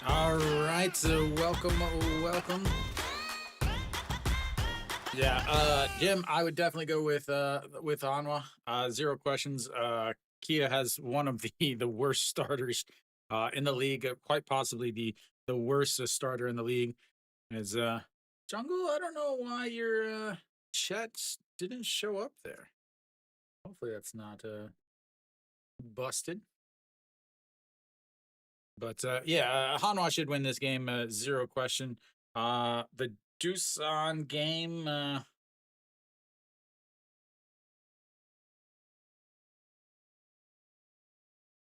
All right, so welcome. Yeah, Jim, I would definitely go with Hanwha. Zero questions. Kia has one of the worst starters in the league, quite possibly the worst starter in the league. Is Jungle? I don't know why your chats didn't show up there. Hopefully that's not busted. But yeah, Hanwha should win this game. Zero question. The Doosan game.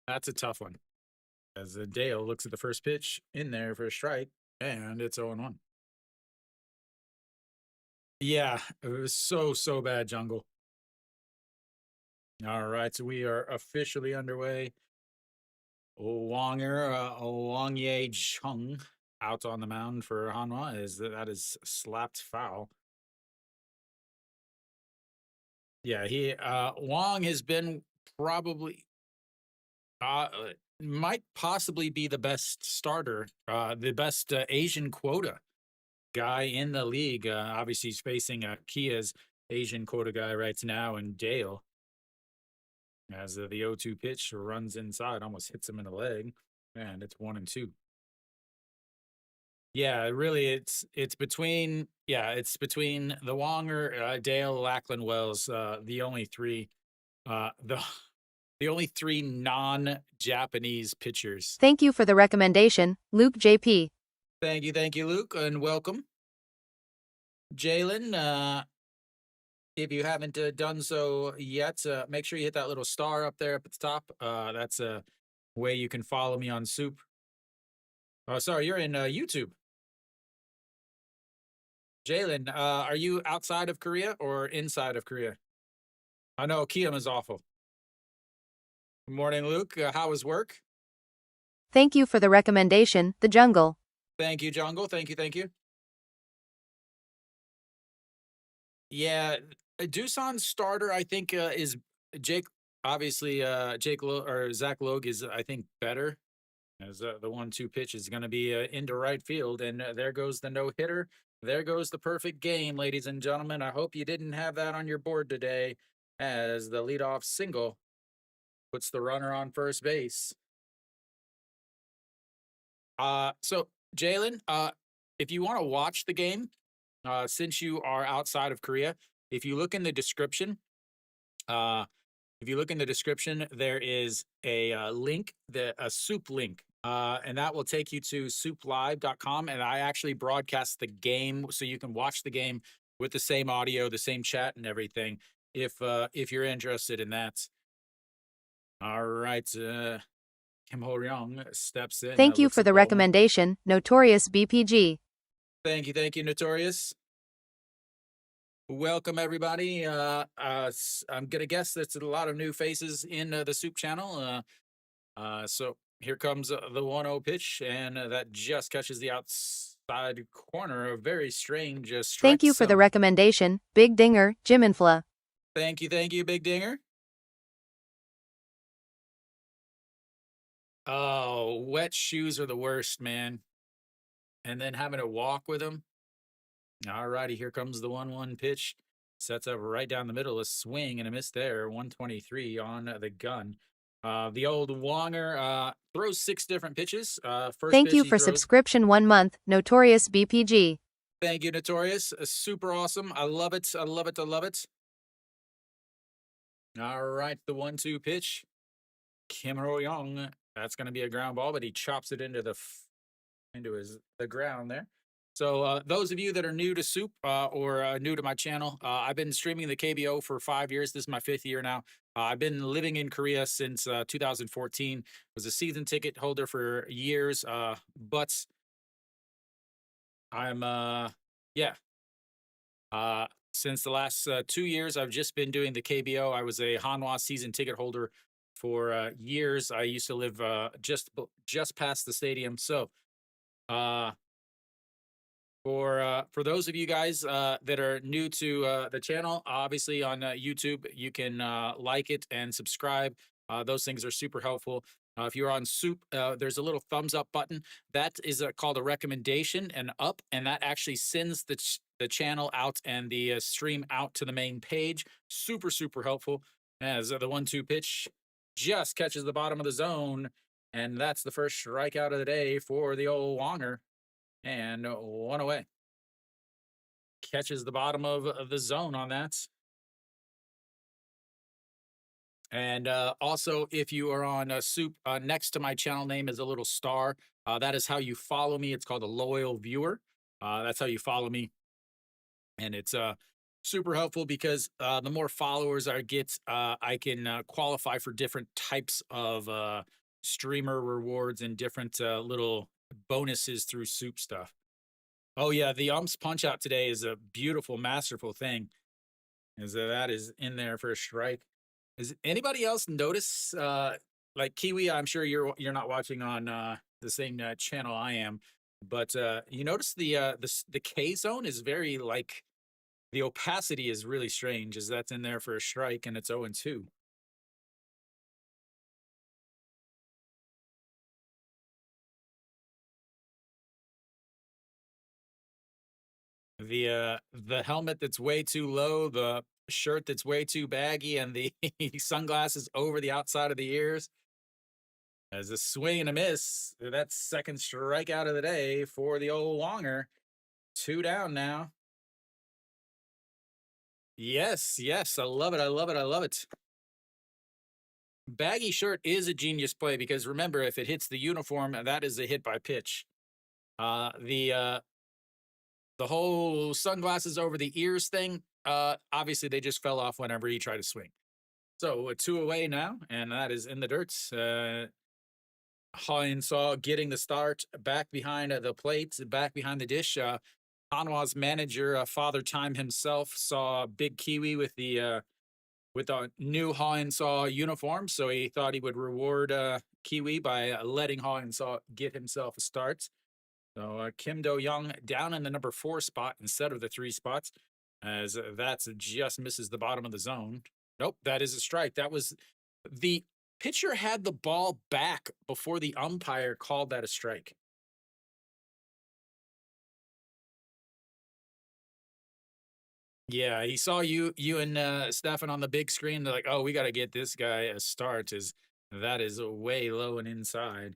That's a tough one. As Dale looks at the first pitch in there for a strike, and it's 0-1. Yeah, it was so bad, Jungle. All right, so we are officially underway. Wang Ye Chung out on the mound for Hanwha. That is slapped foul. Yeah, he Wang has been probably uh might possibly be the best starter, the best Asian quota guy in the league. Obviously, he's facing Kia's Asian quota guy right now, and Dale, as the 0-2 pitch runs inside, almost hits him in the leg, and it's 1-2. Yeah, really, it's between the Wonger, Dale, Lackland, Wells, the only three, the only three non-Japanese pitchers. Thank you for the recommendation, Luke JP. Thank you, Luke, and welcome. Jalen, if you haven't done so yet, make sure you hit that little star up there up at the top. That's a way you can follow me on SOOP. Oh, sorry, you're in YouTube. Jalen, are you outside of Korea or inside of Korea? I know Kiam is awful. Good morning, Luke. How was work? Thank you for the recommendation, The Jungle. Thank you, Jungle. Thank you. Yeah, Doosan's starter, I think, is Jake. Obviously, or Zach Logue is, I think, better. As the 1-2 pitch is going to be into right field, and there goes the no hitter. There goes the perfect game, ladies and gentlemen. I hope you didn't have that on your board today, as the leadoff single puts the runner on first base. So Jalen, if you want to watch the game, since you are outside of Korea, if you look in the description, there is a link, a SOOP link, and that will take you to SOOPlive.com. And I actually broadcast the game, so you can watch the game with the same audio, the same chat, and everything. If you're interested in that. All right, Kim Ho Ryong steps in. Thank you for the recommendation, Notorious BPG. Thank you, Notorious. Welcome, everybody. I'm gonna guess that's a lot of new faces in the SOOP channel. So here comes the 1-0 pitch, and that just catches the outside corner. A very strange strike. Thank you for the recommendation, Big Dinger, Jiminfla. Thank you, Big Dinger. Oh, wet shoes are the worst, man. And then having to walk with them. All righty, here comes the 1-1 pitch. Sets up right down the middle, a swing and a miss there. 123 on the gun. The old Wonger throws 6 different pitches. Thank you for subscription 1 month, Notorious BPG. Thank you, Notorious. Super awesome. I love it. All right, the 1-2 pitch. Kim Ho Young. That's going to be a ground ball, but he chops it into the ground there. So those of you that are new to SOOP or new to my channel, I've been streaming the KBO for 5 years. This is my 5th year now. I've been living in Korea since 2014. Was a season ticket holder for years, but I'm since the last 2 years, I've just been doing the KBO. I was a Hanwha season ticket holder for years. I used to live just past the stadium. So for those of you guys that are new to the channel, obviously on YouTube, you can like it and subscribe. Those things are super helpful. If you're on Soup, there's a little thumbs up button. That is called a recommendation and up, and that actually sends the channel out and the stream out to the main page. Super, super helpful. As the 1-2 pitch just catches the bottom of the zone, and that's the first strikeout of the day for the old Wonger, and one away. Catches the bottom of the zone on that. And also, if you are on Soup, next to my channel name is a little star. That is how you follow me. It's called a loyal viewer. That's how you follow me, and it's super helpful because the more followers I get, I can qualify for different types of streamer rewards and different little bonuses through Soup stuff. Oh yeah, the umps punch out today is a beautiful, masterful thing. Is that is in there for a strike. Does anybody else notice, like Kiwi? I'm sure you're not watching on the same channel I am, but you notice the K zone is very like the opacity is really strange, as that's in there for a strike and it's 0-2. The helmet that's way too low, the shirt that's way too baggy, and the sunglasses over the outside of the ears. As a swing and a miss, that's second strikeout of the day for the old Wonger. 2 down now. Yes, yes, I love it. I love it. I love it. Baggy shirt is a genius play because remember, if it hits the uniform, that is a hit by pitch. Uh, the uh, the whole sunglasses over the ears thing, obviously they just fell off whenever he tried to swing. So a 2 away now, and that is in the dirt. Saw getting the start back behind the plate, back behind the dish. Hanwha's manager, Father Time himself, saw Big Kiwi with a new Saw uniform, so he thought he would reward Kiwi by letting Saw get himself a start. So Kim Do Young down in the number 4 spot instead of the 3 spots, as that's just misses the bottom of the zone. Nope, that is a strike. That was the pitcher had the ball back before the umpire called that a strike. Yeah, he saw you and Stefan on the big screen. They're like, "Oh, we got to get this guy a start." Is that is way low and inside.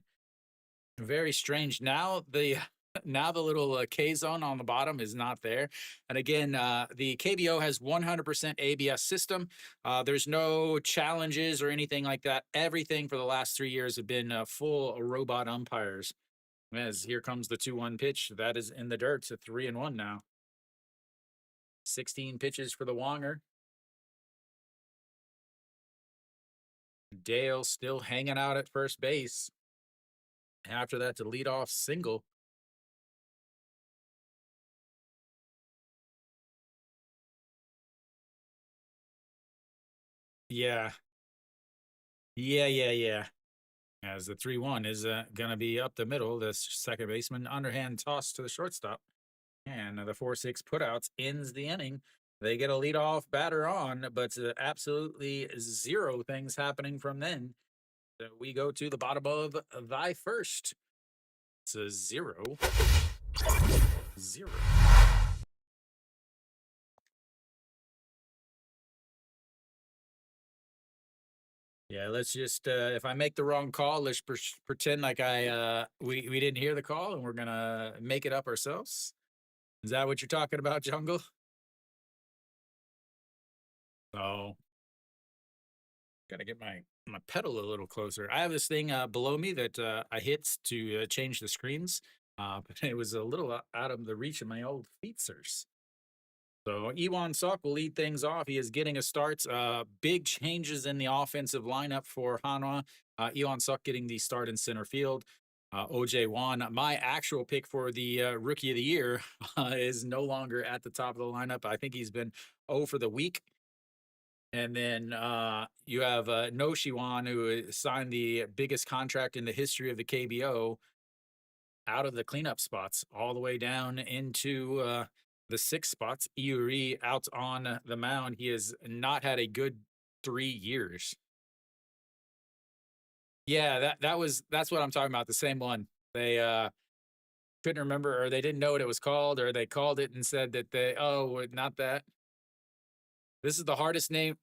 Very strange. Now the now the little K zone on the bottom is not there. And again, the KBO has 100% ABS system. There's no challenges or anything like that. Everything for the last 3 years have been full robot umpires. As here comes the 2-1 pitch. That is in the dirt. It's a 3-1 now. 16 pitches for the Wonger. Dale still hanging out at first base. After that, to lead off single. Yeah. Yeah. As the 3-1 is going to be up the middle. The second baseman underhand toss to the shortstop. And the 4-6 putouts ends the inning. They get a leadoff batter on, but absolutely zero things happening from then. So we go to the bottom of thy first. It's a 0-0. Yeah, let's just if I make the wrong call, let's pretend like we didn't hear the call and we're gonna make it up ourselves. Is that what you're talking about, Jungle? Oh, gotta get my pedal a little closer. I have this thing below me that I hit to change the screens, but it was a little out of the reach of my old feetsers. So Iwan Suk will lead things off. He is getting a start. Big changes in the offensive lineup for Hanwha. Iwan Suk getting the start in center field. OJ Wan, my actual pick for the rookie of the year, is no longer at the top of the lineup. I think he's been 0 for the week. And then you have No Shiwan, who signed the biggest contract in the history of the KBO, out of the cleanup spots all the way down into the 6 spots. Iuri out on the mound. He has not had a good 3 years. Yeah, that's what I'm talking about, the same one. They, couldn't remember or they didn't know what it was called or they called it and said that not that. This is the hardest name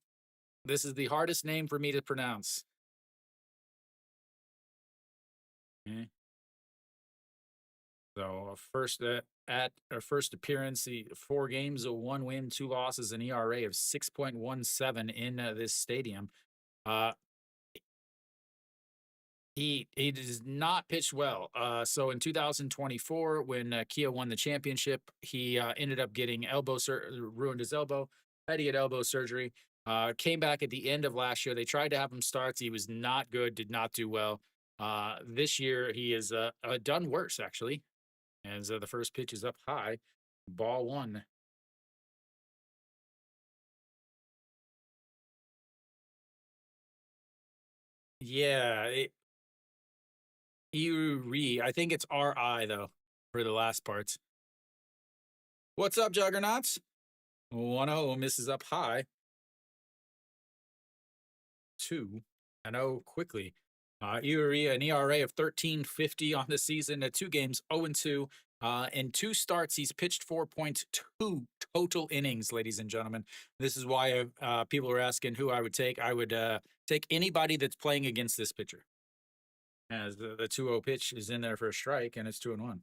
this is the hardest name for me to pronounce. Okay. So, at our first appearance, the 4 games, a 1 win, 2 losses, an ERA of 6.17 in, this stadium. Uh, he does not pitch well. So in 2024, when Kia won the championship, he ended up getting ruined his elbow, had to get elbow surgery. Came back at the end of last year. They tried to have him starts. He was not good. Did not do well. This year he is done worse actually. As the first pitch is up high, ball one. Yeah, I think it's RI though for the last parts. What's up, Juggernauts? 1-0 misses up high. 2-0 quickly. An ERA of 13.50 on the season. 2 games, 0-2. In 2 starts, he's pitched 4.2 total innings, ladies and gentlemen. This is why people are asking who I would take. I would take anybody that's playing against this pitcher. As the 2-0 pitch is in there for a strike, and it's 2-1.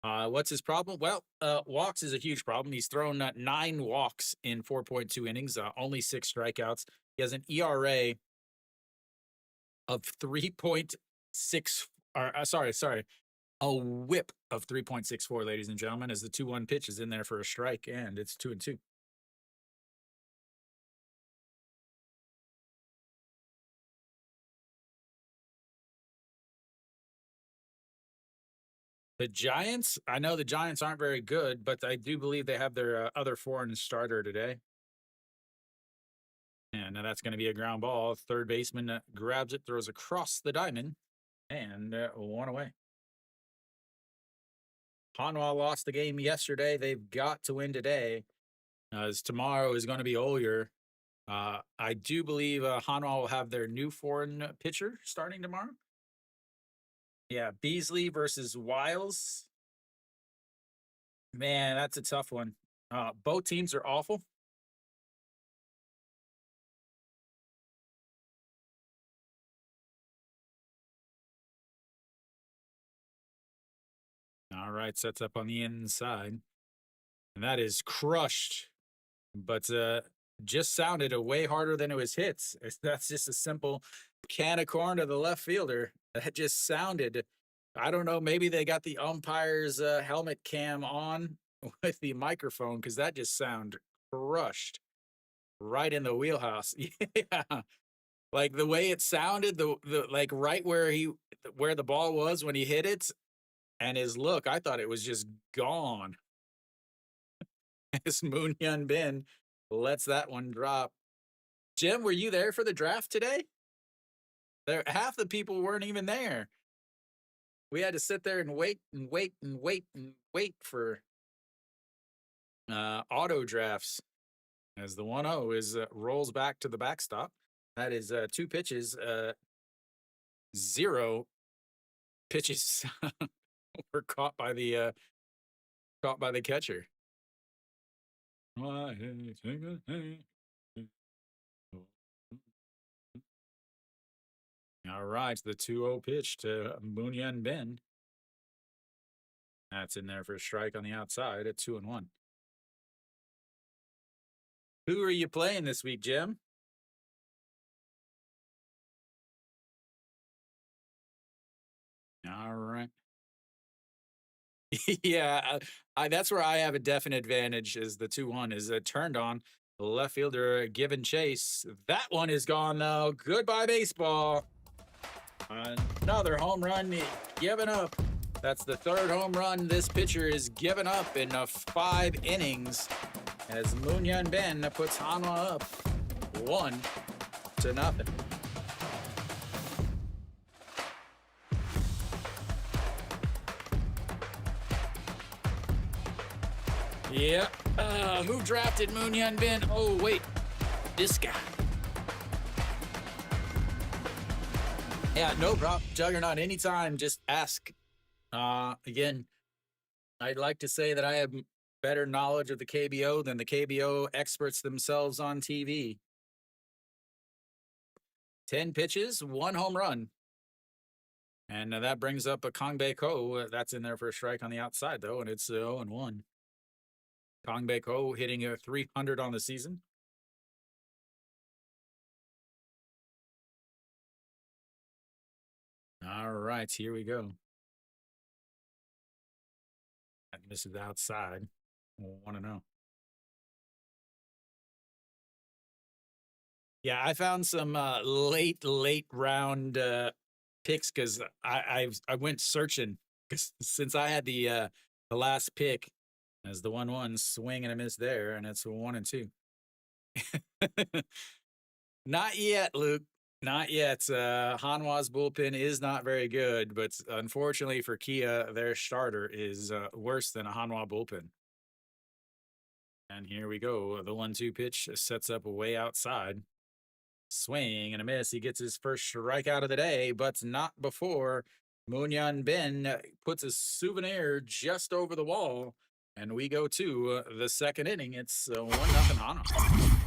What's his problem? Well, walks is a huge problem. He's thrown 9 walks in 4.2 innings, only 6 strikeouts. He has an ERA of 3.6, sorry, a whip of 3.64, ladies and gentlemen, as the 2-1 pitch is in there for a strike, and it's 2-2. The Giants, I know the Giants aren't very good, but I do believe they have their other foreign starter today. And now that's going to be a ground ball. Third baseman grabs it, throws across the diamond, and 1 away. Hanwha lost the game yesterday. They've got to win today, as tomorrow is going to be Oyer. I do believe Hanwha will have their new foreign pitcher starting tomorrow. Yeah, Beasley versus Wiles. Man, that's a tough one. Both teams are awful. All right, sets up on the inside. And that is crushed. But just sounded way harder than it was hits. That's just a simple can of corn to the left fielder. That just sounded, I don't know, maybe they got the umpire's helmet cam on with the microphone because that just sounded crushed right in the wheelhouse. Yeah. Like the way it sounded, the like right where the ball was when he hit it, and his look, I thought it was just gone. As Moon Hyun Bin lets that one drop. Jim, were you there for the draft today? There, half the people weren't even there. We had to sit there and wait and wait and wait and wait for auto drafts. As the 1-0 is rolls back to the backstop. That is 2 pitches, 0 pitches were caught by the catcher. All right, the 2-0 pitch to Moon Hyun Bin. That's in there for a strike on the outside at 2-1. Who are you playing this week, Jim? All right. Yeah, that's where I have a definite advantage. Is the 2-1 is turned on. The left fielder given chase. That one is gone though. Goodbye baseball. Another home run given up. That's the 3rd home run this pitcher is given up in 5 innings. As Moon Hyun Bin puts Hanwha up 1-0. Yeah. Who drafted Moon Hyun Bin? Oh, wait. This guy. Yeah, no problem. Juggernaut, anytime, just ask. Again, I'd like to say that I have better knowledge of the KBO than the KBO experts themselves on TV. 10 pitches, 1 home run. And that brings up a Kongbae Ko. That's in there for a strike on the outside, though, and it's 0-1. Kongbae Ko hitting a 300 on the season. All right, here we go. That misses outside. 1-0. Yeah, I found some late round picks because I went searching because since I had the last pick as the 1-1 swing and a miss there, and it's a 1-2. Not yet, Luke. Not yet. Hanwha's bullpen is not very good, but unfortunately for Kia, their starter is worse than a Hanwha bullpen. And here we go. The 1-2 pitch sets up way outside. Swing and a miss. He gets his first strikeout of the day, but not before Moonyan Ben puts a souvenir just over the wall. And we go to the second inning. It's 1-0 Hanwha.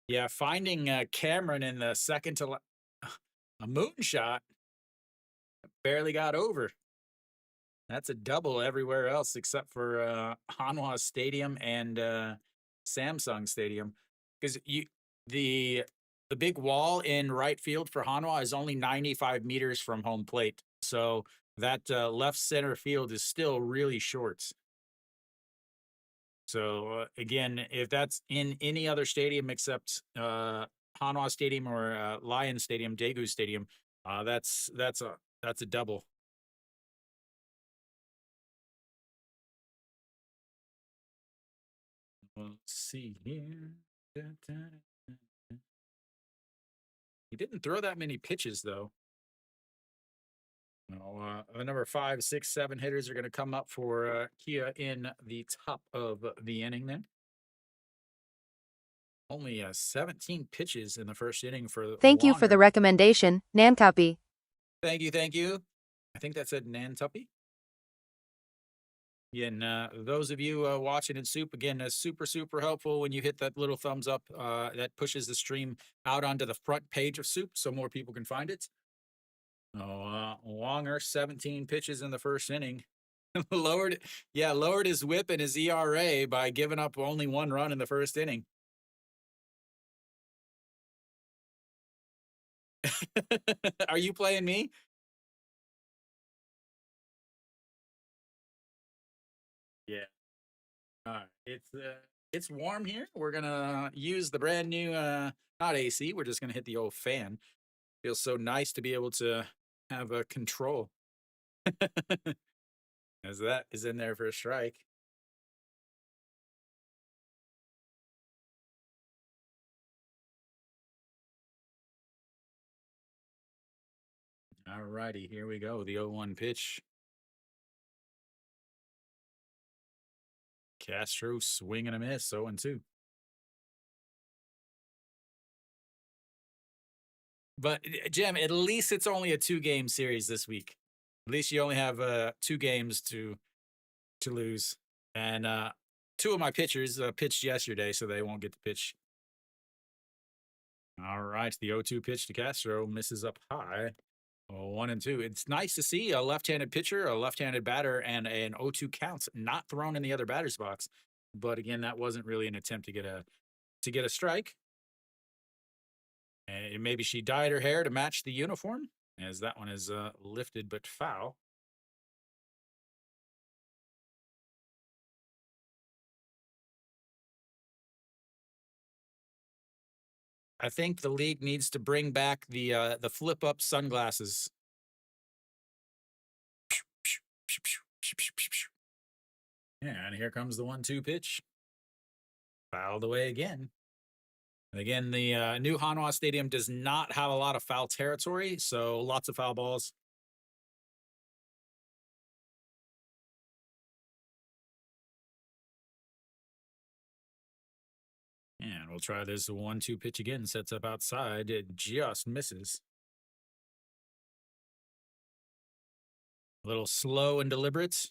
Yeah, finding Cameron in the second to a moonshot barely got over. That's a double everywhere else except for Hanwha Stadium and Samsung Stadium, because the the big wall in right field for Hanwha is only 95 meters from home plate, so that left center field is still really short. So again, if that's in any other stadium except Hanwha Stadium or Lion Stadium, Daegu Stadium, that's a double. Let's see here. He didn't throw that many pitches though. No, the number 5, 6, 7 hitters are going to come up for Kia in the top of the inning. Then only 17 pitches in the first inning for Thank you for the Wonger. recommendation, Nankapi. Thank you, thank you. I think that said Nantuppy. Again, those of you watching in Soup, again, super helpful when you hit that little thumbs up. That pushes the stream out onto the front page of Soup so more people can find it. Wonger, 17 pitches in the first inning. lowered his whip and his ERA by giving up only 1 run in the first inning. Are you playing me? Yeah. All right. It's warm here. We're gonna use the brand new not AC. We're just gonna hit the old fan. Feels so nice to be able to have a control. As that is in there for a strike. All righty, here we go. The 0-1 pitch. Castro swing and a miss, 0-2. But Jim, at least it's only a 2-game series this week. At least you only have 2 games to lose. And 2 of my pitchers pitched yesterday, so they won't get to pitch. All right, the 0-2 pitch to Castro misses up high. 1-2. It's nice to see a left-handed pitcher, a left-handed batter, and an 0-2 counts not thrown in the other batter's box. But again, that wasn't really an attempt to get a strike. And maybe she dyed her hair to match the uniform, as that one is lifted but foul. I think the league needs to bring back the flip up sunglasses. Yeah, and here comes the 1-2 pitch. Fouled away again. And again, the new Hanwha Stadium does not have a lot of foul territory, so lots of foul balls. And we'll try this 1-2 pitch again. Sets up outside. It just misses. A little slow and deliberate.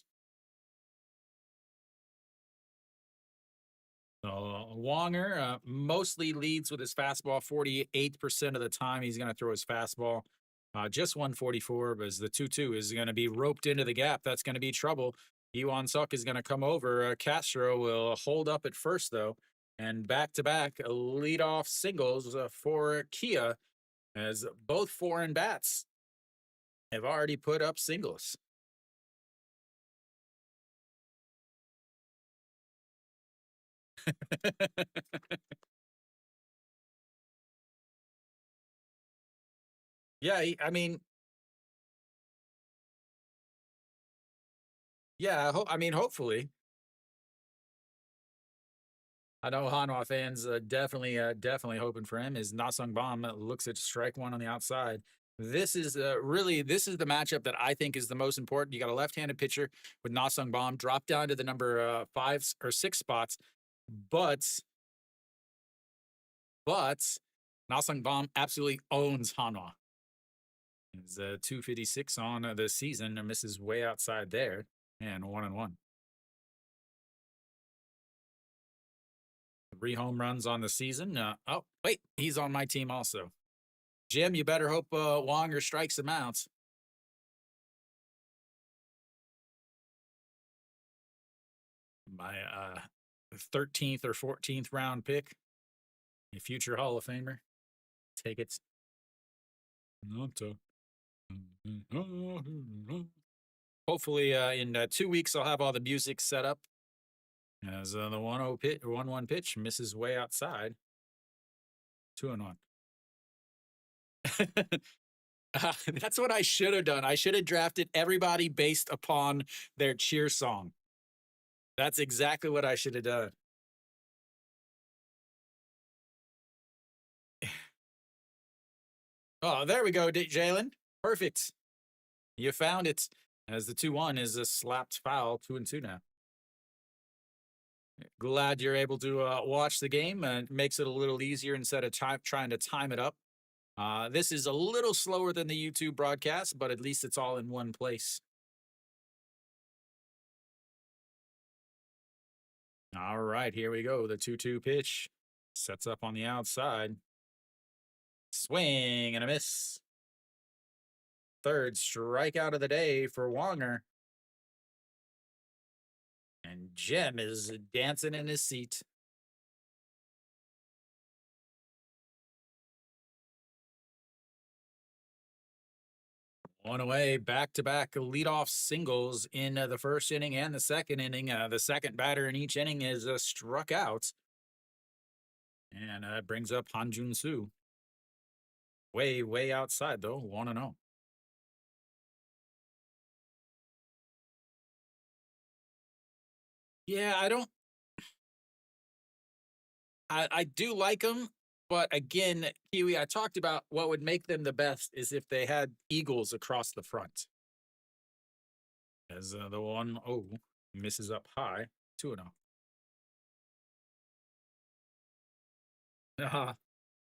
Wonger mostly leads with his fastball. 48% of the time he's going to throw his fastball. Just 144, but as the 2-2 is going to be roped into the gap, that's going to be trouble. Iwan Suk is going to come over. Castro will hold up at first, though. And back-to-back leadoff singles for Kia, as both foreign bats have already put up singles. Yeah, I mean, yeah, I mean, hopefully. I know Hanwha fans definitely hoping for him. Is Nasung Bomb looks at strike one on the outside. This is this is the matchup that I think is the most important. You got a left-handed pitcher with Nasung Bomb drop down to the number 5 or 6 spots, but Nasung Bomb absolutely owns Hanwha. It's 256 on the season and misses way outside there, and 1-1. 3 home runs on the season. Oh, wait, he's on my team also. Jim, you better hope Wonger strikes him out. My 13th or 14th round pick, a future Hall of Famer. Take it. Hopefully, in 2 weeks, I'll have all the music set up. As the 1-1 pitch misses way outside. 2-1. That's what I should have done. I should have drafted everybody based upon their cheer song. That's exactly what I should have done. Oh, there we go, Jalen. Perfect. You found it. As the 2-1 is a slapped foul, 2-2 now. Glad you're able to watch the game. It makes it a little easier instead of trying to time it up. This is a little slower than the YouTube broadcast, but at least it's all in one place. All right, here we go. The 2-2 pitch sets up on the outside. Swing and a miss. Third strikeout of the day for Wonger. And Jim is dancing in his seat. One away, back-to-back leadoff singles in the first inning and the second inning. The second batter in each inning is struck out. And brings up Hanjun Soo. Way outside, though, 1-0. Yeah, I do like them, but again, Kiwi, I talked about what would make them the best is if they had Eagles across the front. As the 1-0 misses up high, 2-0.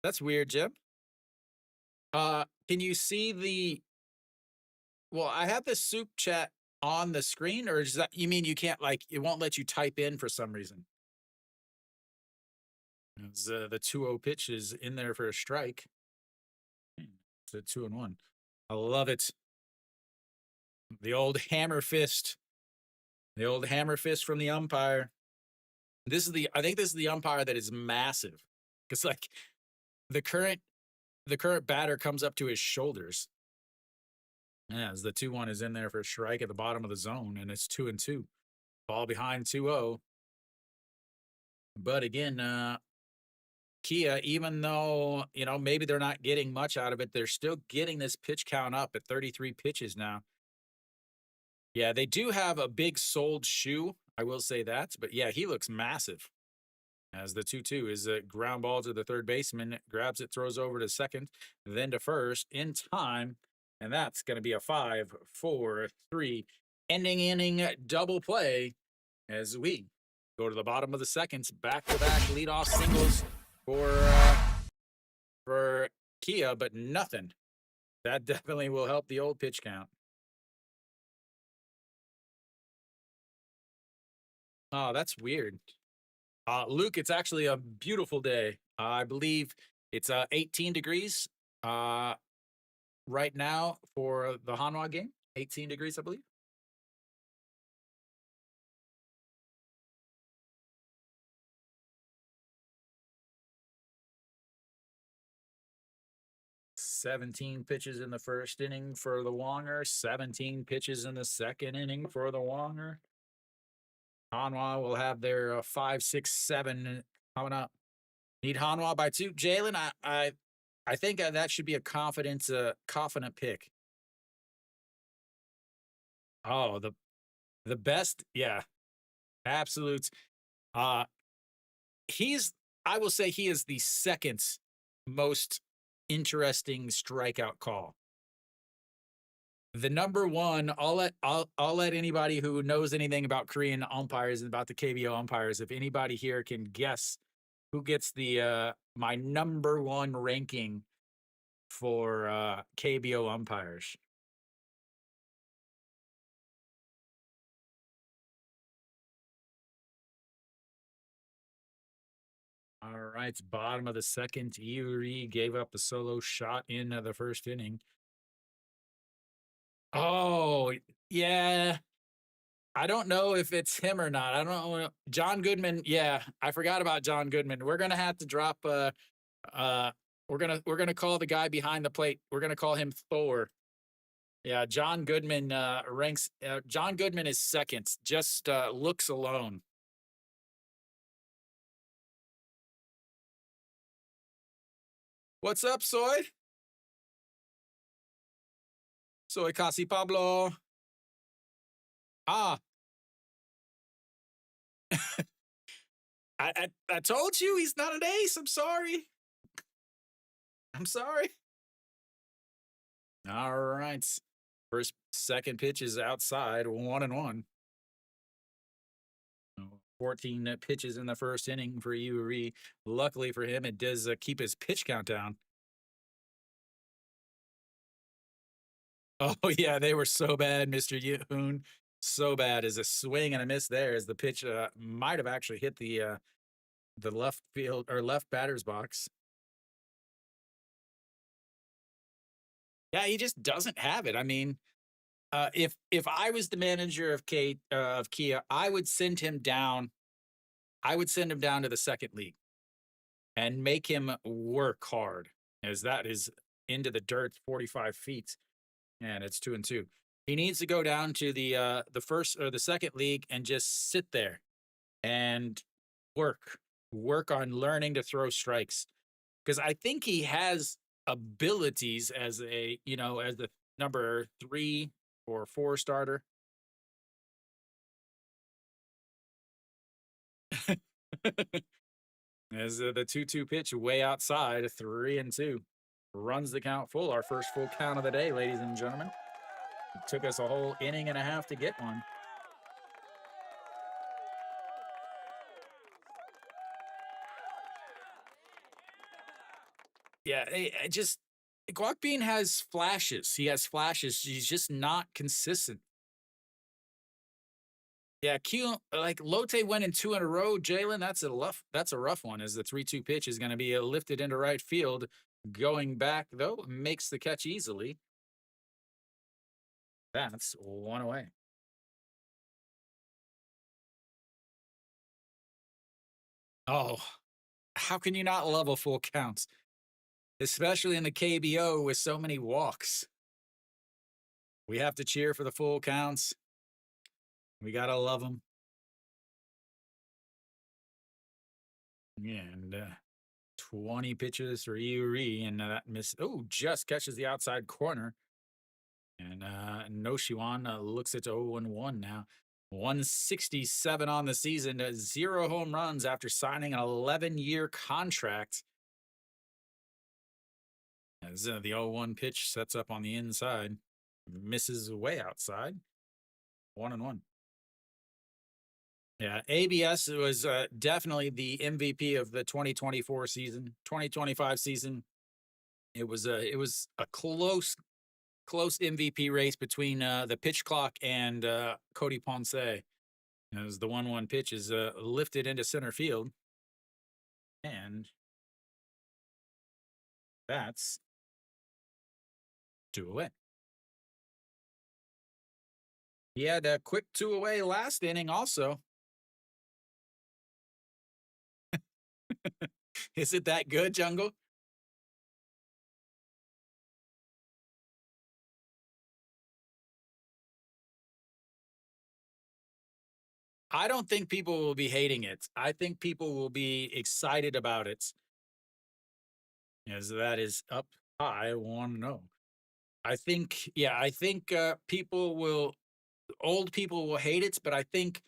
That's weird, Jim. Can you see the? Well, I have the SOOP chat on the screen, or is that you mean you can't it won't let you type in for some reason? As the 2-0 pitch is in there for a strike. It's a 2-1. I love it. The old hammer fist. The old hammer fist from the umpire. I think this is the umpire that is massive. Because the current batter comes up to his shoulders. Yeah, as the 2-1 is in there for a strike at the bottom of the zone, and it's 2-2. Ball behind 2-0. But again, Kia, even though, maybe they're not getting much out of it, they're still getting this pitch count up at 33 pitches now. Yeah, they do have a big soled shoe. I will say that. But yeah, he looks massive. As the 2-2 is a ground ball to the third baseman, grabs it, throws over to second, then to first in time. And that's going to be a 5-4-3 ending inning double play as we Go to the bottom of the seconds, back-to-back leadoff singles for Kia, but nothing. That definitely will help the old pitch count. Oh, that's weird. Luke, it's actually a beautiful day. I believe it's 18 degrees right now for the Hanwha game. 18 degrees, I believe. "17 pitches in the first inning for the Wonger, 17 pitches in the second inning for the Wonger." Hanwha will have their 5, 6, 7 coming up. Need Hanwha by 2. Jalen, I think that should be a confident pick. Oh, the best, yeah, absolute. Uh, he's I will say he is the second most interesting strikeout call. The number one, I'll let anybody who knows anything about Korean umpires and about the KBO umpires, if anybody here can guess who gets the my number one ranking for KBO umpires. All right, bottom of the second, Iuri gave up a solo shot in the first inning. Oh, yeah. I don't know if it's him or not. I don't know. John Goodman. Yeah, I forgot about John Goodman. We're gonna have to drop. We're gonna call the guy behind the plate. We're gonna call him Thor. Yeah, John Goodman ranks. John Goodman is second. Just looks alone. What's up, Soy? Soy Casi Pablo. Ah, I told you he's not an ace. I'm sorry. I'm sorry. All right. Second pitch is outside, 1-1. 14 pitches in the first inning for Iuri. Luckily for him, it does keep his pitch count down. Oh, yeah, they were so bad, Mr. Yoon. So bad. As a swing and a miss there, as the pitch might have actually hit the left field or left batter's box. Yeah, he just doesn't have it. I mean, if I was the manager of Kia, I would send him down. I would send him down to the second league and make him work hard, as that is into the dirt, 45 feet, and it's 2-2. He needs to go down to the first or the second league and just sit there and work on learning to throw strikes, because I think he has abilities as as the number 3 or 4 starter. As the 2-2 pitch way outside, 3-2 runs the count full. Our first full count of the day, ladies and gentlemen. It took us a whole inning and a half to get one. Yeah, I just Guac Bean has flashes. He has flashes. He's just not consistent. Yeah, Q like Lotte went in 2 in a row. Jalen, that's a rough one. As the 3-2 pitch is going to be lifted into right field. Going back though, makes the catch easily. That's 1 away. Oh, how can you not love a full count? Especially in the KBO with so many walks. We have to cheer for the full counts. We got to love them. And 20 pitches for Iuri, and that miss. Oh, just catches the outside corner. And Noshiwan looks at 0-1 now. 167 on the season, 0 home runs after signing an 11-year contract. As the 0-1 pitch sets up on the inside, misses way outside. 1-1. Yeah, ABS was definitely the MVP of the 2024 season, 2025 season. It was a close MVP race between the pitch clock and Cody Ponce. As the 1-1 pitch is lifted into center field, and that's 2 away. He had a quick 2 away last inning also. Is it that good, Jungle? I don't think people will be hating it. I think people will be excited about it, as that is up high 1-0. I think old people will hate it, but I think,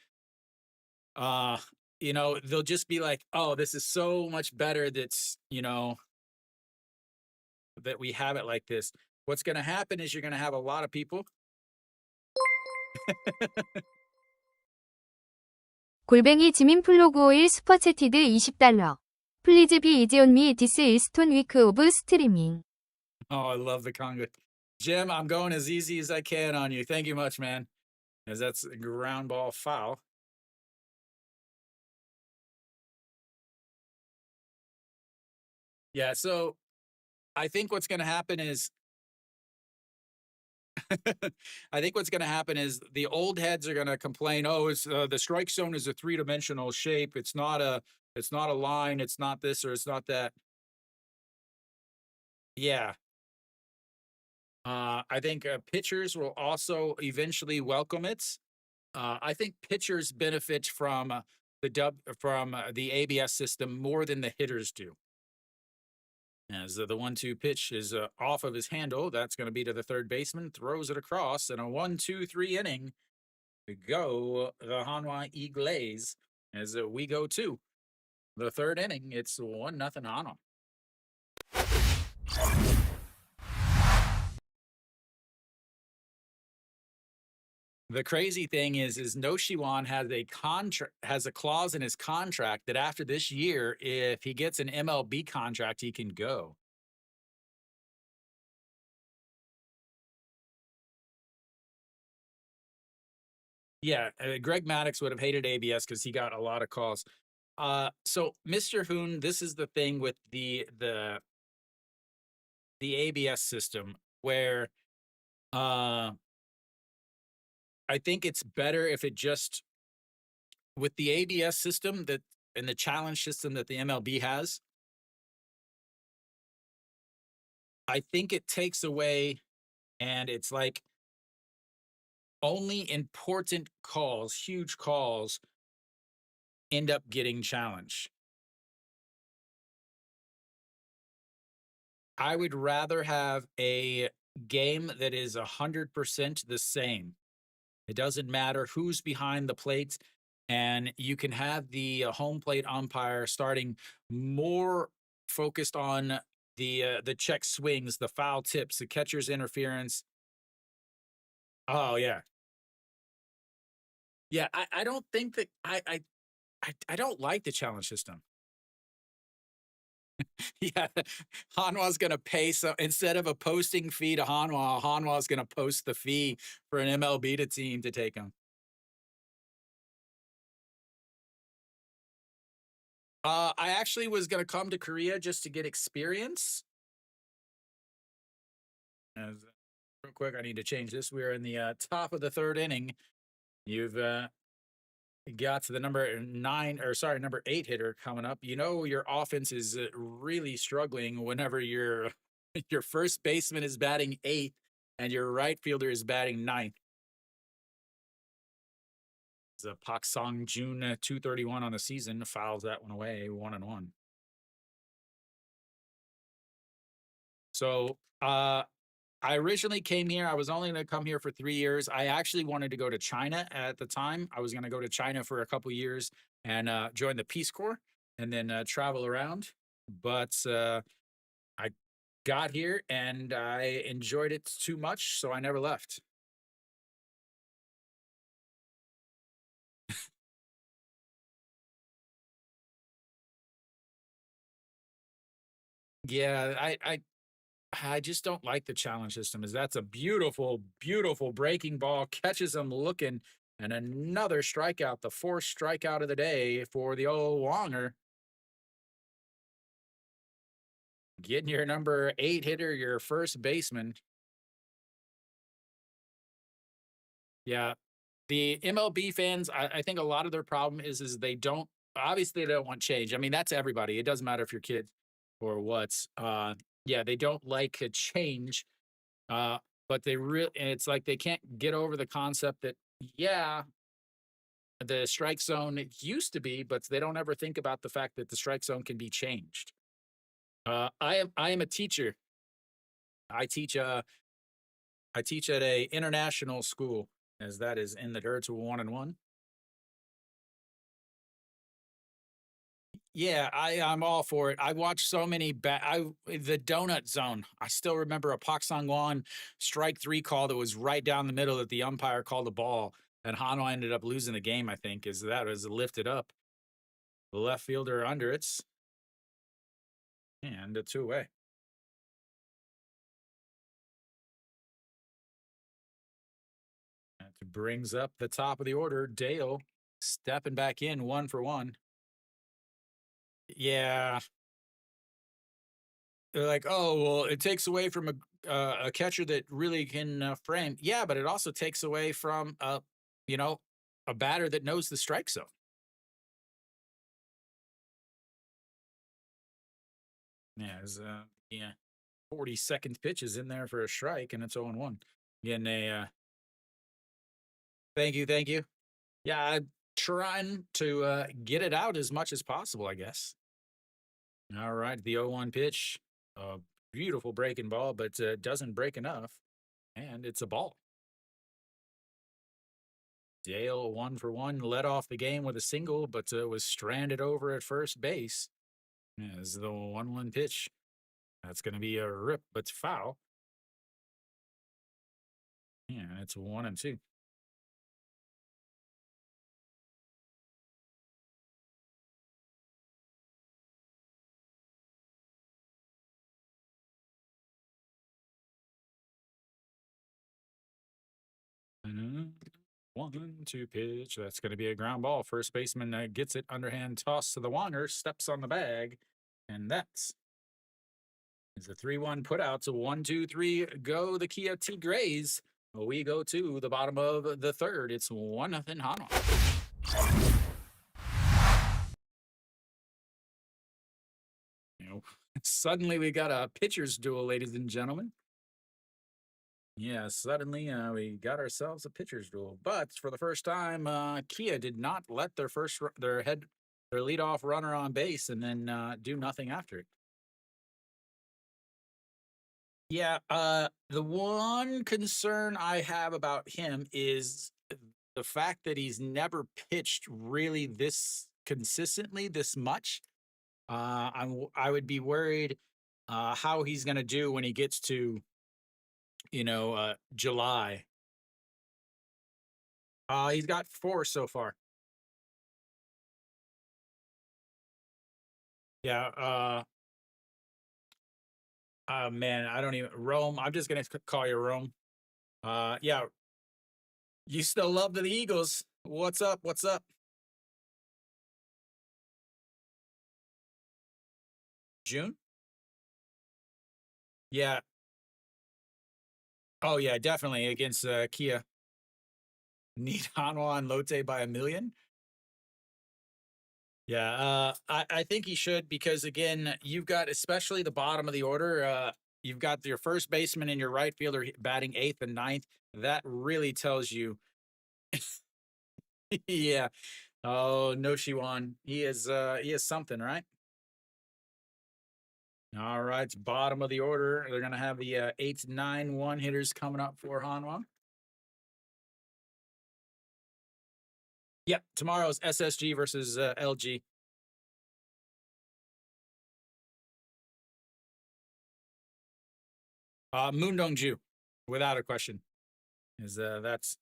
uh, they'll just be like, oh, this is so much better that we have it like this. What's going to happen is you're going to have a lot of people. 골뱅이 지민 플로그 오일 슈퍼채티드 $20. 플리즈 비 이지 온 미 디스 일스톤 위크 오브 스트리밍. Oh, I love the conga. Jim, I'm going as easy as I can on you. Thank you much, man. As that's a ground ball foul. Yeah, so I think what's going to happen is I think what's going to happen is the old heads are going to complain, "Oh, it's the strike zone is a three-dimensional shape. It's not a line. It's not this or it's not that." Yeah. I think pitchers will also eventually welcome it. I think pitchers benefit from the ABS system more than the hitters do. As the 1-2 pitch is off of his handle, that's going to be to the third baseman, throws it across, and a 1-2-3 inning to go the Hanwha Eagles as we go to the third inning. It's 1-0 Hanwha. The crazy thing is Noshiwan has a clause in his contract that after this year, if he gets an MLB contract, he can go. Yeah, Greg Maddox would have hated ABS because he got a lot of calls. So Mr. Hoon, this is the thing with the ABS system where I think it's better if it just with the ABS system that and the challenge system that the MLB has. I think it takes away, and it's like only important calls, huge calls, end up getting challenged. I would rather have a game that is 100% the same. It doesn't matter who's behind the plates, and you can have the home plate umpire starting more focused on the check swings, the foul tips, the catcher's interference. Oh yeah, yeah. I don't think that I don't like the challenge system. Yeah, Hanwha's gonna pay so instead of a posting fee to Hanwha's gonna post the fee for an MLB team to take him. I actually was gonna come to Korea just to get experience. As, real quick, I need to change this. We're in the top of the third inning. You've got to the number 8 hitter coming up. You know your offense is really struggling whenever your your first baseman is batting 8th and your right fielder is batting 9th. Pak Song Jun 231 on the season fouls that one away 1-1. So I originally came here. I was only going to come here for 3 years. I actually wanted to go to China at the time. I was going to go to China for a couple years and join the Peace Corps and then travel around. But I got here and I enjoyed it too much, so I never left. Yeah, I just don't like the challenge system. Is that's a beautiful, beautiful breaking ball, catches him looking, and another strikeout, the fourth strikeout of the day for the old Wonger. Getting your number 8 hitter, your first baseman. Yeah, the MLB fans, I think a lot of their problem is they don't obviously they don't want change. I mean, that's everybody. It doesn't matter if you're kids or what's. Yeah, they don't like a change. Uh, but they really it's like they can't get over the concept that yeah, the strike zone used to be, but they don't ever think about the fact that the strike zone can be changed. I am a teacher. I teach I teach at a international school, as that is in the dirt to 1-1. Yeah, I'm all for it. I watched so many the donut zone. I still remember a Pak Sangwon strike 3 call that was right down the middle that the umpire called the ball, and Hanwha ended up losing the game, I think, is that was lifted up. The left fielder under it's and a 2 away. That brings up the top of the order. Dale stepping back in 1-1. Yeah, they're like, "Oh, well, it takes away from a catcher that really can frame." Yeah, but it also takes away from you know, a batter that knows the strike zone. Yeah, yeah, 42nd pitch is in there for a strike, and it's 0-1. Getting a thank you, thank you. Yeah, I'm trying to get it out as much as possible, I guess. All right, the 0-1 pitch, a beautiful breaking ball, but doesn't break enough, and it's a ball. Dale 1-1 led off the game with a single, but was stranded over at first base. As the 1-1 pitch. That's going to be a rip, but foul. Yeah, it's 1-2. And 1-2 pitch. That's going to be a ground ball. First baseman gets it underhand toss to the Wonger, steps on the bag, and that's is a 3-1 put out. So 1-2-3 go the Kia Tigres. We go to the bottom of the third. It's 1-0 Hanwha. You know, suddenly we got a pitcher's duel, ladies and gentlemen. Yeah, suddenly we got ourselves a pitcher's duel. But for the first time, Kia did not let their leadoff runner on base and then do nothing after it. Yeah, the one concern I have about him is the fact that he's never pitched really this consistently this much. I would be worried how he's going to do when he gets to July. He's got 4 so far. Yeah. Man, I don't even Rome. I'm just gonna call you Rome. Yeah. You still love the Eagles. What's up? What's up? June? Yeah. Oh yeah, definitely against Kia. Need Hanwha and Lotte by a million. Yeah, I think he should because again, you've got especially the bottom of the order. You've got your first baseman and your right fielder batting 8th and 9th. That really tells you, yeah. Oh no, Shiwan. He is something, right? All right, bottom of the order. They're gonna have the 8-9-1 hitters coming up for Hanwha. Yep, tomorrow's SSG versus LG. Moondongju, without a question, is that's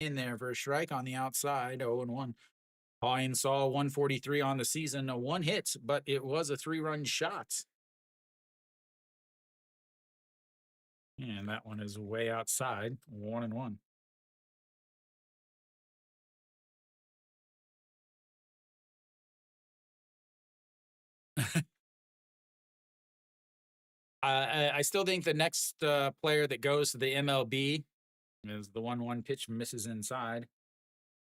in there for a strike on the outside. 0-1. Pine saw 143 on the season, a 1 hit, but it was a 3-run shot. And that one is way outside, 1-1. I still think the next player that goes to the MLB is the 1-1 pitch misses inside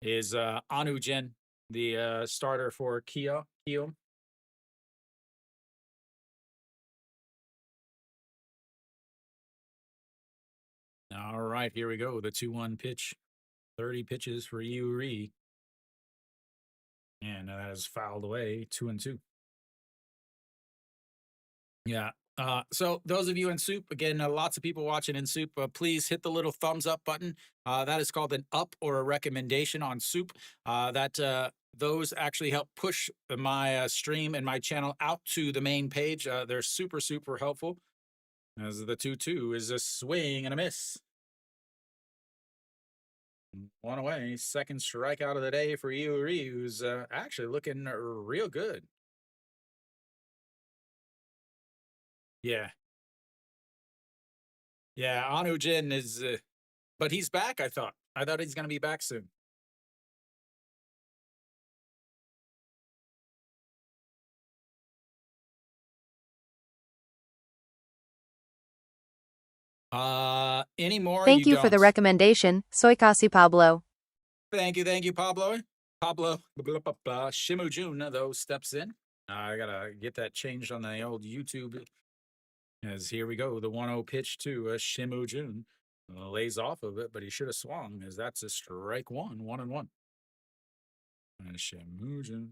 is Anu Jin, the starter for KBO. All right, here we go. The 2-1 pitch. 30 pitches for Yuri. And that is fouled away, 2-2. Yeah. So those of you in Soup, again, lots of people watching in Soup, please hit the little thumbs up button. That is called an up or a recommendation on Soup. Those actually help push my stream and my channel out to the main page. They're super, super helpful. As the 2-2 is a swing and a miss. One away. Second strikeout of the day for Yuri, who's actually looking real good. Yeah. Yeah, Anu Jin is, but he's back, I thought. I thought he's going to be back soon. Anymore Thank you for the don't. recommendation, Soy Casi Pablo. Thank you, Pablo. Pablo Shimujun, though, steps in. I gotta get that changed on the old YouTube. As here we go, the 1-0 pitch to Shimujun. Lays off of it, but he should have swung, as that's a strike one, 1-1. And Shimujun.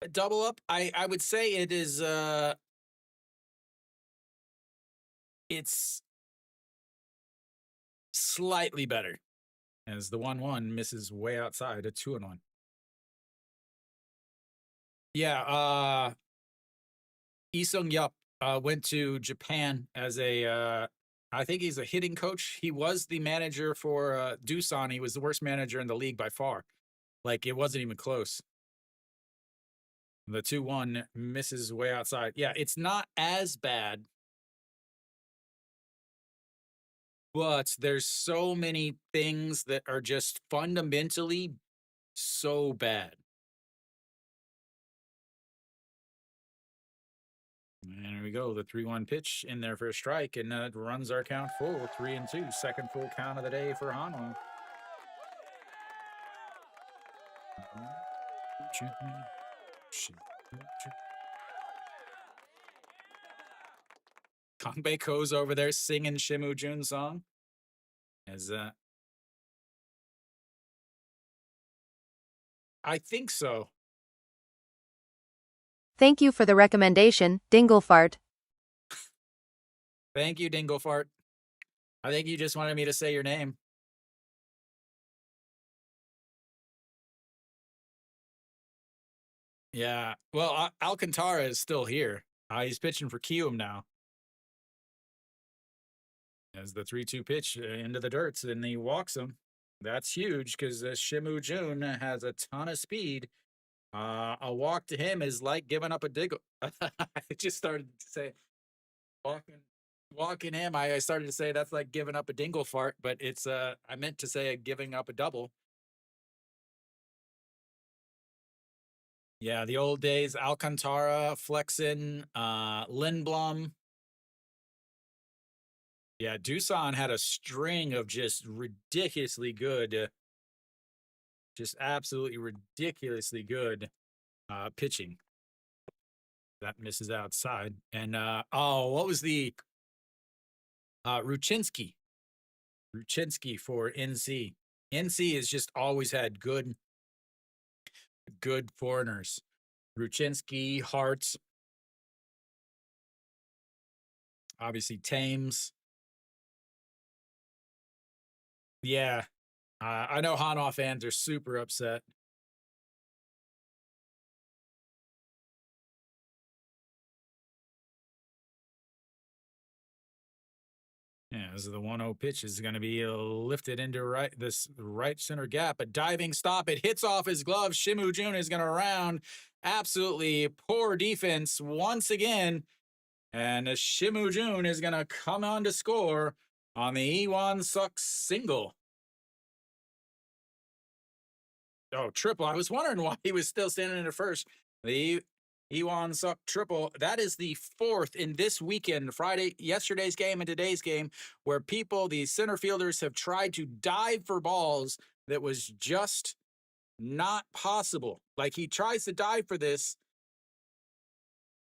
A double up, I would say it is, it's slightly better, as the 1-1 misses way outside, a 2-1. Yeah, Lee Sung-yup went to Japan as a, I think he's a hitting coach. He was the manager for Doosan. He was the worst manager in the league by far. Like, it wasn't even close. The 2-1 misses way outside. Yeah, it's not as bad, but there's so many things that are just fundamentally so bad. And here we go, the 3-1 pitch in there for a strike, and it runs our count full, 3-2. Second full count of the day for Hanwha. Kangbei Ko's over there singing Shimujun's song. As I think so. Thank you for the recommendation, Dinglefart. Thank you, Dinglefart. I think you just wanted me to say your name. Yeah. Well, Alcantara is still here. He's pitching for Kium now. As the 3-2 pitch into the dirt, and he walks him. That's huge because Shimujun has a ton of speed. A walk to him is like giving up a diggle. I just started to say, walking him. I started to say that's like giving up a dingle fart, but it's I meant to say giving up a double. Yeah, the old days, Alcantara, Flexen, Lindblom. Yeah, Doosan had a string of just ridiculously good, just absolutely ridiculously good pitching. That misses outside. And what was the Ruchinski for NC? NC has just always had good foreigners. Ruchinski, Hart, obviously Thames. Yeah, I know Hanwha fans are super upset. Yeah, this is the 1-0 pitch is going to be lifted into this right center gap. A diving stop. It hits off his glove. Shimujun is going to round. Absolutely poor defense once again. And Shimu Jun is going to come on to score on the Iwan Suk single. Oh, triple. I was wondering why he was still standing in the first. The Iwan Suk triple. That is the fourth in this weekend, Friday, yesterday's game and today's game, where people, the center fielders, have tried to dive for balls that was just not possible. Like he tries to dive for this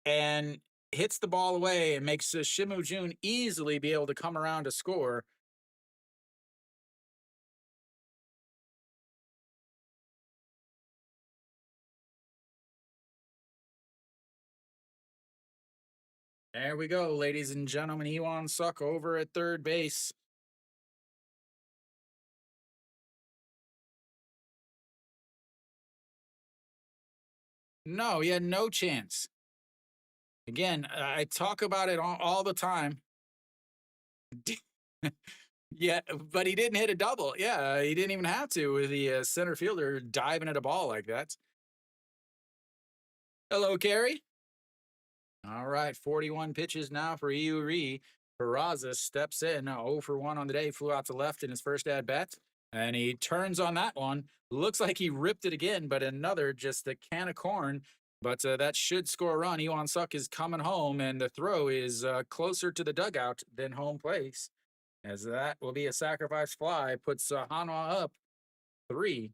and hits the ball away and makes Shimu Jun easily be able to come around to score. There we go, ladies and gentlemen. Iwan Suk over at third base. No, he had no chance. Again, I talk about it all the time. Yeah, but he didn't hit a double. Yeah, he didn't even have to with the center fielder diving at a ball like that. Hello, Kerry. All right, 41 pitches now for Iuri. Peraza steps in, 0 for 1 on the day, flew out to left in his first at bat, and he turns on that one. Looks like he ripped it again, but another just a can of corn. But that should score a run. Iwan Suk is coming home, and the throw is closer to the dugout than home place, as that will be a sacrifice fly. Puts Hanwha up 3-0.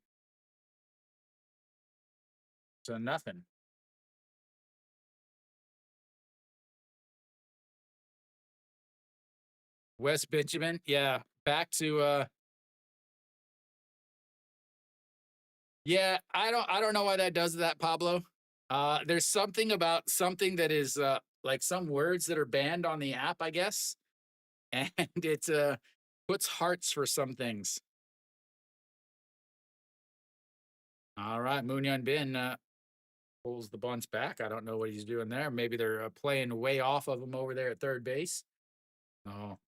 Wes Benjamin, yeah, back to yeah, I don't know why that does that, Pablo. There's something about something that is like some words that are banned on the app, I guess. And it puts hearts for some things. All right, Moonyon Bin pulls the bunts back. I don't know what he's doing there. Maybe they're playing way off of him over there at third base. Oh,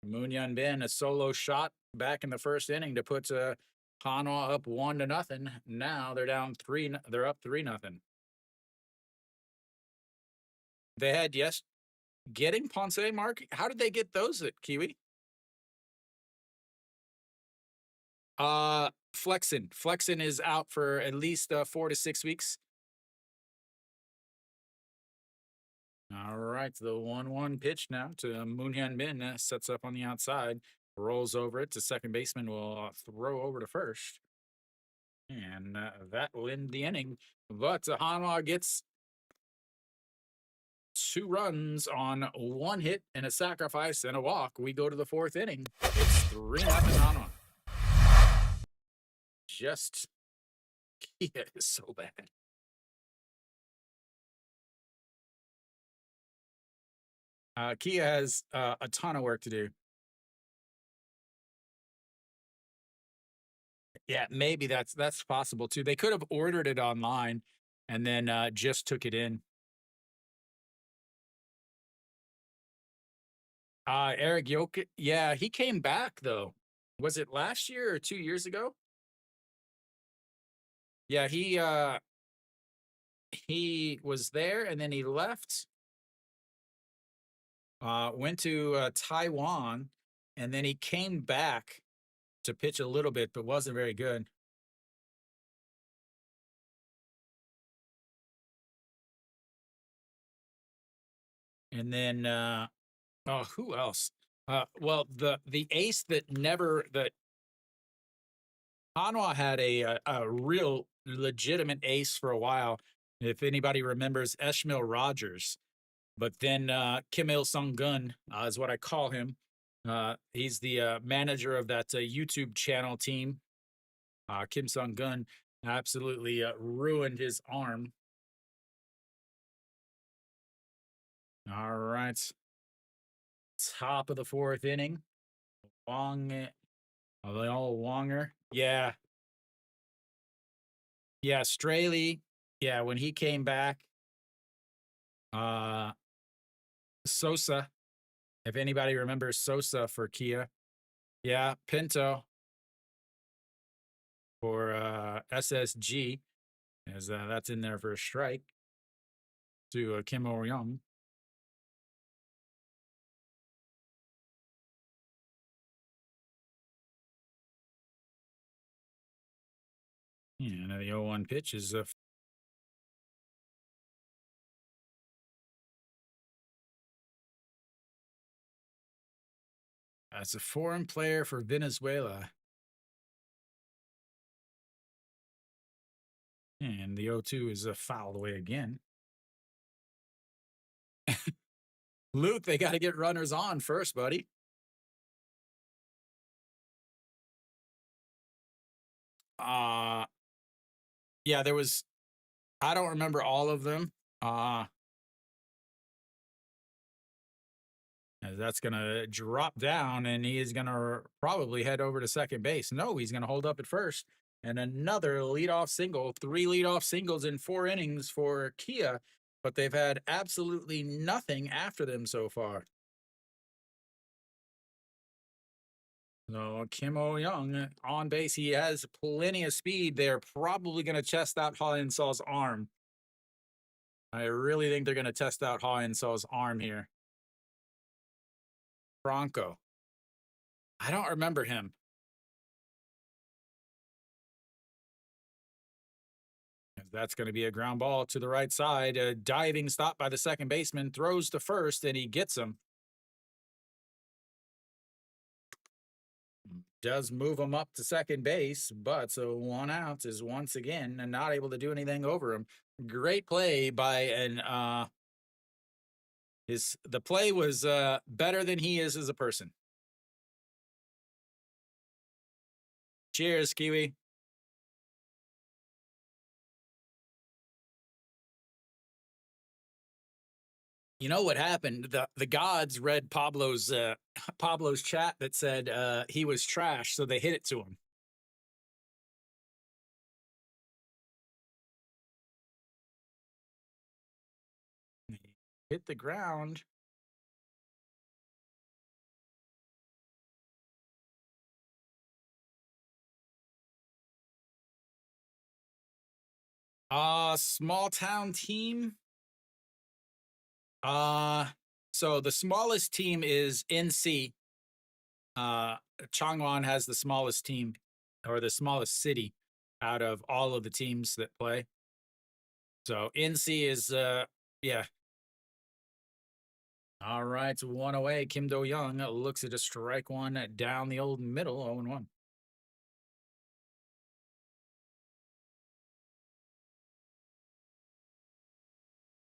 Moonyon Bin, a solo shot back in the first inning to put Hanwha up 1-0. Now they're down 3. They're up 3-0. They had getting Ponce, Mark. How did they get those at Kiwi? Flexen. Flexen is out for at least 4 to 6 weeks. All right, the 1-1 pitch now to Moonhyun Bin sets up on the outside, rolls over it to second baseman, will throw over to first. And that will end the inning. But Hanwha gets 2 runs on 1 hit and a sacrifice and a walk. We go to the 4th inning. It's 3-0 Hanwha. Just, yeah, it's so bad. Kia has a ton of work to do. Yeah, maybe that's possible too. They could have ordered it online and then just took it in. Eric Jokic, yeah, he came back though. Was it last year or 2 years ago? Yeah, he was there and then he left. Went to Taiwan, and then he came back to pitch a little bit, but wasn't very good. And then, oh, who else? Well, the ace that never that Hanwha had a real legitimate ace for a while. If anybody remembers Eshmil Rogers, but then Kim Il Sung Gun is what I call him. He's the manager of that YouTube channel team. Kim Sung Gun absolutely ruined his arm. All right. Top of the 4th inning. Wong, the old Wonger. Yeah. Yeah, Straley. Yeah, when he came back. Sosa. If anybody remembers Sosa for Kia. Yeah, Pinto for SSG, as that's in there for a strike to Kim O-Young. And the 0-1 pitch is as a foreign player for Venezuela. And the 0-2 is fouled away again. Luke, they got to get runners on first, buddy. Yeah, there was, I don't remember all of them. That's going to drop down, and he is going to probably head over to second base. No, he's going to hold up at first. And another leadoff single, 3 leadoff singles in 4 innings for Kia, but they've had absolutely nothing after them so far. So Kim Oh-young on base. He has plenty of speed. They're probably going to test out Ha In-saw's arm. I really think they're going to test out Ha In-saw's arm here. Bronco. I don't remember him. That's going to be a ground ball to the right side. A diving stop by the second baseman. Throws to first, and he gets him. Does move him up to second base, but so 1 out is once again not able to do anything over him. Great play by the play was better than he is as a person. Cheers, Kiwi. You know what happened? The gods read Pablo's chat that said he was trash, so they hit it to him. He hit the ground. Small town team. So the smallest team is NC. Changwon has the smallest team, or the smallest city out of all of the teams that play. So NC is yeah. All right, 1 away. Kim Do-young looks at a strike one down the old middle, 0-1.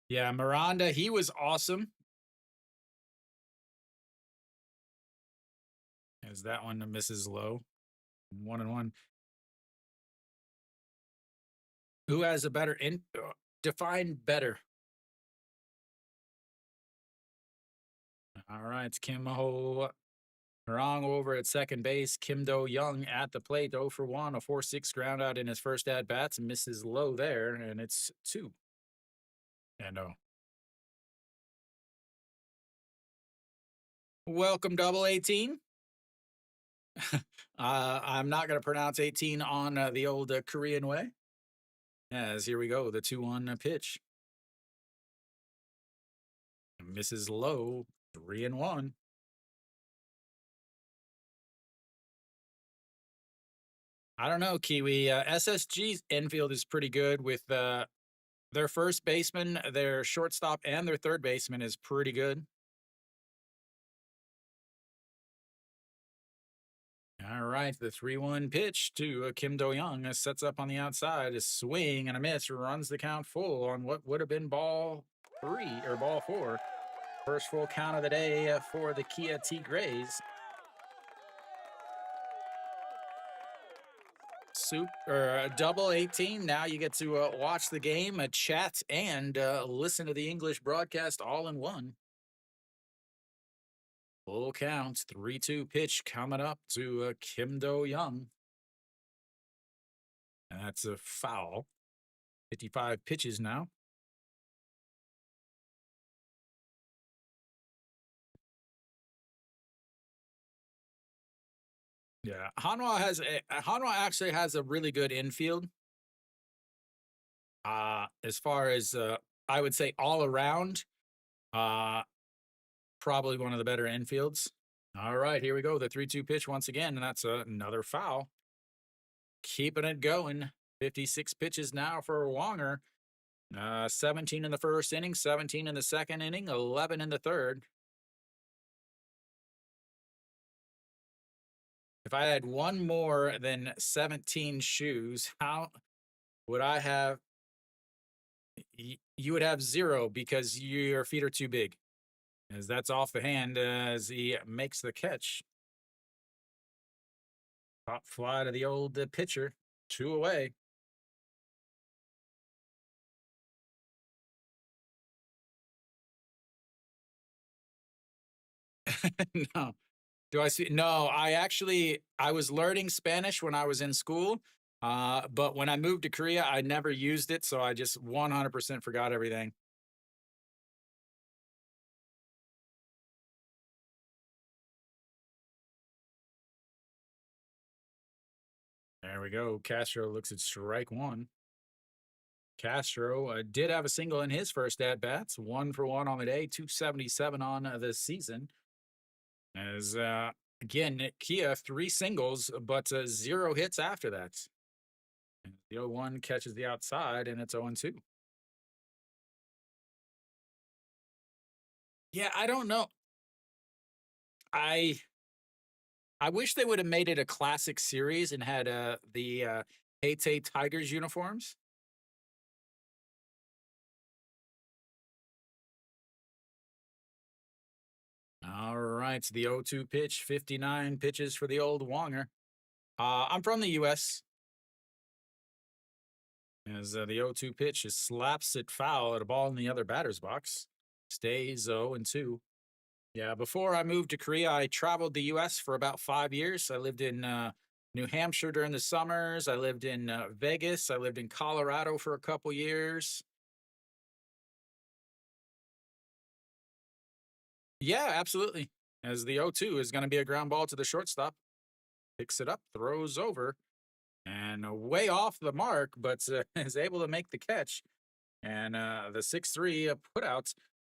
Yeah, Miranda, he was awesome. As that one misses low. 1-1. Who has a better define better? All right, it's Kim Ho Rong over at second base. Kim Do-young at the plate, 0 for 1, a 4-6 ground out in his first at bats, misses low there, and it's 2. And welcome, double 18. I'm not going to pronounce 18 on the old Korean way. As here we go, the 2-1 pitch. Misses low, 3-1. I don't know, Kiwi. SSG's infield is pretty good with their first baseman, their shortstop, and their third baseman is pretty good. All right, the 3-1 pitch to Kim Do-young sets up on the outside, a swing and a miss, runs the count full on what would have been ball 3 or ball 4. First full count of the day for the Kia Tigres. SOOP or double 18. Now you get to watch the game, chat, and listen to the English broadcast all in one. Full counts, 3-2 pitch coming up to Kim Do-young. And that's a foul. 55 pitches now. Yeah, Hanwha actually has a really good infield. As far as I would say all around, probably one of the better infields. All right, here we go. The 3-2 pitch once again, and that's another foul. Keeping it going. 56 pitches now for Wonger. 17 in the first inning, 17 in the second inning, 11 in the third. If I had one more than 17 shoes, how would I have? You would have 0 because your feet are too big. As that's off the hand as he makes the catch. Pop fly to the old pitcher. 2 away. No. Do I see? No, I was learning Spanish when I was in school. But when I moved to Korea, I never used it. So I just 100% forgot everything. There we go. Castro looks at strike 1. Castro did have a single in his first at bats, 1 for 1 on the day, 277 on the season. As again, Kia 3 singles, but 0 hits after that. And the 0-1 catches the outside, and it's 0-2. Yeah, I don't know. I wish they would have made it a classic series and had the Haiti Tigers uniforms. All right, the 0-2 pitch, 59 pitches for the old Wonger. I'm from the U.S. As the 0-2 pitch just slaps it foul at a ball in the other batter's box. Stays 0-2. Yeah, before I moved to Korea, I traveled the U.S. for about 5 years. I lived in New Hampshire during the summers. I lived in Vegas. I lived in Colorado for a couple years. Yeah, absolutely. As the 0-2 is going to be a ground ball to the shortstop. Picks it up, throws over, and way off the mark, but is able to make the catch. And the 6-3 putout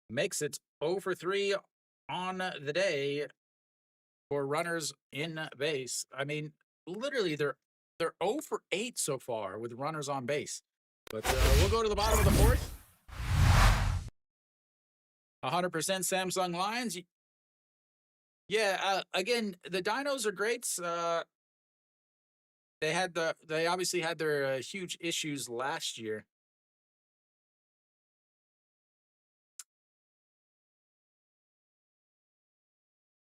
makes it 0-3 on the day for runners in base. I mean, literally, they're 0-8 so far with runners on base. But we'll go to the bottom of the fourth. 100% Samsung Lions. Yeah, again, the Dinos are great. They obviously had their huge issues last year.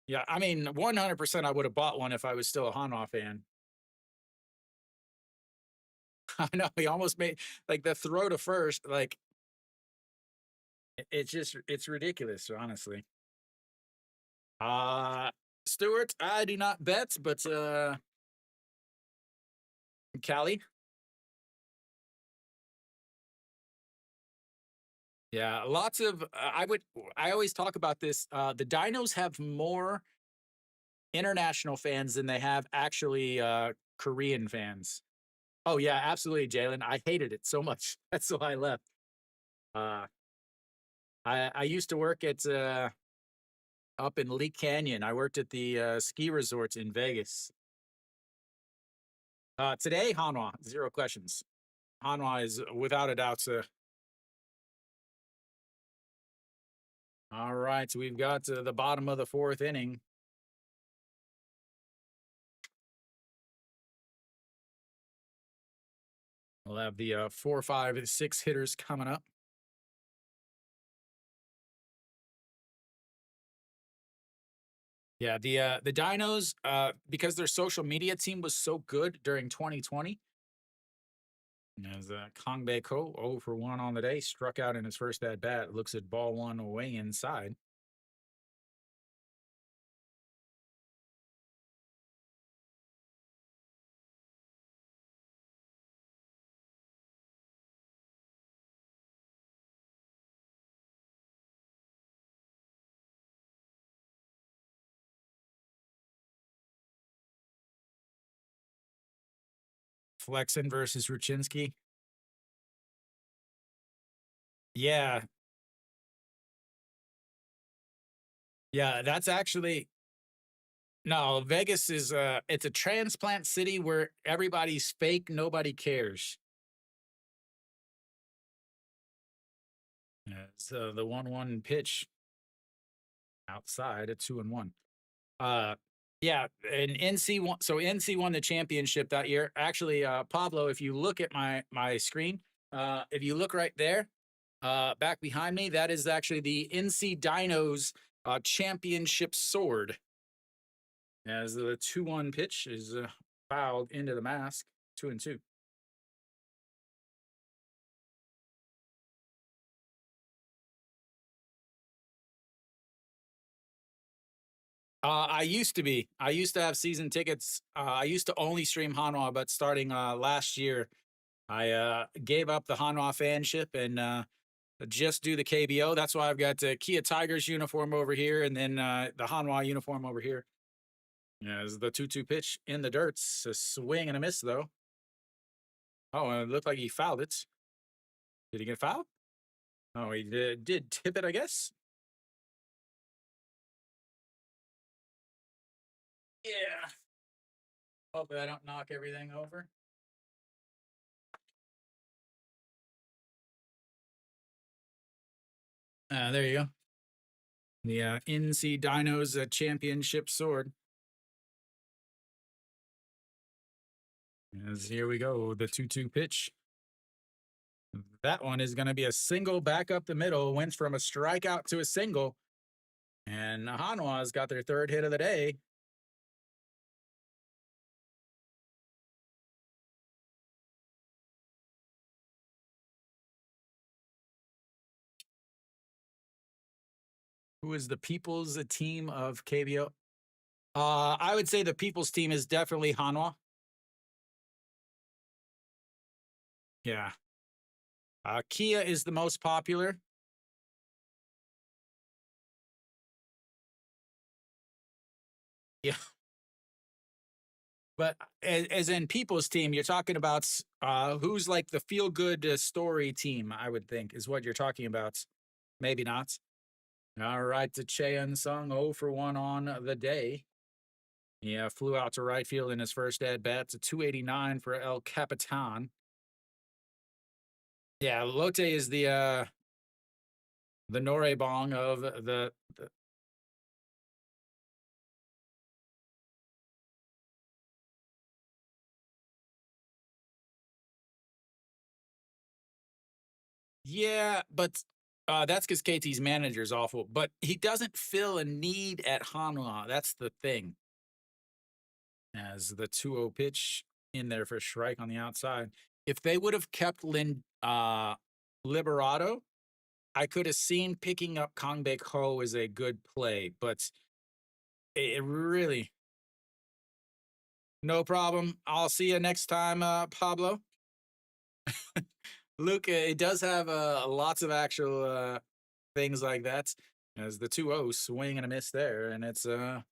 Yeah, I mean, 100% I would have bought one if I was still a Hanwha fan. I know he almost made like the throw to first, like it's ridiculous, honestly. Stewart, I do not bet, but Cali. Yeah, lots of I always talk about this. The Dinos have more international fans than they have actually Korean fans. Oh yeah, absolutely, Jalen. I hated it so much. That's why I left. Uh, I used to work at up in Lee Canyon. I worked at the ski resorts in Vegas. Today, Hanwha, 0 questions. Hanwha is without a doubt. All right, so we've got to the bottom of the 4th inning. We'll have the 4, 5, and 6 hitters coming up. Yeah, the Dinos, because their social media team was so good during 2020. As Kong Bae Ko, 0 for 1 on the day, struck out in his first at bat. Looks at ball 1 away inside. Flexen versus Ruchinski. Yeah. Yeah, that's actually no, Vegas is it's a transplant city where everybody's fake, nobody cares. So the 1-1 pitch outside at 2-1. Yeah, and NC won. So NC won the championship that year. Actually, Pablo, if you look at my screen, if you look right there, back behind me, that is actually the NC Dinos championship sword. As the 2-1 pitch is fouled into the mask, 2-2. I used to be. I used to have season tickets. I used to only stream Hanwha, but starting last year, I gave up the Hanwha fanship and just do the KBO. That's why I've got the Kia Tigers uniform over here and then the Hanwha uniform over here. As the 2-2 pitch in the dirt, a swing and a miss though. Oh, it looked like he fouled it. Did he get fouled? Oh, he did tip it, I guess. Yeah. Hopefully I don't knock everything over. There you go. The NC Dinos championship sword. As here we go, the 2-2 pitch. That one is going to be a single back up the middle. Went from a strikeout to a single. And Hanwha's got their third hit of the day. Who is the people's team of KBO? I would say the people's team is definitely Hanwha. Yeah. Kia is the most popular. Yeah. But as in people's team, you're talking about who's like the feel good story team, I would think, is what you're talking about. Maybe not. All right, to Cheon Sung, 0 for 1 on the day. He flew out to right field in his first at bat to 289 for El Capitan. Yeah, Lotte is the Norebong of the yeah, but that's because KT's manager is awful. But he doesn't fill a need at Hanwha. That's the thing. As the 2-0 pitch in there for a strike on the outside. If they would have kept Liberato, I could have seen picking up Kongbek Ho as a good play, but it really no problem. I'll see you next time, Pablo. Luke, it does have lots of actual things like that. As the 2-0 swing and a miss there, and it's 0-2.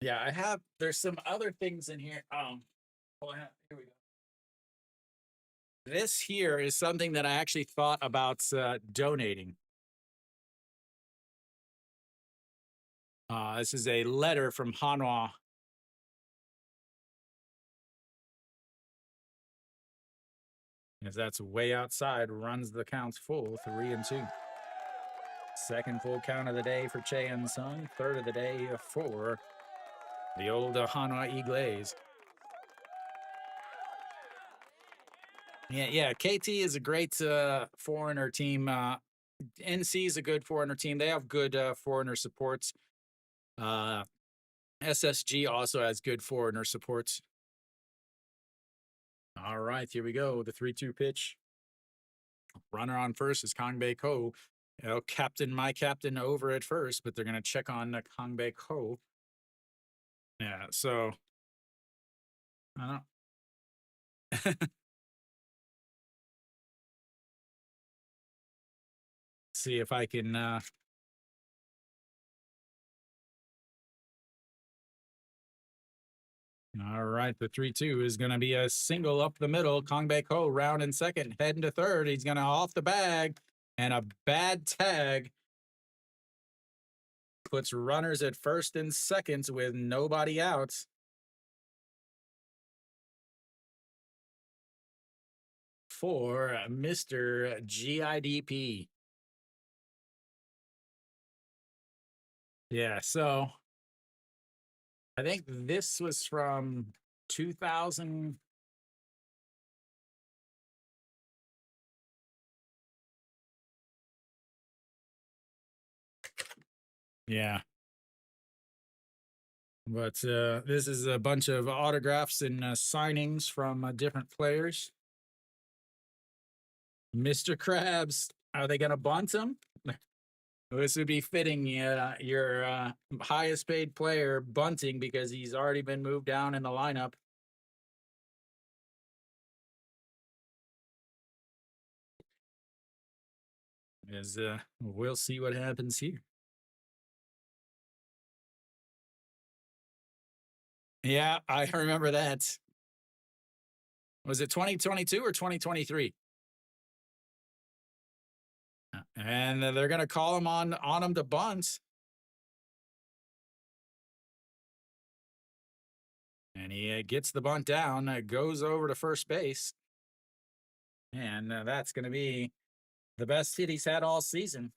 Yeah, I have. There's some other things in here. Hold on, here we go. This here is something that I actually thought about donating. This is a letter from Hanwha. As that's way outside, runs the counts full, 3-2. Second full count of the day for Cheon Sung. Third of the day for the old Hanwha Eagles. Yeah. KT is a great foreigner team. NC is a good foreigner team. They have good foreigner supports. SSG also has good foreigner supports. All right, here we go. The 3-2 pitch. Runner on first is Kongbek Ho. My captain over at first, but they're going to check on Kongbek Ho. Yeah, so I don't. See if I can. All right, the 3-2 is going to be a single up the middle. Kongbek Ho round in second, heading to third. He's going to off the bag, and a bad tag puts runners at first and second with nobody out. for Mr. GIDP. Yeah, so I think this was from 2000. Yeah. But this is a bunch of autographs and signings from different players. Mr. Krabs, are they going to bunt him? This would be fitting. Your highest paid player bunting because he's already been moved down in the lineup. As we'll see what happens here. Yeah, I remember that. Was it 2022 or 2023? And they're going to call him on him to bunt. And he gets the bunt down, goes over to first base. And that's going to be the best hit he's had all season.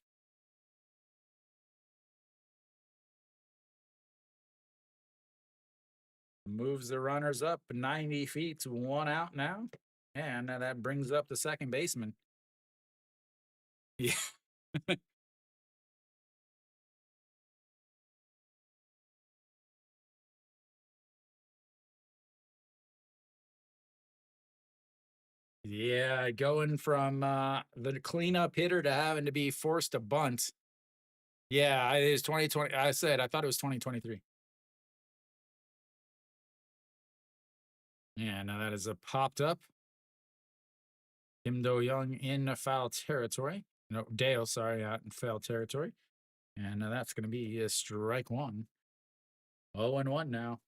Moves the runners up 90 feet to 1 out now. And that brings up the second baseman. Yeah. Yeah, going from the cleanup hitter to having to be forced to bunt. Yeah, it is 2020. I thought it was 2023. Yeah, now that is popped up. Kim Do-young in foul territory. No, Dale, sorry, out in foul territory. And that's going to be a strike one. 0-1 now.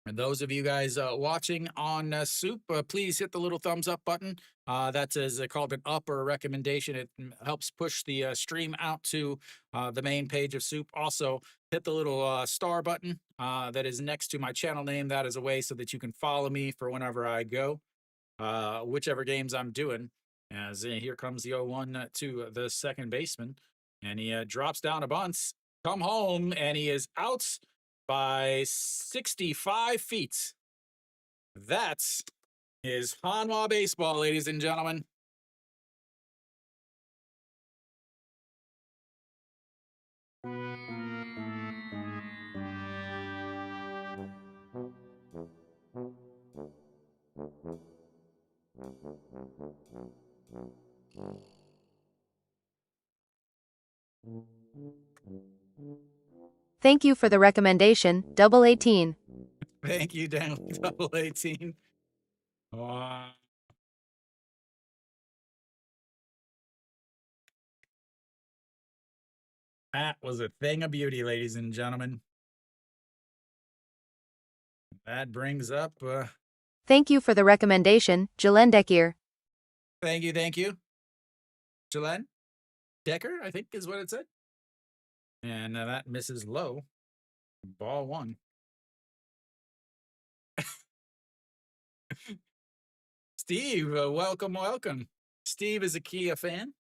And those of you guys watching on SOOP, please hit the little thumbs up button. That is called an up or a recommendation. It helps push the stream out to the main page of SOOP. Also, hit the little star button that is next to my channel name. That is a way so that you can follow me for whenever I go, whichever games I'm doing. As here comes the 0-1 to the second baseman. And he drops down a bunt. Come home, and he is out by 65 feet. That is Hanwha baseball, ladies and gentlemen. Thank you for the recommendation, Double 18. Thank you, Dan. Double 18. That was a thing of beauty, ladies and gentlemen. That brings up. Thank you for the recommendation, Jalen Decker. Thank you. Jalen Decker, I think is what it said. And that misses low. Ball one. Steve, welcome. Steve is a Kia fan.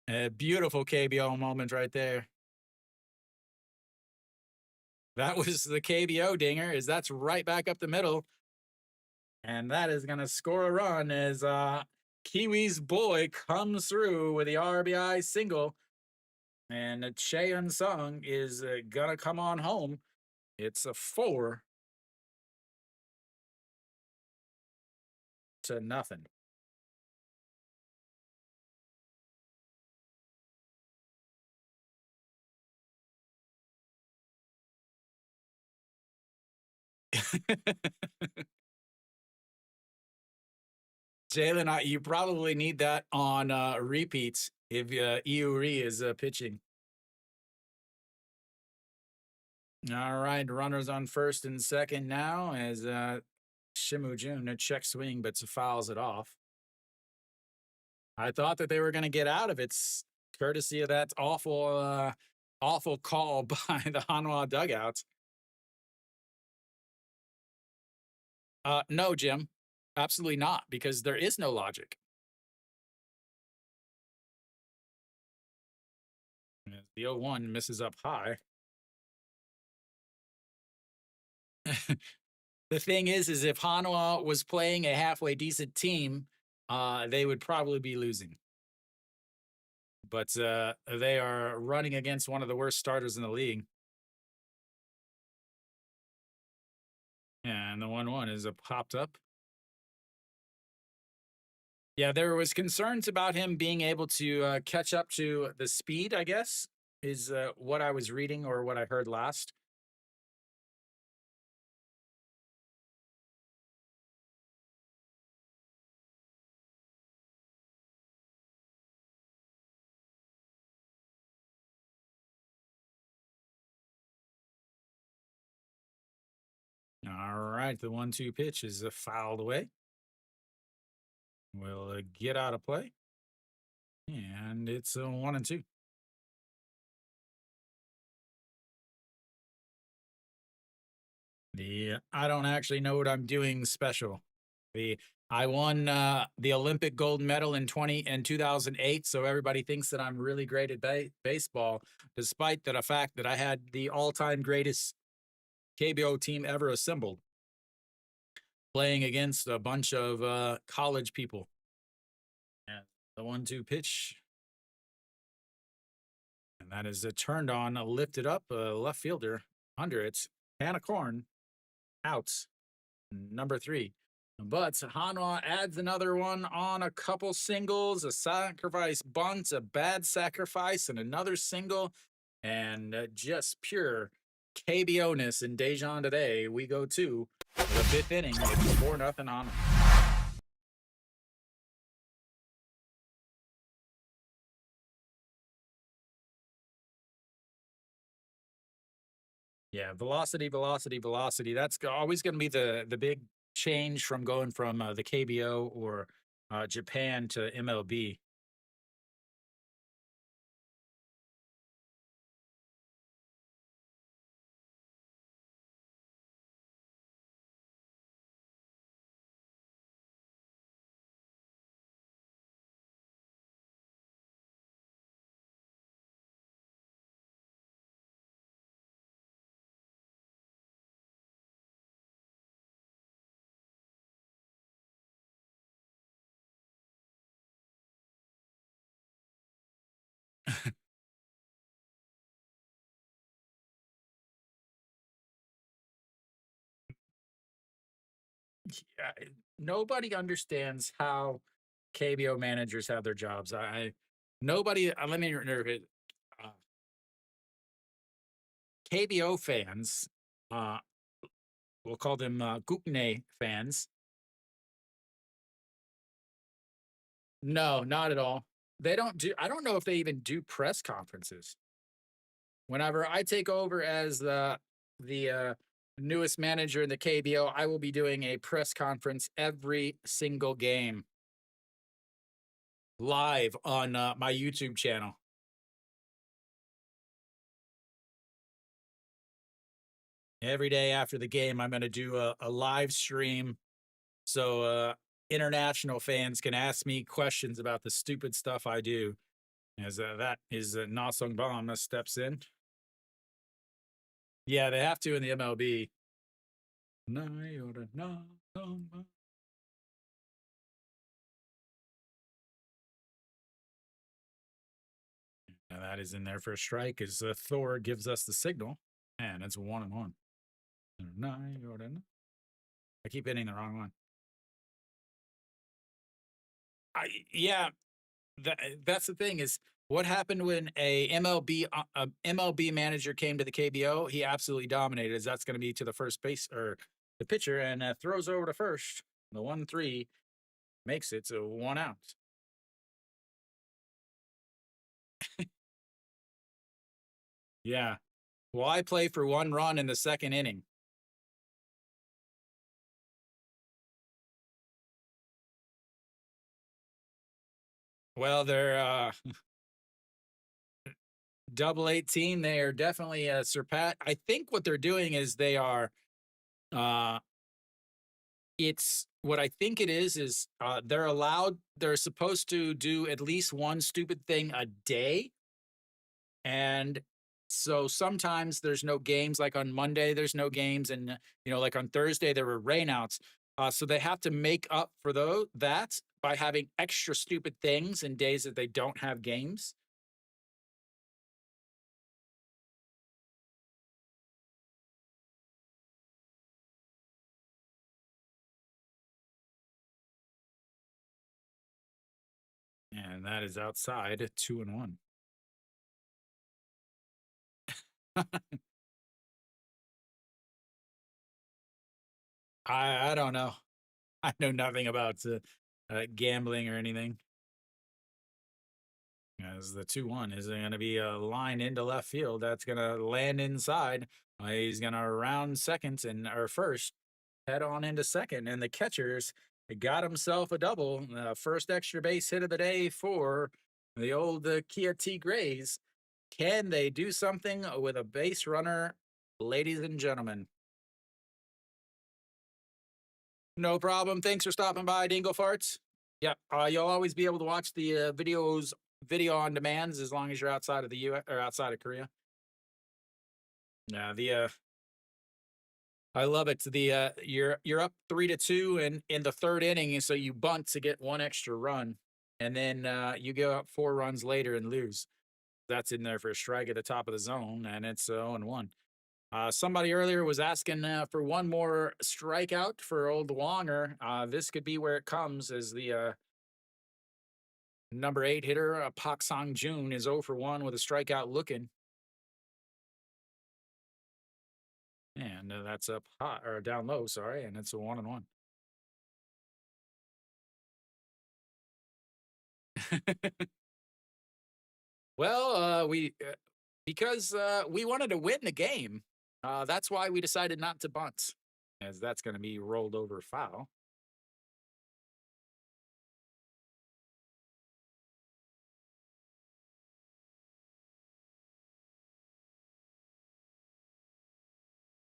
A beautiful KBO moment right there. That was the KBO dinger, as that's right back up the middle. And that is going to score a run as Kiwi's boy comes through with the RBI single. And Che Unsung is going to come on home. It's a 4-0. Jalen, you probably need that on repeats if Iuri is pitching. All right, runners on first and second now as Shimujun, a check swing, but fouls it off. I thought that they were going to get out of it, courtesy of that awful call by the Hanwha dugout. No, Jim. Absolutely not, because there is no logic. As the 0-1 misses up high. The thing is if Hanwha was playing a halfway decent team, they would probably be losing. But they are running against one of the worst starters in the league. And the 1-1 is popped up. Yeah, there was concerns about him being able to catch up to the speed, I guess, is what I was reading or what I heard last. All right, the 1-2 pitch is fouled away. Will get out of play. And it's a 1-2. The I don't actually know what I'm doing special. The I won the Olympic gold medal in 2008, so everybody thinks that I'm really great at baseball, despite the fact that I had the all-time greatest KBO team ever assembled, playing against a bunch of college people. And the 1-2 pitch, and that is turned on, lifted up, left fielder under it. Hannah Corn out, number 3. But Hanwha adds another one on a couple singles, a sacrifice bunt, a bad sacrifice, and another single. And just pure KBO-ness in Dejan today. We go to the 5th inning. It's 4-0 Hanwha. Yeah, velocity, velocity, velocity. That's always going to be the big change from going from the KBO or Japan to MLB. Yeah, nobody understands how KBO managers have their jobs. Nobody. Let me it. Uh, KBO fans, uh, we'll call them Gukne fans. No, not at all. They don't do. I don't know if they even do press conferences. Whenever I take over as the newest manager in the KBO, I will be doing a press conference every single game live on my YouTube channel. Every day after the game, I'm going to do a live stream so international fans can ask me questions about the stupid stuff I do. As that is Na Sung Bam steps in. Yeah, they have to in the MLB. And that is in there for a strike as Thor gives us the signal. And it's 1-1. I keep hitting the wrong one. Yeah, that's the thing is what happened when a MLB manager came to the KBO. He absolutely dominated. As that's going to be to the first base or the pitcher and throws over to first. The 1-3 makes it to 1 out. Yeah. Well, I play for 1 run in the 2nd inning. Well, they're double 18. They are definitely surpass. I think what they're doing is they are It's what I think it is they're supposed to do at least one stupid thing a day. And so sometimes there's no games, like on Monday, there's no games. And, like on Thursday, there were rainouts. So they have to make up for that by having extra stupid things in days that they don't have games. And that is outside at 2-1. I don't know. I know nothing about gambling or anything. As the 2-1 is going to be a line into left field that's going to land inside. He's going to round second or first, head on into second, and the catchers got himself a double. First extra base hit of the day for the old Kia Tigres. Can they do something with a base runner, ladies and gentlemen? No problem. Thanks for stopping by, Dingle Farts. Yeah, you'll always be able to watch the video on demands as long as you're outside of the U.S. or outside of Korea. Yeah, I love it. You're up 3-2 and in the third inning, so you bunt to get one extra run, and then you go up 4 runs later and lose. That's in there for a strike at the top of the zone, and it's 0-1. Somebody earlier was asking for one more strikeout for old Wonger. This could be where it comes as the number 8 hitter, Pak Sang Jun, is 0 for 1 with a strikeout looking. And that's up high or down low, sorry, and it's a 1-1. Well, we because we wanted to win the game. That's why we decided not to bunt, as that's going to be rolled over foul.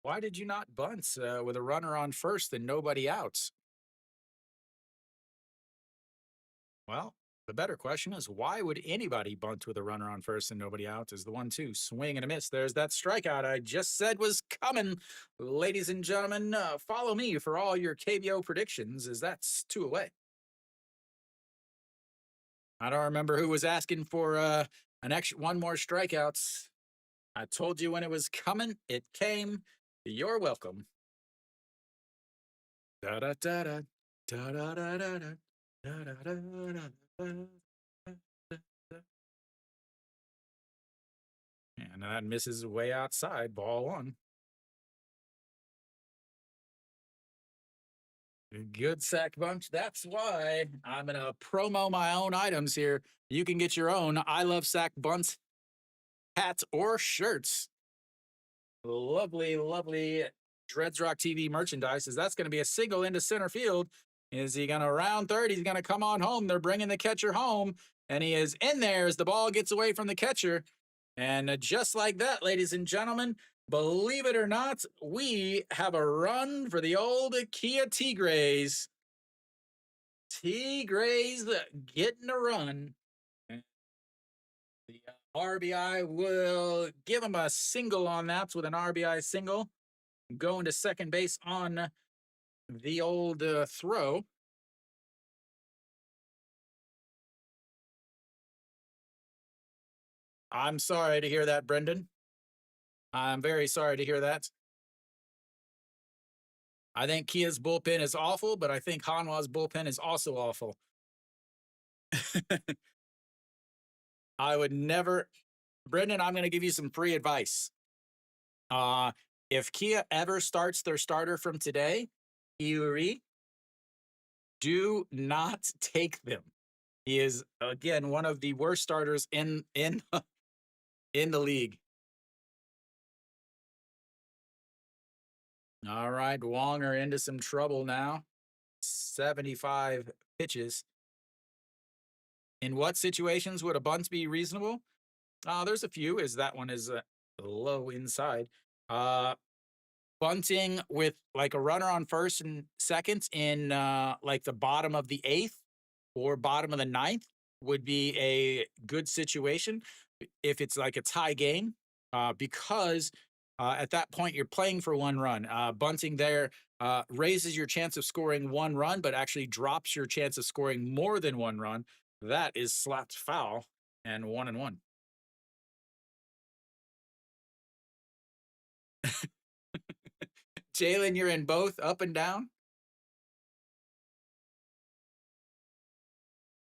Why did you not bunt with a runner on first and nobody out? Well, the better question is why would anybody bunt with a runner on first and nobody out? Is the 1-2 swing and a miss. There's that strikeout I just said was coming. Ladies and gentlemen, follow me for all your KBO predictions, as that's 2 away. I don't remember who was asking for an extra one more strikeouts. I told you when it was coming, it came. You're welcome. Da da da da da da da da da. And that misses way outside, ball 1. Good sack bunch. That's why I'm going to promo my own items here. You can get your own I Love Sack Bunts hats or shirts. Lovely, lovely Dreads Rock TV merchandise. Is that's going to be a single into center field. Is he going to round third? He's going to come on home. They're bringing the catcher home, and he is in there as the ball gets away from the catcher. And just like that, ladies and gentlemen, believe it or not, we have a run for the old Kia Tigres. Tigres getting a run. The RBI will give him a single on that with an RBI single. Going to second base on the old throw. I'm sorry to hear that, Brendan. I'm very sorry to hear that. I think Kia's bullpen is awful, but I think Hanwha's bullpen is also awful. I would never, Brendan, I'm going to give you some free advice. If Kia ever starts their starter from today, Iuri, do not take them. He is again one of the worst starters in the league. All right, Wonger into some trouble now. 75 pitches. In what situations would a bunt be reasonable? There's a few. Is that one is low inside. bunting with like a runner on first and second in like the bottom of the eighth or bottom of the ninth would be a good situation if it's like a tie game, because at that point you're playing for one run. Bunting there raises your chance of scoring one run, but actually drops your chance of scoring more than one run. That is slapped foul and 1-1. Jalen, you're in both up and down.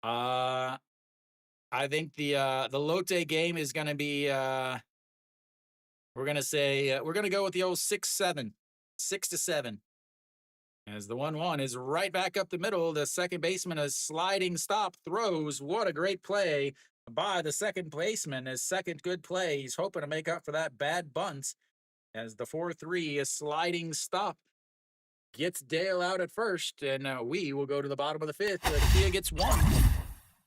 Uh, I think the Lotte game is going to be we're going to say we're going to go with the old 6-7, 6-7. As the 1-1 is right back up the middle, the second baseman a sliding stop throws. What a great play by the second baseman. His second good play. He's hoping to make up for that bad bunt. As the 4-3 a sliding stop gets Dale out at first, and we will go to the bottom of the fifth. Kia gets one,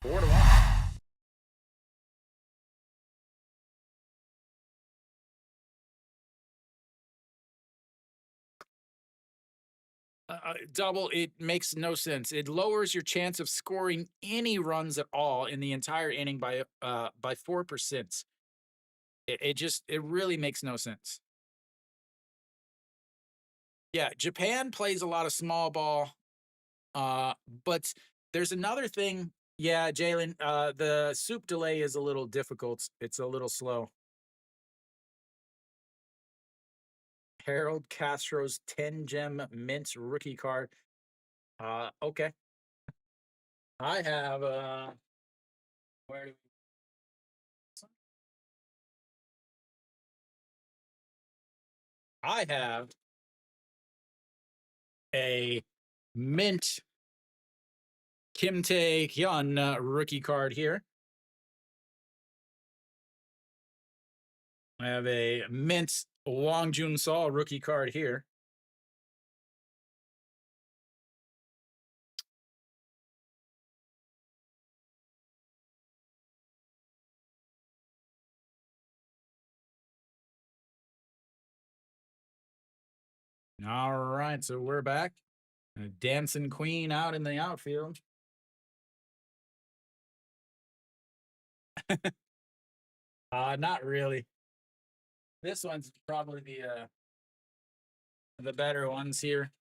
4-1. Double, it makes no sense. It lowers your chance of scoring any runs at all in the entire inning by 4%. It really makes no sense. Yeah, Japan plays a lot of small ball, but there's another thing. Yeah, Jalen, the SOOP delay is a little difficult. It's a little slow. Harold Castro's 10-gem mint rookie card. Okay. I have where do I have a mint Kim Tae Hyun rookie card here. I have a mint Wong Jun Sol rookie card here. All right, so we're back. A dancing queen out in the outfield. Not really. This one's probably the better ones here.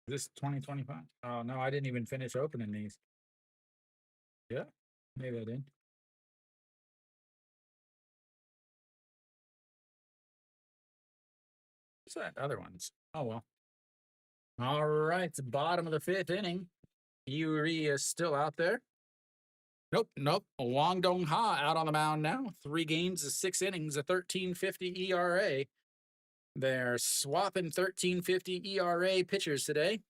This 2025. Oh no, I didn't even finish opening these. Yeah, maybe I did. What's that? Other ones. Oh well. All right, bottom of the fifth inning. Yuri is still out there. Nope. Wang Dong Ha out on the mound now. 3 games, 6 innings, a 13.50 ERA. They're swapping 13.50 ERA pitchers today.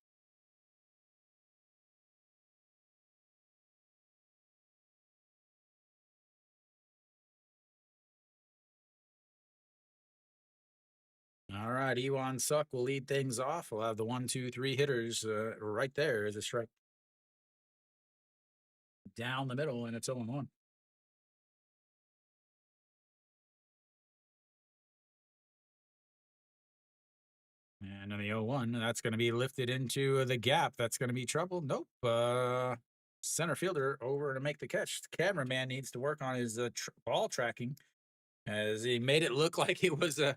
All right, Iwan Suk will lead things off. We'll have the 1, 2, 3 hitters right there as a strike. Down the middle, and it's 0-1. And on the 0-1, that's going to be lifted into the gap. That's going to be trouble. Nope. Center fielder over to make the catch. The cameraman needs to work on his ball tracking, as he made it look like it was a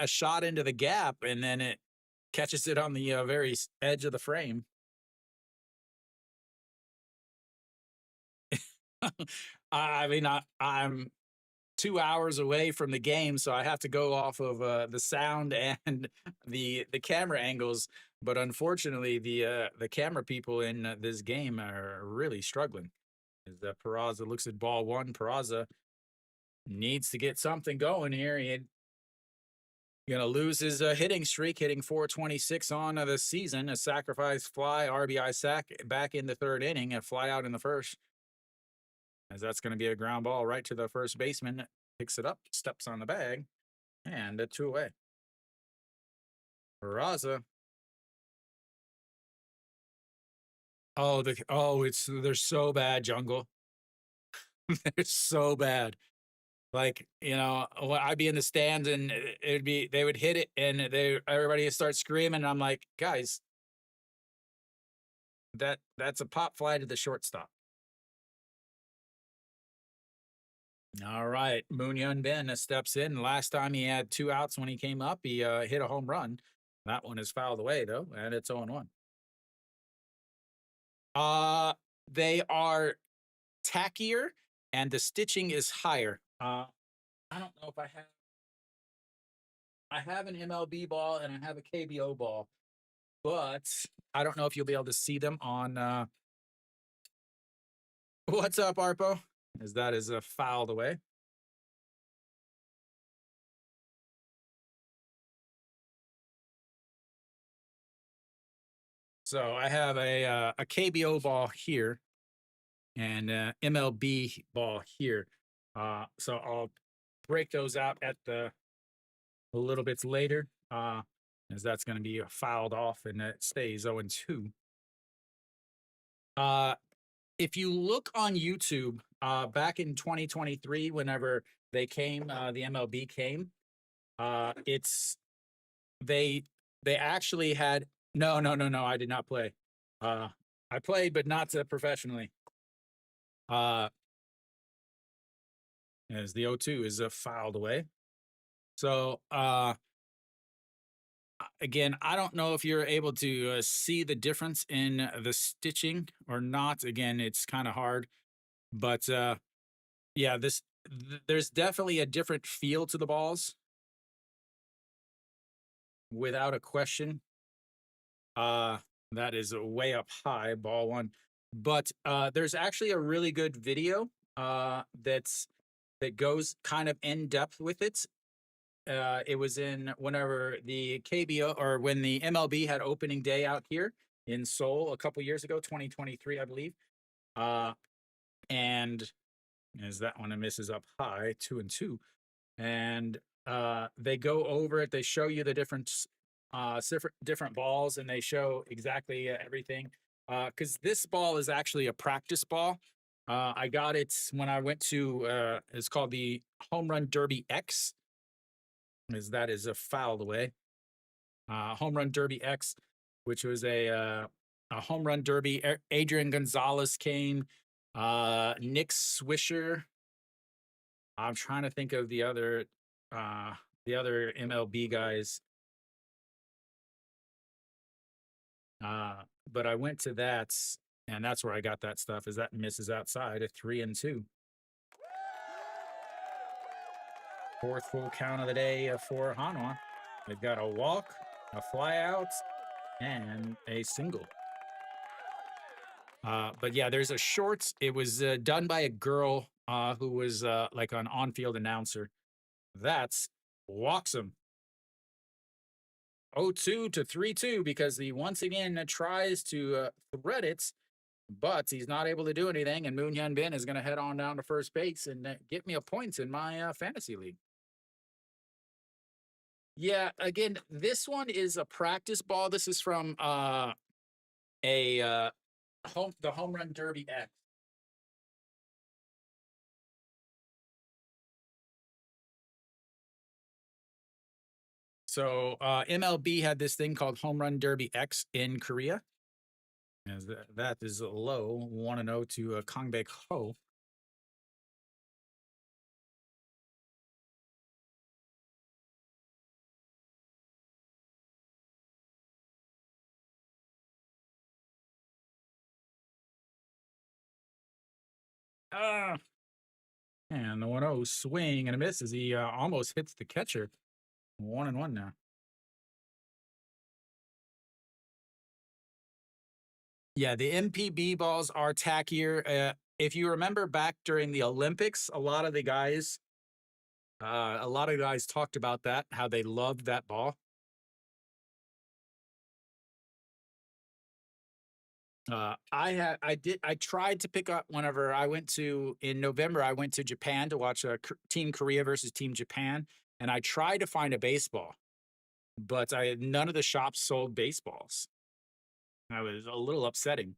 shot into the gap, and then it catches it on the very edge of the frame. I mean, I'm 2 hours away from the game, so I have to go off of the sound and the camera angles. But unfortunately, the camera people in this game are really struggling. As Peraza looks at ball one, Peraza needs to get something going here. He's gonna lose his hitting streak, hitting 426 on the season. A sacrifice fly, RBI sack back in the third inning, a fly out in the first. As that's going to be a ground ball right to the first baseman. Picks it up, steps on the bag, and a 2 away. Raza. They're so bad, Jungle. They're so bad. Like, I'd be in the stands and they would hit it and everybody would start screaming. And I'm like, guys, that's a pop fly to the shortstop. All right. Moon Hyun Bin steps in. Last time he had 2 outs when he came up, he hit a home run. That one is fouled away though, and it's 0-1. They are tackier and the stitching is higher. I don't know if I have an MLB ball and I have a KBO ball, but I don't know if you'll be able to see them on what's up, Arpo? As that is fouled away. So I have a KBO ball here and MLB ball here. So I'll break those out at a little bits later, as that's going to be fouled off and it stays 0-2. If you look on YouTube, back in 2023, whenever they came, the MLB came, it's they actually had no, I did not play. I played, but not professionally. As the 0-2 is fouled away. So again, I don't know if you're able to see the difference in the stitching or not. Again, it's kind of hard, but yeah, there's definitely a different feel to the balls, without a question. That is way up high, ball one. But there's actually a really good video that goes kind of in depth with it. It was in whenever the KBO or when the MLB had opening day out here in Seoul a couple years ago, 2023, I believe. And as that one misses up high, 2-2. And they go over it. They show you the different balls, and they show exactly everything. Because this ball is actually a practice ball. I got it when I went to. It's called the Home Run Derby X. As that is fouled away. Home Run Derby X, which was a home run derby. Adrian Gonzalez came. Nick Swisher. I'm trying to think of the other MLB guys. But I went to that, and that's where I got that stuff. Is that misses outside a 3-2. Fourth full count of the day for Hanwha. They've got a walk, a fly out, and a single. But yeah, there's a short. It was done by a girl who was like an on-field announcer. That's walks him. 0-2 to 3-2 because he once again tries to thread it, but he's not able to do anything. And Moon Hyun Bin is going to head on down to first base and get me a point in my fantasy league. Yeah, again, this one is a practice ball. This is from the Home Run Derby X. So MLB had this thing called Home Run Derby X in Korea. As that is low, 1-0 to Kongbek Ho. And the 1-0 swing and a miss as he almost hits the catcher. 1-1 now. Yeah, the MPB balls are tackier. If you remember back during the Olympics, a lot of guys talked about that, how they loved that ball. I tried to pick up whenever I went in November, I went to Japan to watch Team Korea versus Team Japan. And I tried to find a baseball, but none of the shops sold baseballs. That was a little upsetting.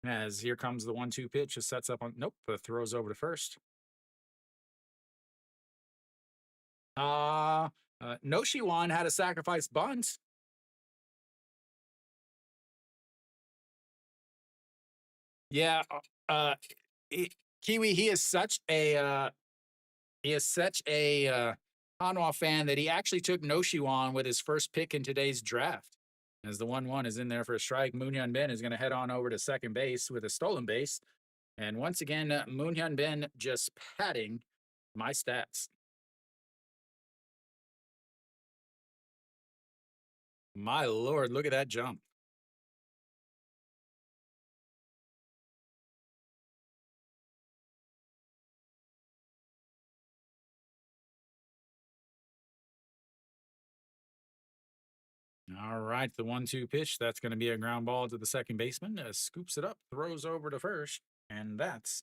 As here comes the 1-2 pitch, it sets up on, nope, throws over to first. No, she won. Had a sacrifice bunt. Yeah, he, Kiwi. He is such a Hanwha fan that he actually took No Shiwan with his first pick in today's draft. As the 1-1 is in there for a strike, Moon Hyun Bin is going to head on over to second base with a stolen base. And once again, Moon Hyun Bin just padding my stats. My lord, look at that jump. All right, the 1-2 pitch. That's going to be a ground ball to the second baseman. Scoops it up, throws over to first, and that's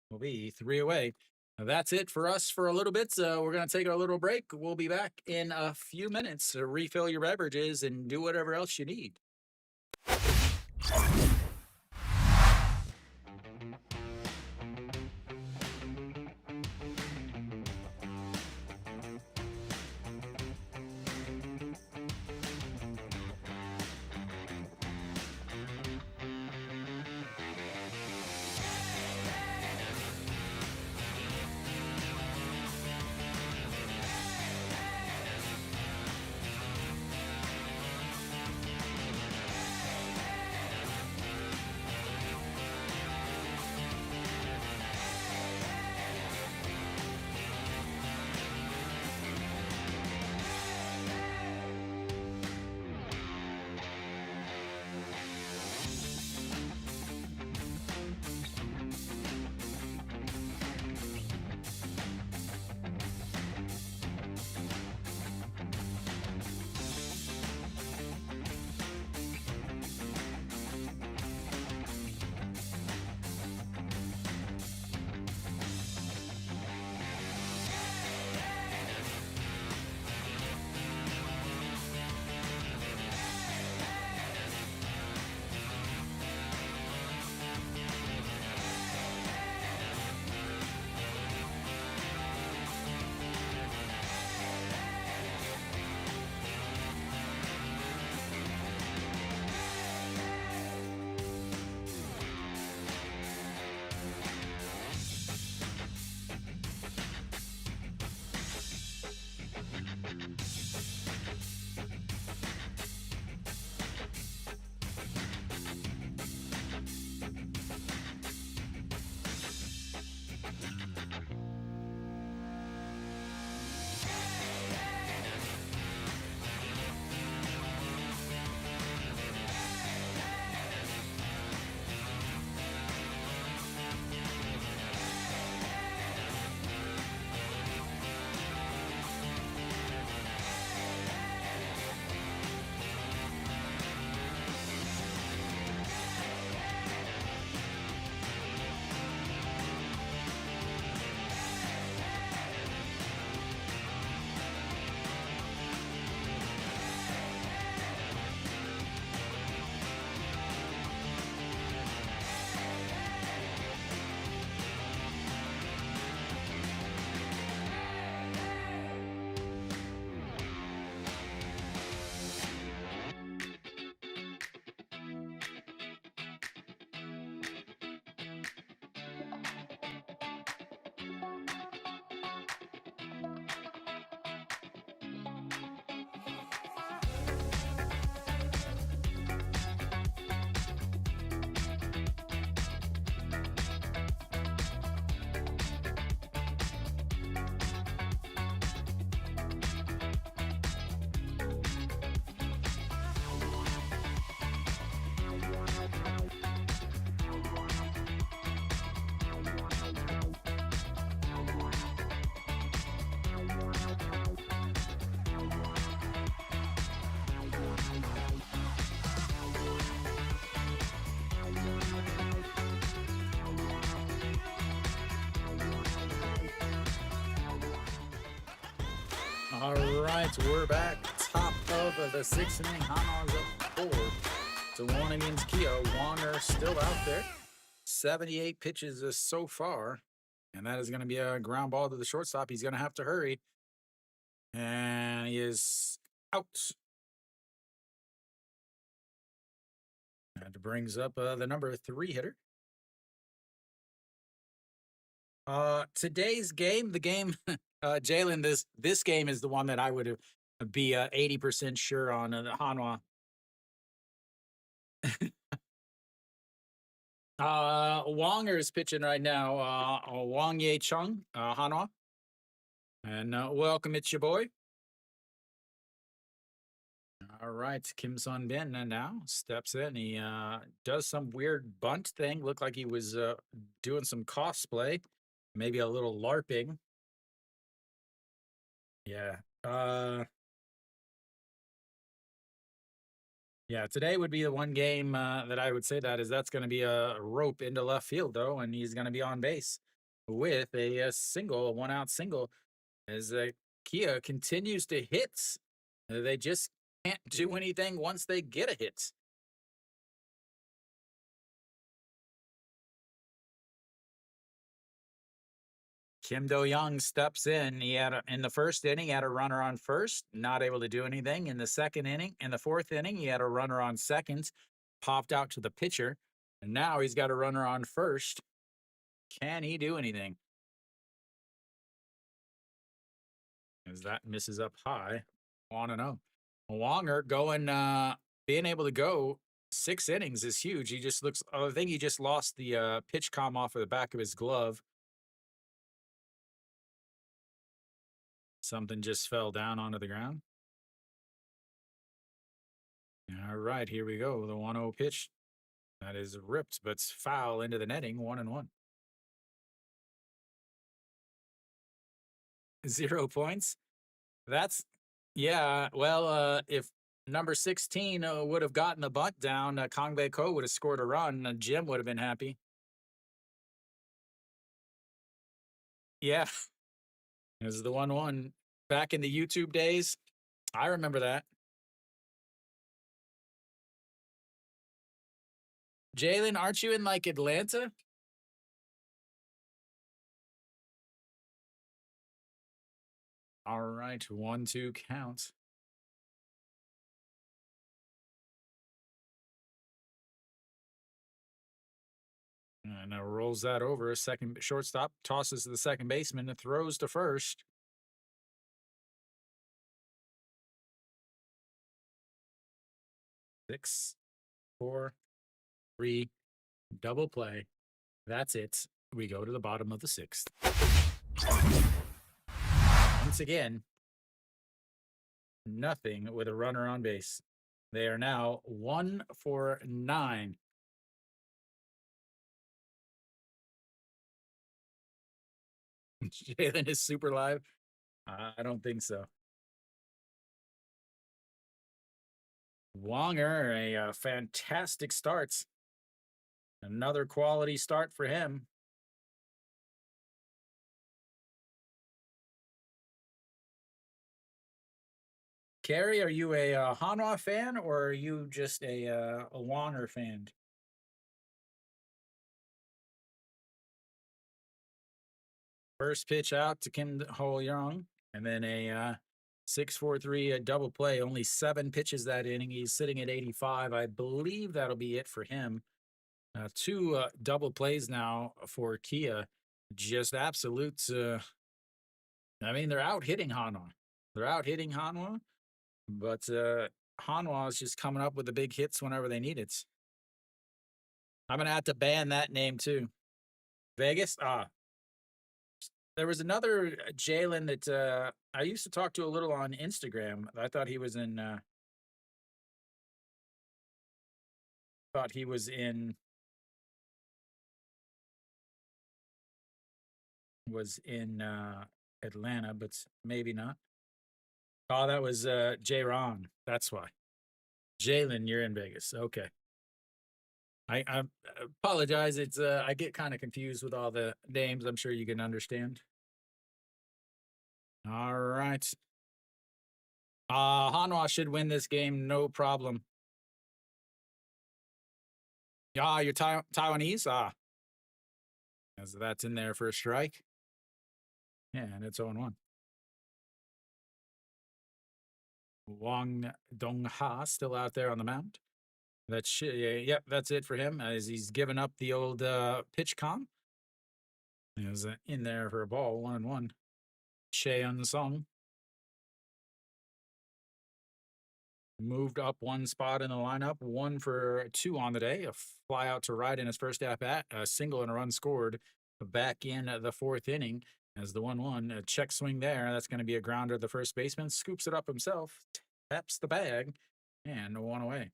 will be 3 away. That's it for us for a little bit. So we're going to take a little break. We'll be back in a few minutes to refill your beverages and do whatever else you need. All right, we're back. Top of the sixth inning. Hanwha's up 4-1 against Keo. Warner still out there. 78 pitches so far. And that is going to be a ground ball to the shortstop. He's going to have to hurry. And he is out. That brings up the number 3 hitter. Today's game, the game, Jalen, this game is the one that I would be 80% sure on the Hanwha. Wonger is pitching right now. Wang Ye Chung, Hanwha. And welcome, it's your boy. All right, Kim Sun Bin now steps in. He does some weird bunt thing. Looked like he was doing some cosplay, maybe a little LARPing. Yeah. Yeah, today would be the one game that I would say that's going to be a rope into left field, though, and he's going to be on base with a single, 1-out single, as Kia continues to hit. They just can't do anything once they get a hit. Kim Do-young steps in. He had in the first inning, he had a runner on first, not able to do anything. In the second inning, in the fourth inning, he had a runner on second, popped out to the pitcher, and now he's got a runner on first. Can he do anything? As that misses up high. Want to know. Wonger going, being able to go 6 innings is huge. He just looks, I think he just lost the pitch comm off of the back of his glove. Something just fell down onto the ground. All right, here we go. The 1-0 pitch. That is ripped, but it's foul into the netting. 1-1. 0 points. That's, yeah, well, if number 16 would have gotten the bunt down, Kang Bae Ko would have scored a run. Jim would have been happy. Yeah. This is the 1-1. Back in the YouTube days, I remember that. Jalen, aren't you in like Atlanta? All right, 1-2 count. And now rolls that over. Second shortstop tosses to the second baseman and throws to first. Six, 4, 3, double play. That's it. We go to the bottom of the 6th. Once again, nothing with a runner on base. They are now 1 for 9. Jalen is super live. I don't think so. Wonger, a fantastic start. Another quality start for him. Carrie, are you a Hanwha fan or are you just a Wonger fan? First pitch out to Kim Do-young, and then a 6-4-3 double play. Only 7 pitches that inning. He's sitting at 85. I believe that'll be it for him. 2 double plays now for Kia. Just absolute. I mean, they're out hitting Hanwha. But Hanwha is just coming up with the big hits whenever they need it. I'm gonna have to ban that name too. Vegas. There was another Jalen that I used to talk to a little on Instagram. I thought he was in. Was in Atlanta, but maybe not. Oh, that was Jay Ron. That's why. Jalen, you're in Vegas. Okay. I apologize. It's I get kind of confused with all the names. I'm sure you can understand. All right. Hanwha should win this game, no problem. You're Taiwanese? As that's in there for a strike. And it's 0-1. Wang Dongha still out there on the mound. That's yep, that's it for him as he's given up the old pitch com. He was in there for a ball, 1-1. Che Unsung moved up one spot in the lineup, 1 for 2 on the day. A fly out to right in his first at bat, a single and a run scored back in the 4th inning as the 1-1. A check swing there. That's going to be a grounder. The first baseman scoops it up himself, taps the bag, and 1 away.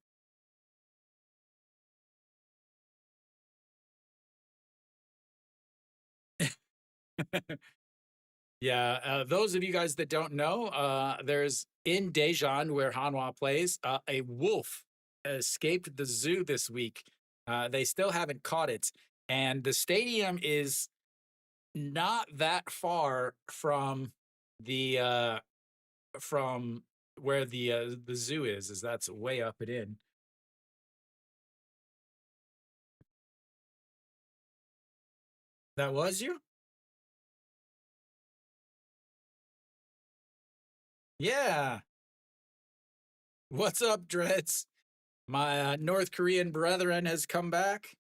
Yeah, those of you guys that don't know, there's in Daejeon, where Hanwha plays, a wolf escaped the zoo this week. They still haven't caught it, and the stadium is not that far from where the zoo is. As that's way up and in. That was you? Yeah. What's up, Dreads? My North Korean brethren has come back.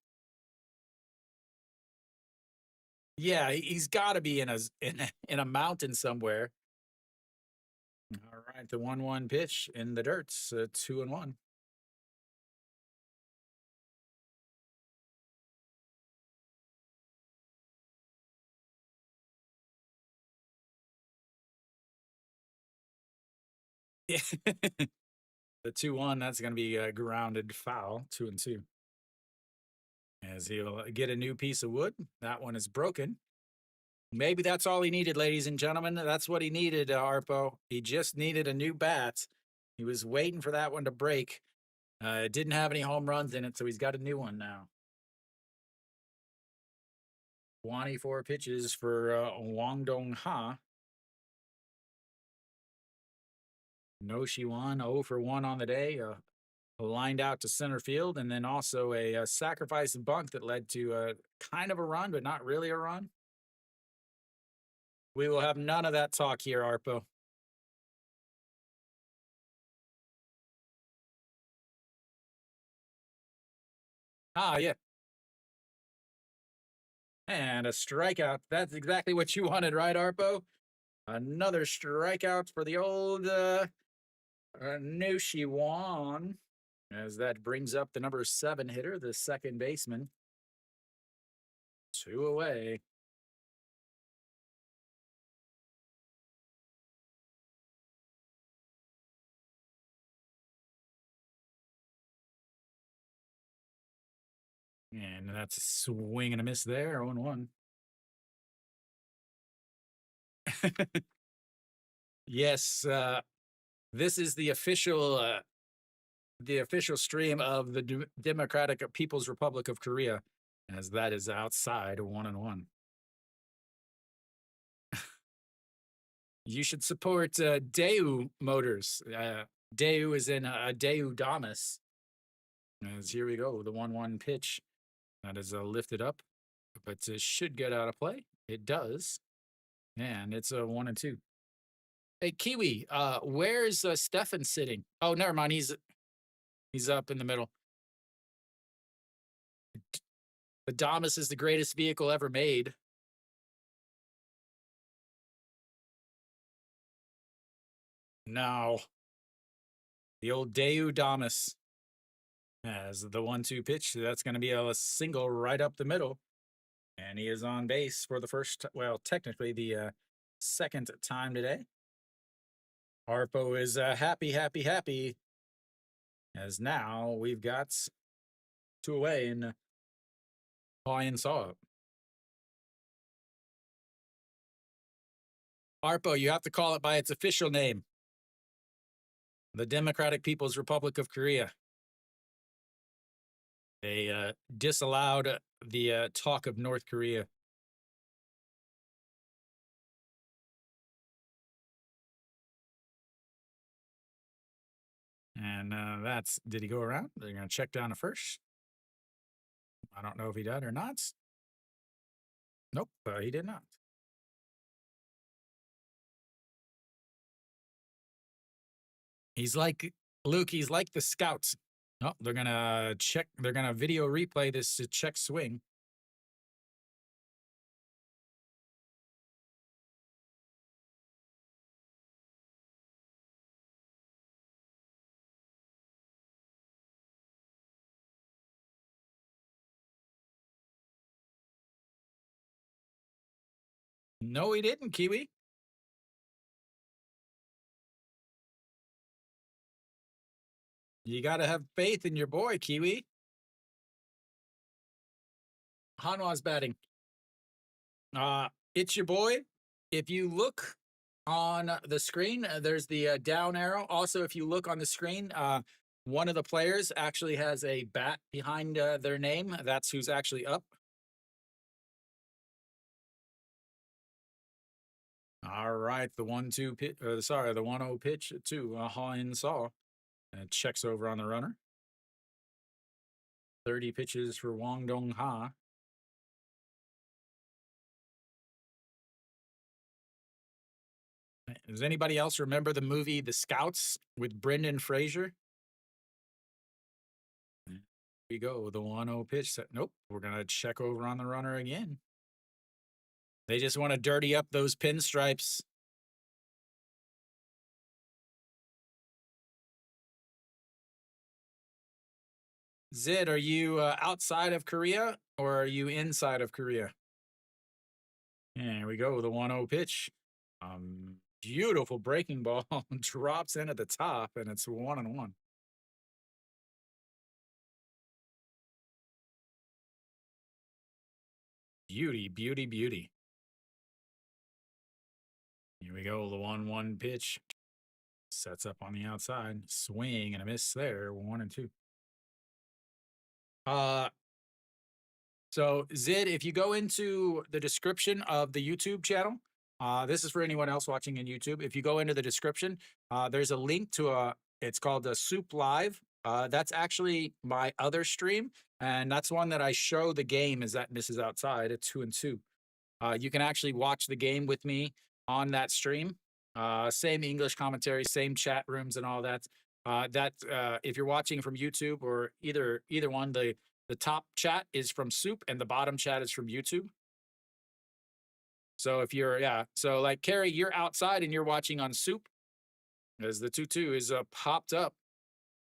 Yeah, he's got to be in a mountain somewhere. All right, the 1-1 pitch in the dirt, 2-1. Yeah. The 2-1, that's going to be a grounded foul, 2-2. As he'll get a new piece of wood. That one is broken. Maybe that's all he needed, ladies and gentlemen. That's what he needed, Arpo. He just needed a new bat. He was waiting for that one to break. It didn't have any home runs in it, so he's got a new one now. 24 pitches for Wang Dong-ha. No Shiwan, 0 for 1 on the day. Lined out to center field, and then also a sacrifice bunt that led to kind of a run, but not really a run. We will have none of that talk here, Arpo. Ah, yeah. And a strikeout. That's exactly what you wanted, right, Arpo? Another strikeout for the old Nushi Wan, as that brings up the number 7 hitter, the second baseman. 2 away. And that's a swing and a miss there, 0-1. Yes, this is the official stream of the Democratic People's Republic of Korea, as that is outside 1-1. You should support Daewoo Motors. Daewoo is in Daewoo Damas. As here we go, the 1-1 pitch that is lifted up, but should get out of play. It does, and it's a 1-2. Hey, Kiwi, where's Stefan sitting? Oh, never mind. He's up in the middle. The Damas is the greatest vehicle ever made. Now, the old Daewoo Damas as the 1-2 pitch. That's going to be a single right up the middle. And he is on base for the first, well, technically the second time today. Harpo is happy. As now we've got 2 away in Hawaiian saw it. Harpo, you have to call it by its official name. The Democratic People's Republic of Korea. They disallowed the talk of North Korea. And that's, did he go around? They're going to check down to first. I don't know if he did or not. Nope, he did not. He's like Luke. He's like the scouts. Oh, they're gonna check. They're gonna video replay this check swing. No, he didn't, Kiwi. You got to have faith in your boy, Kiwi. Hanwha's batting. It's your boy. If you look on the screen, there's the down arrow. Also, if you look on the screen, one of the players actually has a bat behind their name. That's who's actually up. All right, the 1-2 pitch. Sorry, the 1-0 pitch to Ha-In Saw. And checks over on the runner. 30 pitches for Wang Dong Ha. Does anybody else remember the movie The Scouts with Brendan Fraser? Here we go. The 1-0 pitch. Set. Nope. We're going to check over on the runner again. They just want to dirty up those pinstripes. Zid, are you outside of Korea or are you inside of Korea? Here we go. The 1-0 pitch. Beautiful breaking ball. Drops in at the top, and it's 1-1. Beauty, beauty, beauty. Here we go. The 1-1 pitch. Sets up on the outside. Swing and a miss there. 1-2. So Zid, if you go into the description of the YouTube channel, this is for anyone else watching in YouTube. If you go into the description, there's a link to it's called the SOOP Live. That's actually my other stream, and that's one that I show the game as that misses outside at 2-2. You can actually watch the game with me on that stream. Same English commentary, same chat rooms and all that. If you're watching from YouTube or either one, the top chat is from SOOP and the bottom chat is from YouTube. So if you're, so like Carrie, you're outside and you're watching on SOOP as the 2-2 is popped up.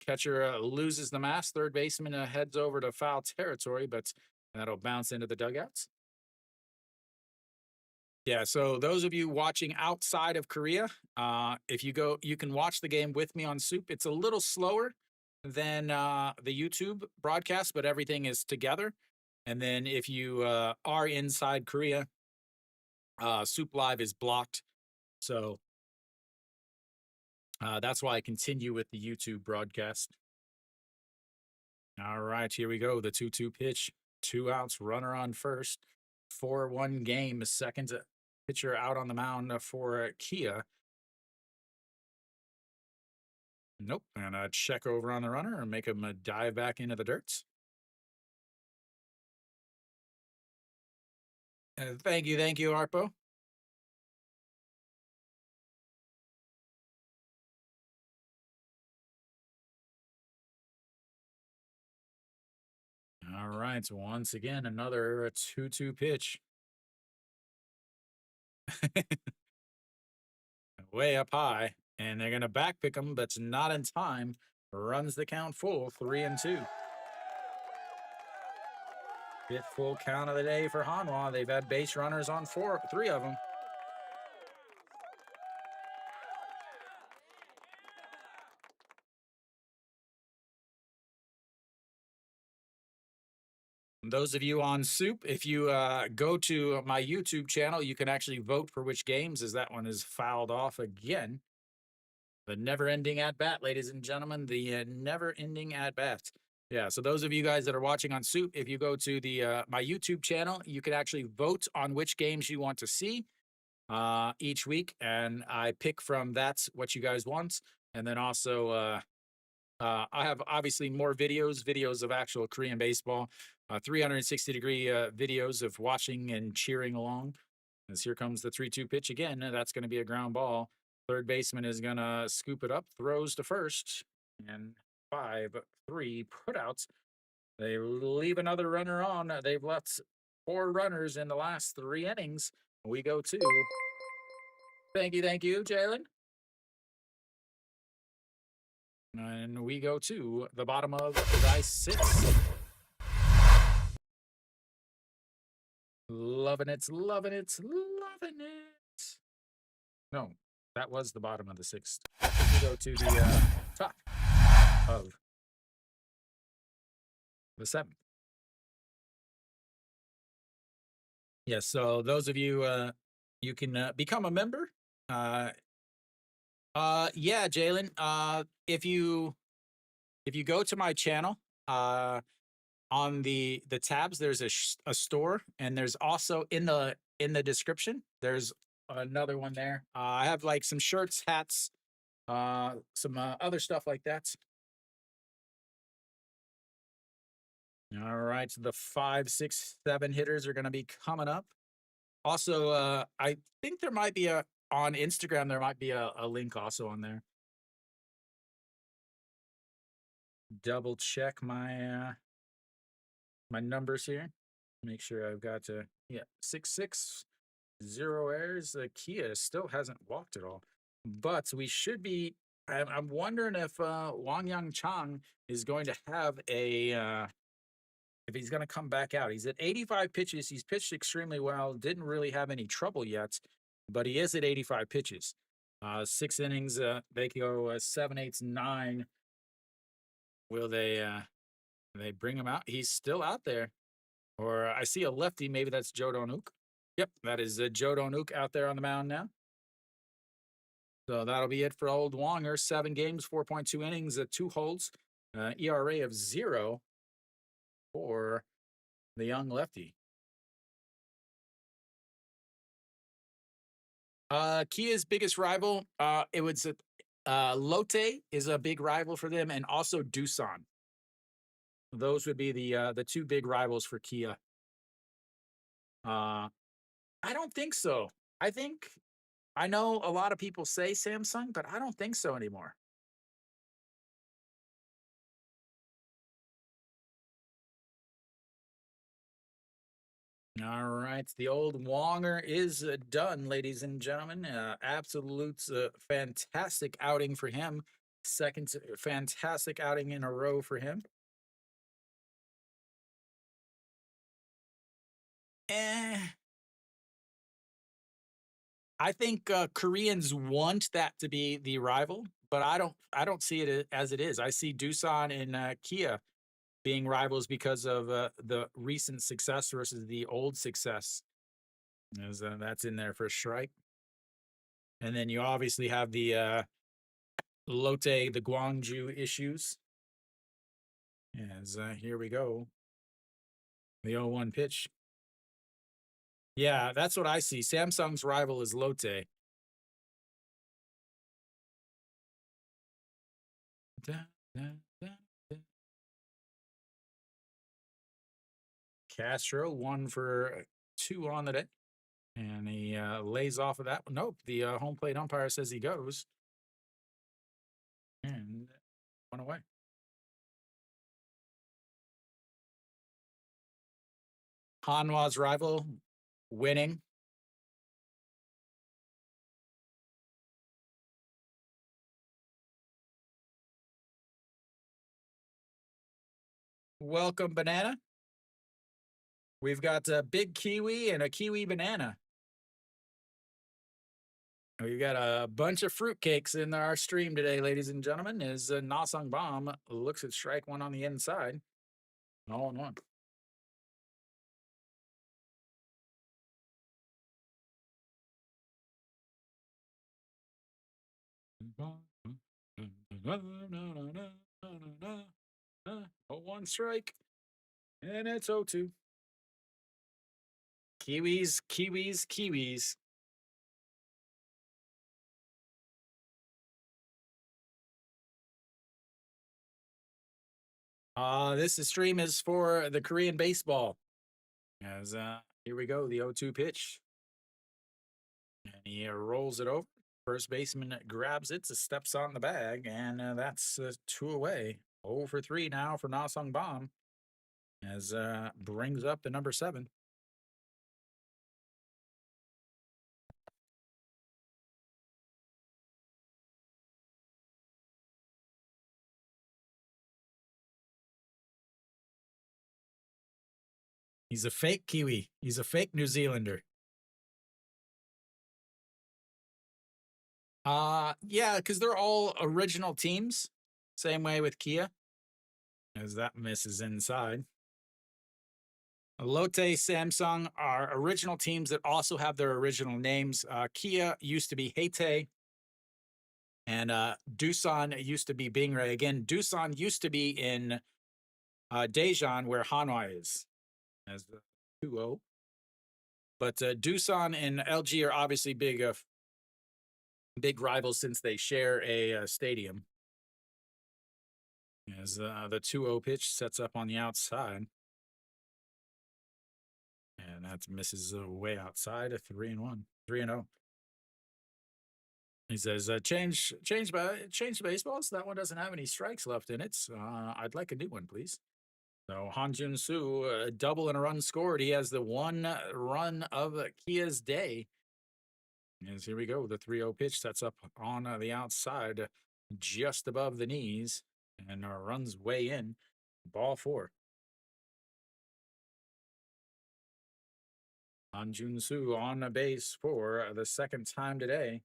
Catcher loses the mask. Third baseman heads over to foul territory, but that'll bounce into the dugouts. Yeah, so those of you watching outside of Korea, if you go, you can watch the game with me on SOOP. It's a little slower than the YouTube broadcast, but everything is together. And then if you are inside Korea, SOOP Live is blocked. So that's why I continue with the YouTube broadcast. All right, here we go. The 2-2 pitch. 2 outs, runner on first. 4-1 game. Second pitcher out on the mound for Kia. Nope. And check over on the runner and make him dive back into the dirt. Thank you, Arpo. All right, so once again, another 2-2 pitch. Way up high, and they're going to back pick him, but not in time. Runs the count full, 3-2. Fifth full count of the day for Hanwha. They've had base runners on 3 of them. Those of you on SOOP, if you go to my YouTube channel, you can actually vote for which games, as that one is fouled off again. The never-ending at-bat, ladies and gentlemen, the never-ending at-bat. Yeah, so those of you guys that are watching on SOOP, if you go to the my YouTube channel, you can actually vote on which games you want to see each week, and I pick from that's what you guys want. And then also I have obviously more videos of actual Korean baseball, 360-degree videos of watching and cheering along. As here comes the 3-2 pitch again, and that's going to be a ground ball. Third baseman is going to scoop it up, throws to first, and 5-3 putouts. They leave another runner on. They've left 4 runners in the last 3 innings. We go to. Thank you, Jalen. And we go to the bottom of die 6. Loving it. No, that was the bottom of the 6th. We go to the top of the 7th. Yes, so those of you, you can become a member. Yeah, Jalen. If you go to my channel, on the tabs, there's a store, and there's also in the description, there's another one there. I have like some shirts, hats, some other stuff like that. All right, so the 5, 6, 7 hitters are going to be coming up. Also, I think there might be on Instagram, there might be a link also on there. Double check my my numbers here. Make sure I've got 6-6, 0 errors. Kia still hasn't walked at all, but we should be. I'm wondering if Wang Yang Chang is going to have a. If he's going to come back out. He's at 85 pitches. He's pitched extremely well. Didn't really have any trouble yet, but he is at 85 pitches. 6 innings. They go 7, 8, 9. Will they bring him out? He's still out there. Or I see a lefty. Maybe that's Joe Donuk. Yep, that is Joe Donuk out there on the mound now. So that'll be it for old Wonger. 7 games, 4.2 innings, 2 holds, ERA of 0 for the young lefty. Kia's biggest rival, it was Lotte is a big rival for them, and also Doosan. Those would be the 2 big rivals for Kia. I don't think so. I know a lot of people say Samsung, but I don't think so anymore. All right, the old Wonger is done, ladies and gentlemen. Absolute fantastic outing for him. Second fantastic outing in a row for him. I think Koreans want that to be the rival, but I don't see it as it is. I see Doosan and Kia being rivals because of the recent success versus the old success. As that's in there for strike. And then you obviously have the Lotte, the Gwangju issues. As here we go. The 0-1 pitch. Yeah, that's what I see. Samsung's rival is Lotte. Castro 1 for 2 on the day. And he lays off of that. Nope, the home plate umpire says he goes. And 1 away. Hanwha's rival winning. Welcome, Banana. We've got a big kiwi and a kiwi banana. We've got a bunch of fruitcakes in our stream today, ladies and gentlemen, as Nasang Bomb looks at strike 1 on the inside. 0-1. Oh, 1 strike. And it's 0-2. Kiwis. This stream is for the Korean baseball. As here we go, the 0-2 pitch. And he rolls it over. First baseman grabs it, steps on the bag, and that's 2 away. 0 for 3 now for Na Sung Bam, as brings up the number 7. He's a fake Kiwi. He's a fake New Zealander. Yeah, because they're all original teams. Same way with Kia, as that misses inside. Lotte, Samsung are original teams that also have their original names. Kia used to be Heite, and Doosan used to be Bingray. Again, Doosan used to be in Daejeon, where Hanwha is, as the 2-0. But Doosan and LG are obviously big rivals since they share a stadium. As the 2-0 pitch sets up on the outside. And that misses way outside. A 3-1, 3-0. He says, change baseballs. That one doesn't have any strikes left in it. I'd like a new one, please. So Han Jun Soo, double and a run scored. He has the 1 run of Kia's day. As here we go. The 3-0 pitch sets up on the outside, just above the knees, and runs way in. Ball 4. Han Jun Soo on the base for the second time today.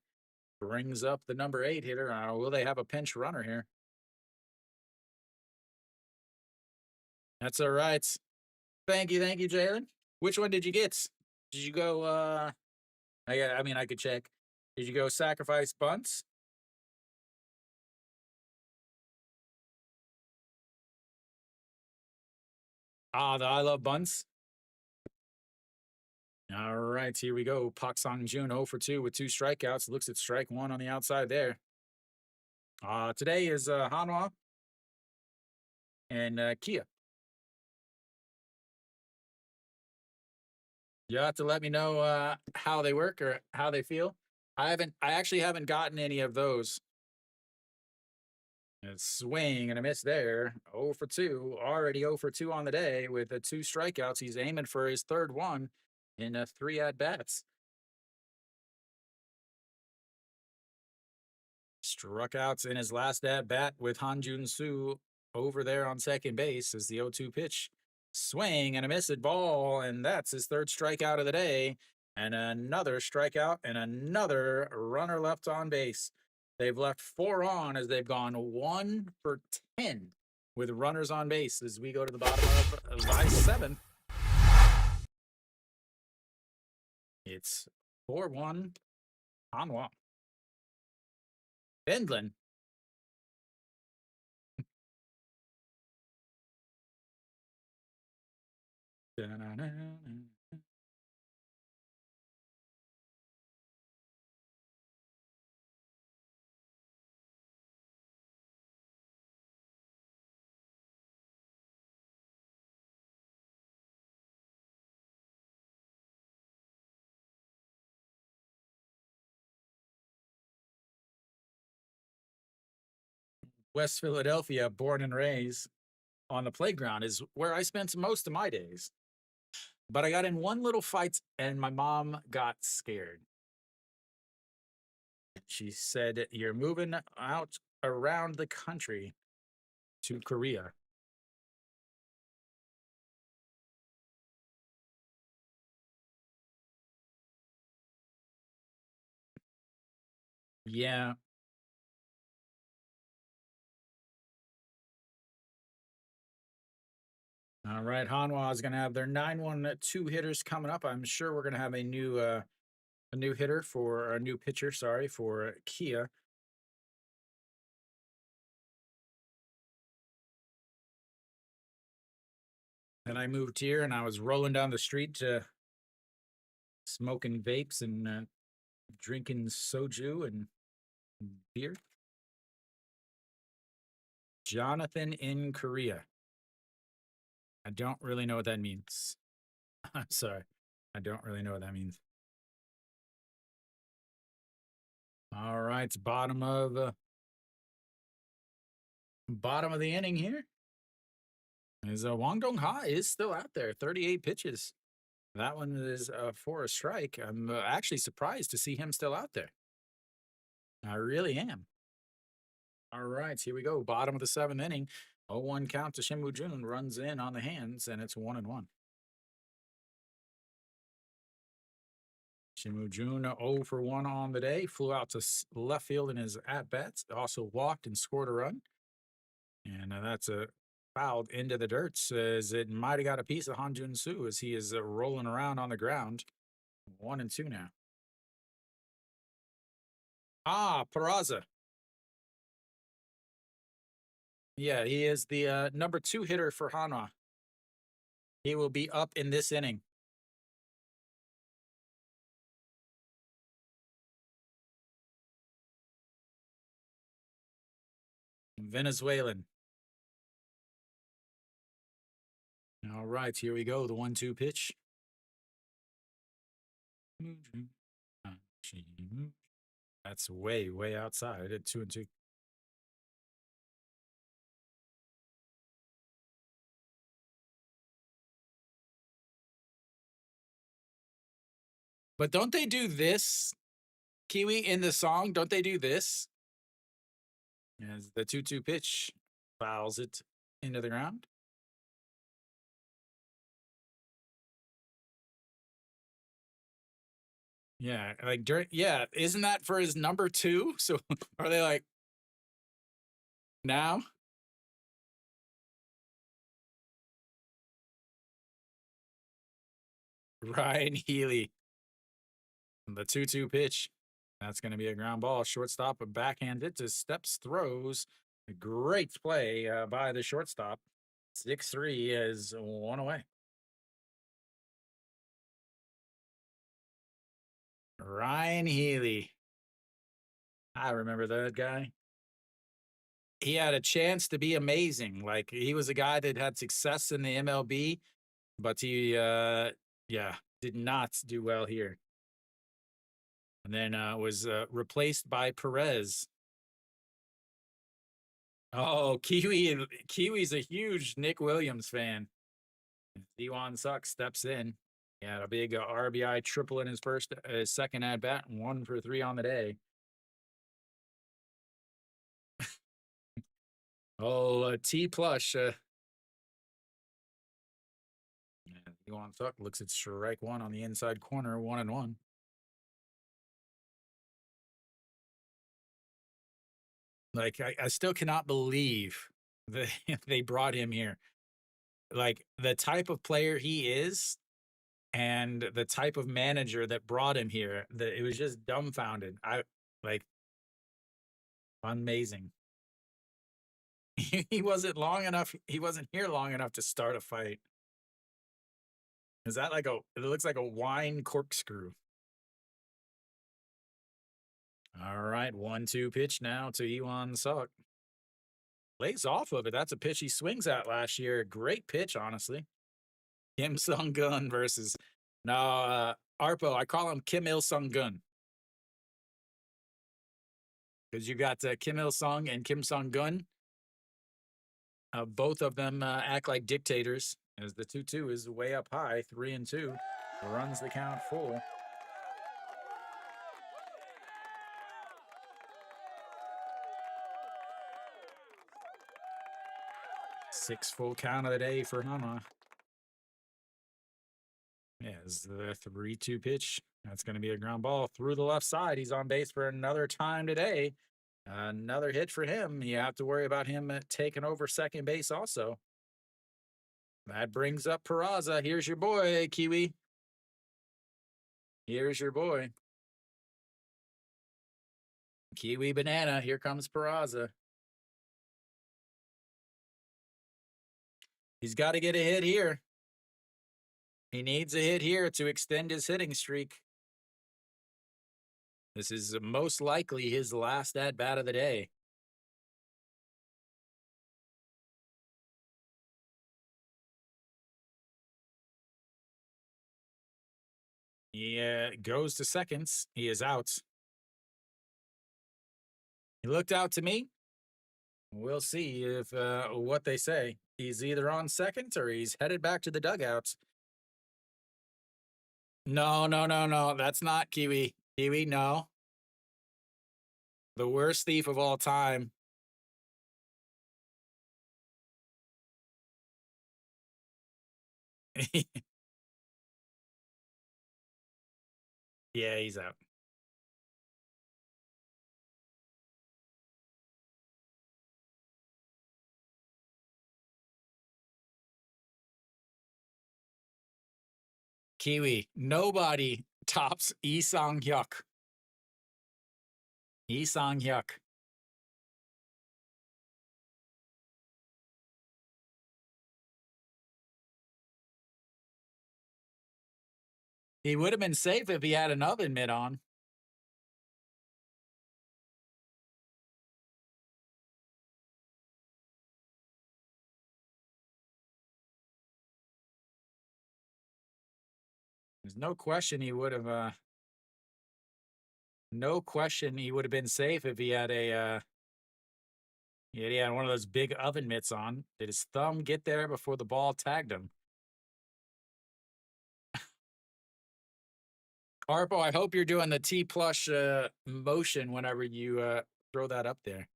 Brings up the number 8 hitter. Will they have a pinch runner here? That's all right. Thank you, Jalen. Which one did you get? Did you go? I could check. Did you go sacrifice bunts? The I love bunts. All right, here we go. Pak Sang Jun 0 for 2 with 2 strikeouts. Looks at strike 1 on the outside there. Today is Hanwha and Kia. You have to let me know how they work or how they feel. I actually haven't gotten any of those. A swing and a miss there. 0 for 2. Already 0 for 2 on the day with the 2 strikeouts. He's aiming for his third one in 3 at-bats. Struck outs in his last at-bat with Han Jun Soo over there on second base as the 0-2 pitch. Swing and a missed ball, and that's his third strikeout of the day. And another strikeout and another runner left on base. They've left 4 on as they've gone 1 for 10 with runners on base as we go to the bottom of line 7. It's 4-1 Hanwha. Bendlin. West Philadelphia, born and raised on the playground, is where I spent most of my days. But I got in one little fight and my mom got scared. She said, "You're moving out around the country to Korea." Yeah. All right. Hanwha is going to have their 9-1-2 hitters coming up. I'm sure we're going to have a new hitter for a new pitcher, sorry, for Kia. And I moved here and I was rolling down the street smoking vapes and drinking soju and beer. Jonathan in Korea. I don't really know what that means. I'm sorry. I don't really know what that means. All right, bottom of the inning here. Is Wang Dongha is still out there, 38 pitches. That one is for a strike. I'm actually surprised to see him still out there. I really am. All right, here we go. Bottom of the seventh inning. 0-1 count to Shin Woo-jun runs in on the hands, and it's 1-1. Shin Woo-jun 0 for 1 on the day. Flew out to left field in his at-bats. Also walked and scored a run. And that's a fouled into the dirt. Says it might have got a piece of Han Jun-soo as he is rolling around on the ground. 1-2 now. Peraza. Yeah, he is the number 2 hitter for Hanwha. He will be up in this inning. Venezuelan. All right, here we go. The 1-2 pitch. That's way, way outside at 2-2. But don't they do this, Kiwi, in the song? Don't they do this? As the 2-2 pitch fouls it into the ground. Yeah, like isn't that for his number 2? So are they like now? Ryan Healy. The 2-2 pitch. That's going to be a ground ball. Shortstop backhanded to Steps, throws. A great play by the shortstop. 6-3 is 1 away. Ryan Healy. I remember that guy. He had a chance to be amazing. Like, he was a guy that had success in the MLB, but he did not do well here. And then was replaced by Perez. Oh, Kiwi's a huge Nick Williams fan. D1 Sucks steps in. He had a big RBI triple in his second at bat, 1 for 3 on the day. T Plush. D1 Suck looks at strike 1 on the inside corner, 1-1. Like, I still cannot believe that they brought him here. Like, the type of player he is and the type of manager that brought him here, that it was just dumbfounded. Amazing. He wasn't long enough. He wasn't here long enough to start a fight. Is that it looks like a wine corkscrew. All right, 1-2 pitch now to Iwan Suk. Lays off of it. That's a pitch he swings at last year. Great pitch, honestly. Kim Sung-gun versus Arpo. I call him Kim Il-sung-gun. Because you got Kim Il-sung and Kim Sung-gun. Both of them act like dictators, as the 2-2 is way up high, 3-2. Runs the count full. Six full count of the day for Hanwha. Yeah, it's the 3-2 pitch. That's going to be a ground ball through the left side. He's on base for another time today. Another hit for him. You have to worry about him taking over second base also. That brings up Peraza. Here's your boy, Kiwi. Here's your boy. Kiwi Banana. Here comes Peraza. He's got to get a hit here. He needs a hit here to extend his hitting streak. This is most likely his last at-bat of the day. He goes to seconds. He is out. He looked out to me. We'll see if what they say. He's either on second or he's headed back to the dugouts. No, no, no, no. That's not Kiwi. Kiwi, no. The worst thief of all time. Yeah, he's out. Kiwi. Nobody tops Lee Sang-hyuk. Lee Sang-hyuk. He would have been safe if he had an oven mitt on. There's no question he would have. No question he would have been safe if he had a. He had one of those big oven mitts on. Did his thumb get there before the ball tagged him? Harpo, I hope you're doing the T plush motion whenever you throw that up there.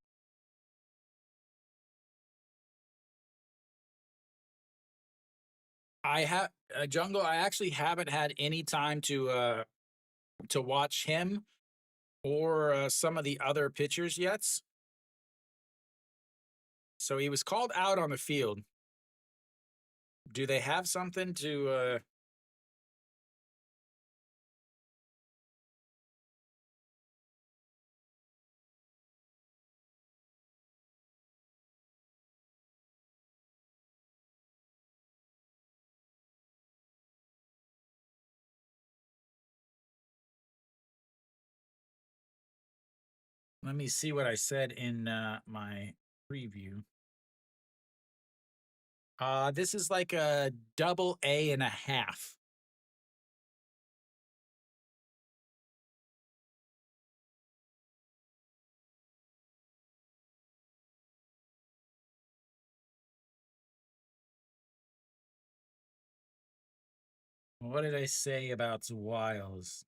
I have Jungle. I actually haven't had any time to watch him or some of the other pitchers yet. So he was called out on the field. Do they have something to? Let me see what I said in my preview. This is like a AA.5. What did I say about Wiles?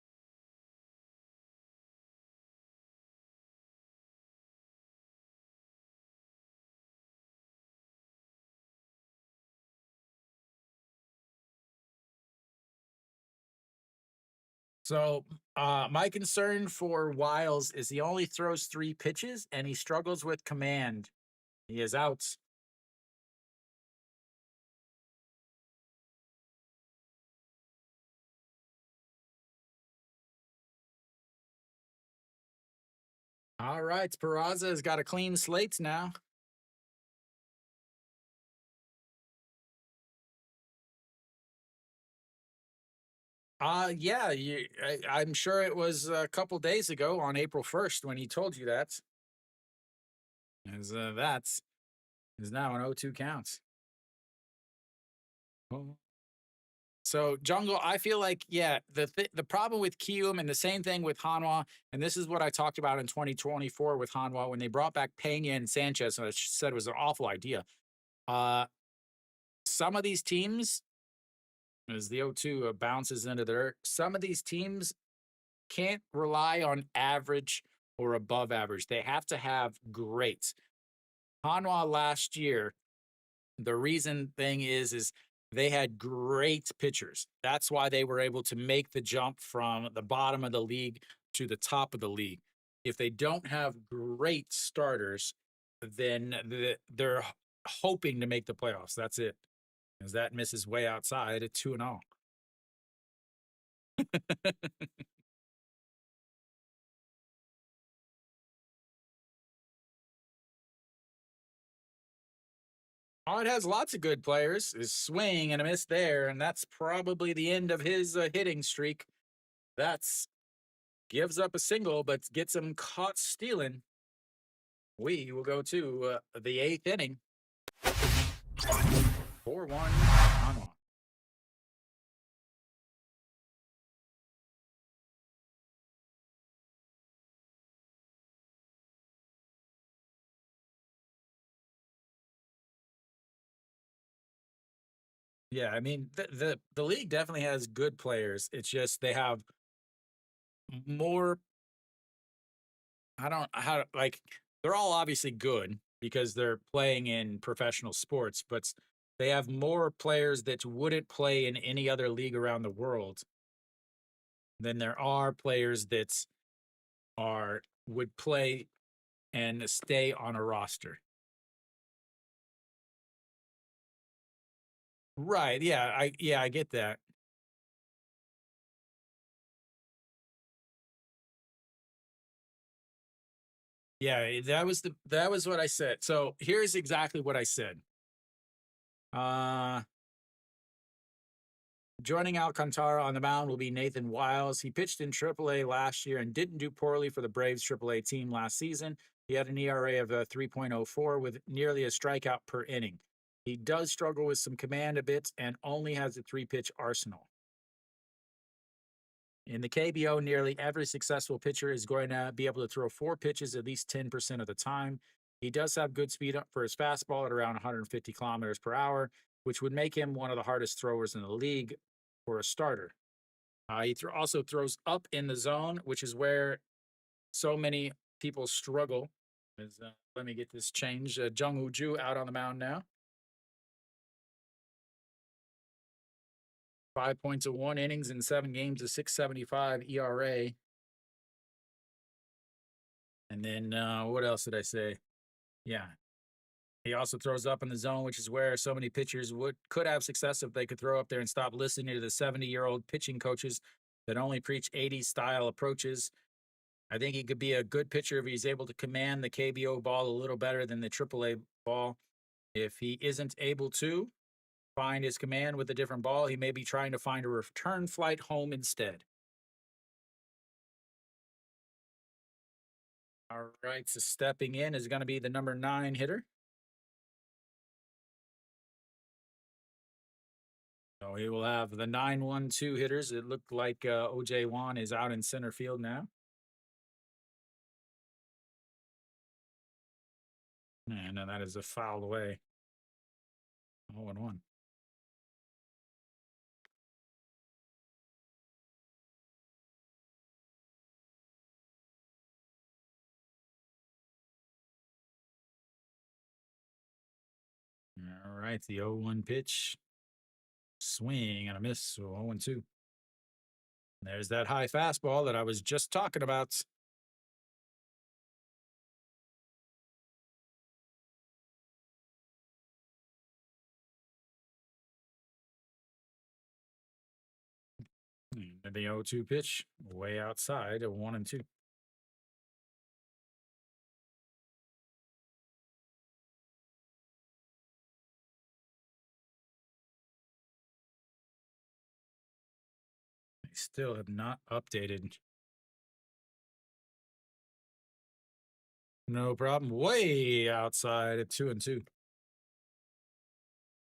So, my concern for Wiles is he only throws 3 pitches and he struggles with command. He is out. All right, Peraza has got a clean slate now. Yeah, I'm sure it was a couple days ago on April 1st when he told you that. As that's is now an 0-2 count. Oh. So Jungle, I feel like the problem with Kium and the same thing with Hanwha, and this is what I talked about in 2024 with Hanwha when they brought back Pena and Sanchez, and I said it was an awful idea. Some of these teams, as the 0-2 bounces into there, some of these teams can't rely on average or above average. They have to have great. Hanwha last year, the reason thing is they had great pitchers. That's why they were able to make the jump from the bottom of the league to the top of the league. If they don't have great starters, then they're hoping to make the playoffs. That's it. Because that misses way outside at 2-0. Oh, it has lots of good players. His swing and a miss there, and that's probably the end of his hitting streak. That's gives up a single, but gets him caught stealing. We will go to the 8th inning. 4-1 on. Yeah, I mean the league definitely has good players. It's just they have more. I don't how like they're all obviously good because they're playing in professional sports, but they have more players that wouldn't play in any other league around the world than there are players that are would play and stay on a roster. Right. I get that. Yeah, that was what I said. So here's exactly what I said. Uh Joining Alcantara on the mound will be Nathan Wiles. He pitched in AAA last year and didn't do poorly for the Braves AAA team last season. He had an ERA of 3.04 with nearly a strikeout per inning. He does struggle with some command a bit and only has a three pitch arsenal. In the KBO, nearly every successful pitcher is going to be able to throw four pitches at least 10% of the time. He does have good speed up for his fastball at around 150 kilometers per hour, which would make him one of the hardest throwers in the league for a starter. Also throws up in the zone, which is where so many people struggle. Let me get this changed. Jung Woo Ju out on the mound now. 5 points of one innings in 7 games, a 6.75 ERA. And then what else did I say? Yeah. He also throws up in the zone, which is where so many pitchers could have success if they could throw up there and stop listening to the 70-year-old pitching coaches that only preach 80s style approaches. I think he could be a good pitcher if he's able to command the KBO ball a little better than the AAA ball. If he isn't able to find his command with a different ball, he may be trying to find a return flight home instead. All right, so stepping in is going to be the number 9 hitter. So he will have the 9-1-2 hitters. It looked like OJ Wan is out in center field now. And that is a foul away. 0-1. All right, the 0-1 pitch. Swing and a miss. So 0-2. There's that high fastball that I was just talking about. And the 0-2 pitch, way outside of 1-2. They still have not updated. No problem. Way outside at 2-2.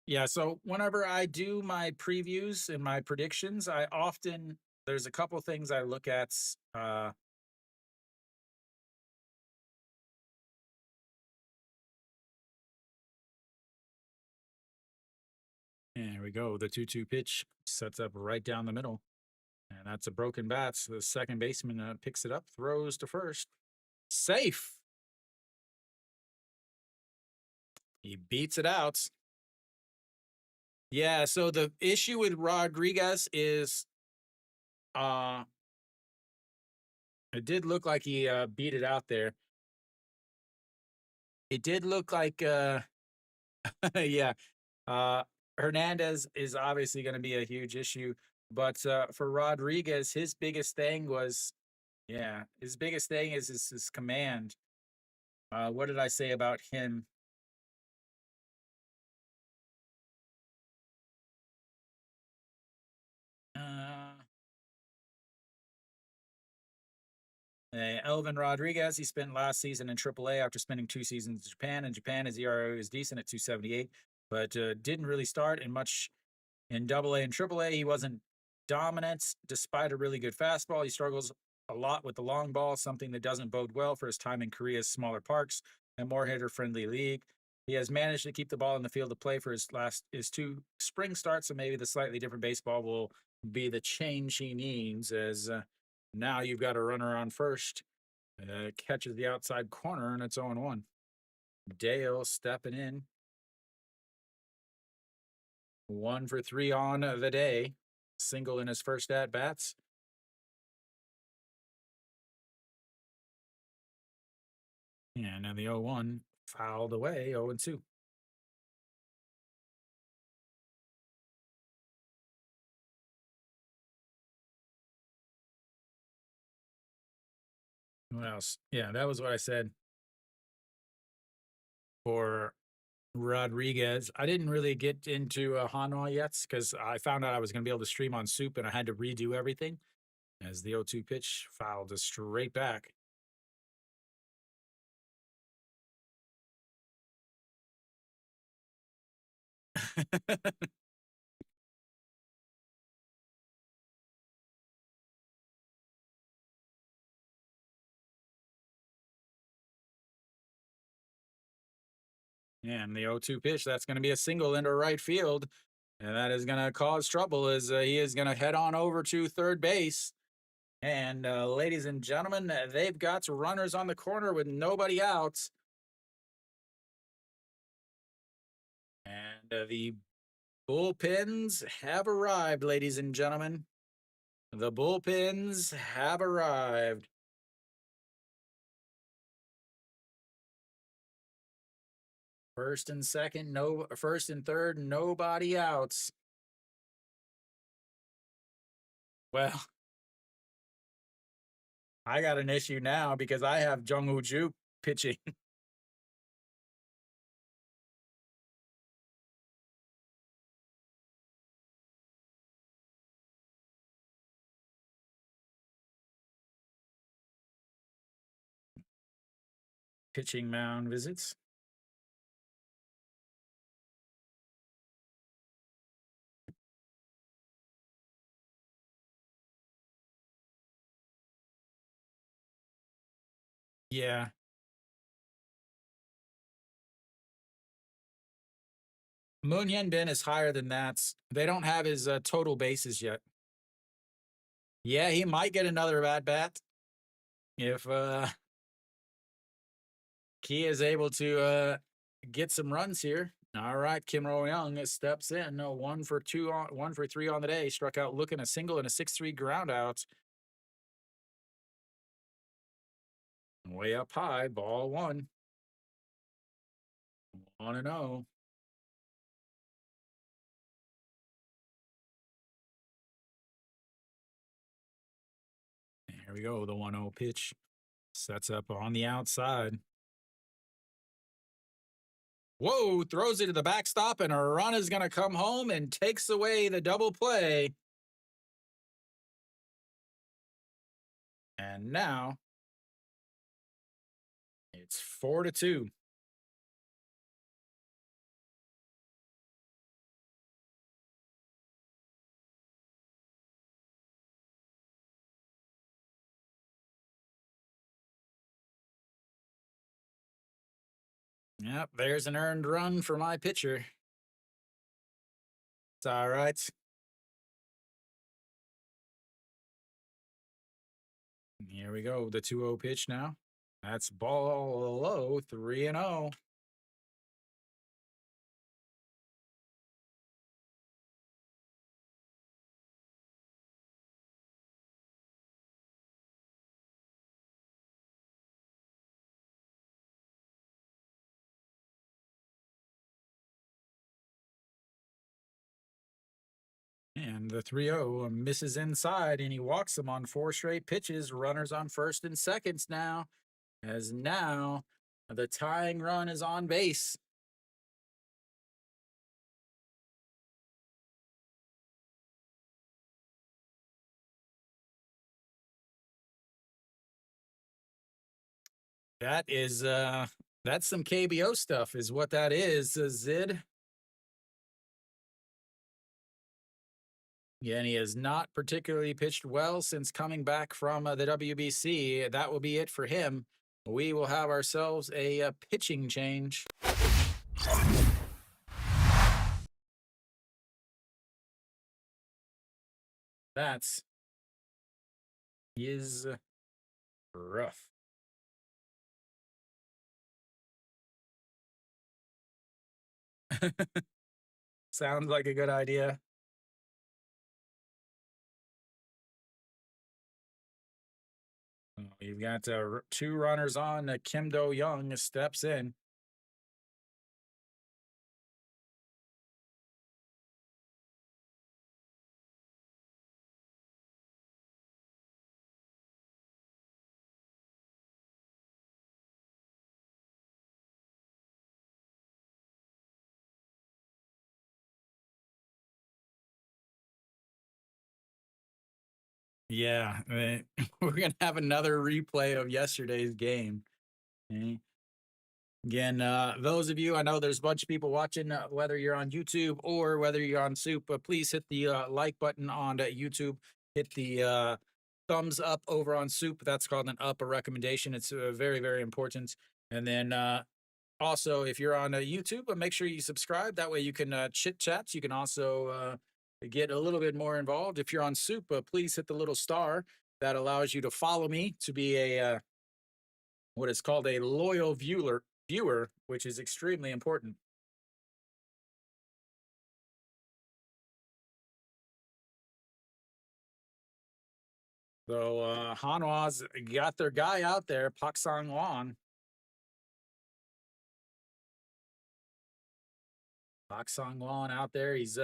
Yeah, so whenever I do my previews and my predictions, there's a couple things I look at. There we go. The 2-2 pitch sets up right down the middle. And that's a broken bat. So the second baseman picks it up, throws to first. Safe. He beats it out. Yeah, so the issue with Rodriguez is it did look like he beat it out there. It did look like yeah. Hernandez is obviously going to be a huge issue, but for Rodriguez, his biggest thing is his command. What did I say about him? Uh, Elvin Rodriguez, he spent last season in AAA after spending 2 seasons in Japan. In Japan, his ERA was decent at 2.78, but didn't really start in much in AA and AAA. He wasn't dominant despite a really good fastball. He struggles a lot with the long ball, something that doesn't bode well for his time in Korea's smaller parks and more hitter-friendly league. He has managed to keep the ball in the field of play for his two spring starts, so maybe the slightly different baseball will be the change he needs. As now you've got a runner on first, catches the outside corner, and it's 0-1. Dale stepping in, 1 for 3 on the day, single in his first at bats. And now the 0-1 fouled away, 0-2. What else? Yeah, that was what I said for Rodriguez. I didn't really get into Hanwha yet because I found out I was going to be able to stream on SOOP and I had to redo everything as the 0-2 pitch fouled us straight back. And the 0-2 pitch, that's going to be a single into right field. And that is going to cause trouble as he is going to head on over to third base. And ladies and gentlemen, they've got runners on the corner with nobody out. And the bullpens have arrived, ladies and gentlemen. The bullpens have arrived. First and third, nobody outs. Well, I got an issue now because I have Jung-Woo Ju pitching. Pitching mound visits. Yeah. Moon Hyun Bin is higher than that. They don't have his total bases yet. Yeah, he might get another at bat if Key is able to get some runs here. All right, Kim Ro Young steps in. 1 for 3 on the day. Struck out looking a single and a 6-3 ground out. Way up high, ball 1. 1-0. Here we go. The 1-0 pitch sets up on the outside. Whoa, throws it to the backstop, and a run is going to come home and takes away the double play. And now it's 4-2. Yep, there's an earned run for my pitcher. It's all right. Here we go. The 2-0 pitch now. That's ball low, 3-0. And the 3-0 misses inside, and he walks him on 4 straight pitches. Runners on first and seconds now, as now the tying run is on base. That is that's some KBO stuff, is what that is, Zid. Yeah, and he has not particularly pitched well since coming back from the WBC. That will be it for him. We will have ourselves a pitching change. That is rough. Sounds like a good idea. You've got two runners on. Kim Do Young steps in. Yeah, we're gonna have another replay of yesterday's game. Okay. Again, those of you, I know there's a bunch of people watching, whether you're on YouTube or whether you're on Soup, please hit the like button on YouTube. Hit the thumbs up over on Soup. That's called an up, a recommendation. It's very, very important. And then also, if you're on YouTube, make sure you subscribe. That way you can chit chat. You can also get a little bit more involved. If you're on Soup, please hit the little star that allows you to follow me to be a what is called a loyal viewer, which is extremely important. So Hanwha's got their guy out there, Pak Sang Won. Pak Sang Won out there. He's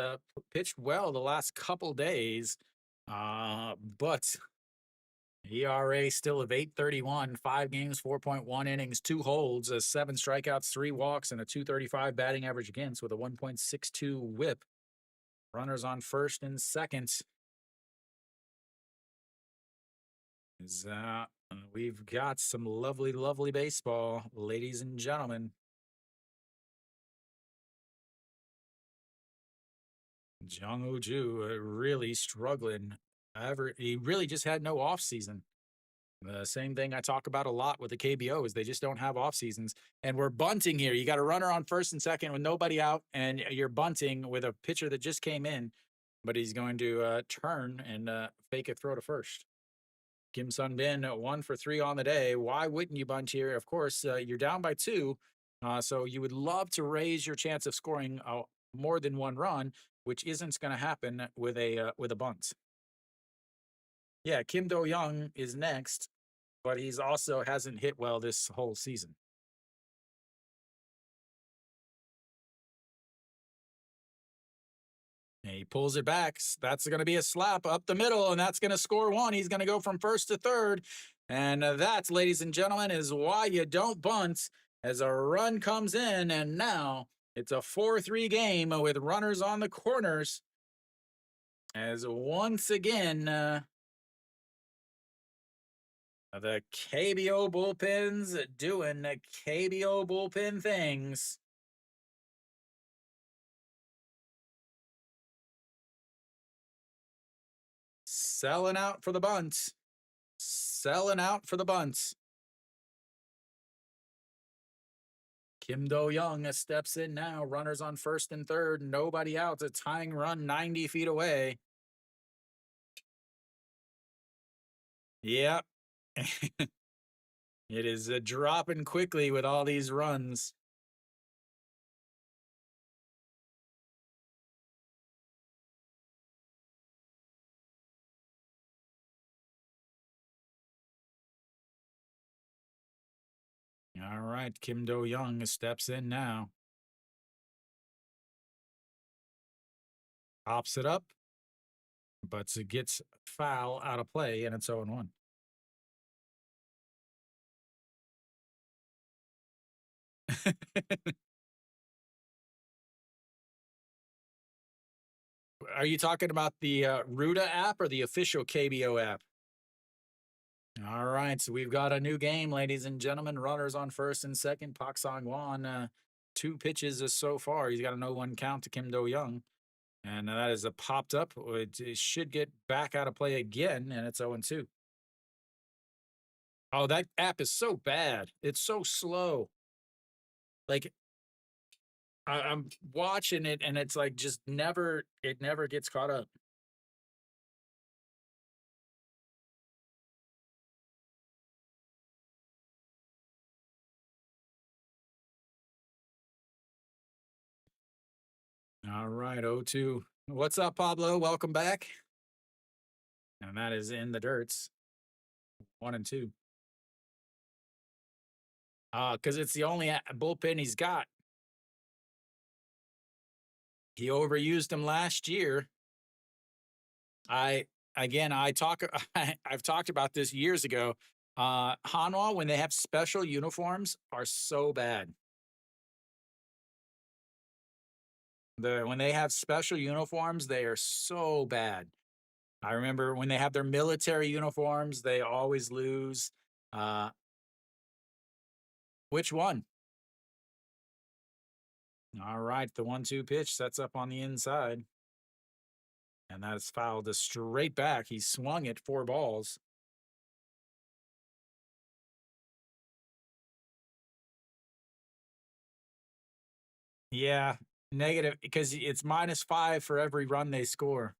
pitched well the last couple days, but ERA still of 8.31, 5 games, 4.1 innings, 2 holds, 7 strikeouts, 3 walks, and a 235 batting average against with a 1.62 whip. Runners on first and second. We've got some lovely, lovely baseball, ladies and gentlemen. Jung Woo Ju really struggling. However, he really just had no off season. The same thing I talk about a lot with the KBO is they just don't have off seasons. And we're bunting here. You got a runner on first and second with nobody out, and you're bunting with a pitcher that just came in, but he's going to turn and fake a throw to first. Kim Sun Bin 1 for 3 on the day. Why wouldn't you bunt here? Of course, you're down by 2, so you would love to raise your chance of scoring more than 1 run, which isn't going to happen with a bunt. Yeah, Kim Do Young is next, but he's also hasn't hit well this whole season. And he pulls it back. That's going to be a slap up the middle, and that's going to score 1. He's going to go from first to third. And that, ladies and gentlemen, is why you don't bunt as a run comes in. And now it's a 4-3 game with runners on the corners. As once again, the KBO bullpens doing the KBO bullpen things. Selling out for the bunt. Selling out for the bunt. Kim Do Young steps in now. Runners on first and third. Nobody out. A tying run 90 feet away. Yep. It is dropping quickly with all these runs. All right, Kim Do Young steps in now. Pops it up, but it gets foul out of play, and it's 0-1. Are you talking about the Ruda app or the official KBO app? All right, so we've got a new game, ladies and gentlemen. Runners on first and second. Pak Sang Won, 2 pitches so far. He's got a 0-1 count to Kim Do Young. And that is a popped up. It should get back out of play again, and it's 0-2. Oh, that app is so bad. It's so slow. Like, I'm watching it, and it's like just it never gets caught up. All right, 0-2. What's up, Pablo? Welcome back. And that is in the dirts. 1-2. Because it's the only bullpen he's got. He overused him last year. I again, I talk. I've talked about this years ago. Hanwha, when they have special uniforms, are so bad. When they have special uniforms, they are so bad. I remember when they have their military uniforms, they always lose. Uh, which one? All right, the 1-2 pitch sets up on the inside, and that is fouled to straight back. He swung it 4 balls. Yeah, negative because it's -5 for every run they score.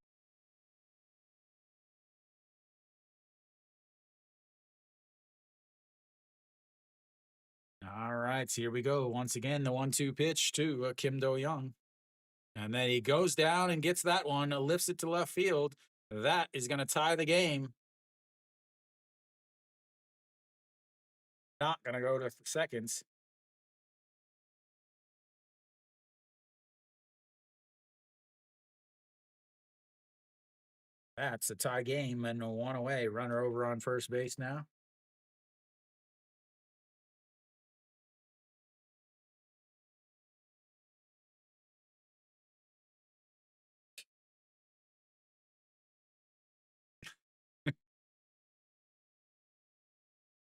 All right, here we go. Once again, the 1-2 pitch to Kim Do Young. And then he goes down and gets that one, lifts it to left field. That is going to tie the game. Not going to go to seconds. That's a tie game and a 1 away. Runner over on first base now.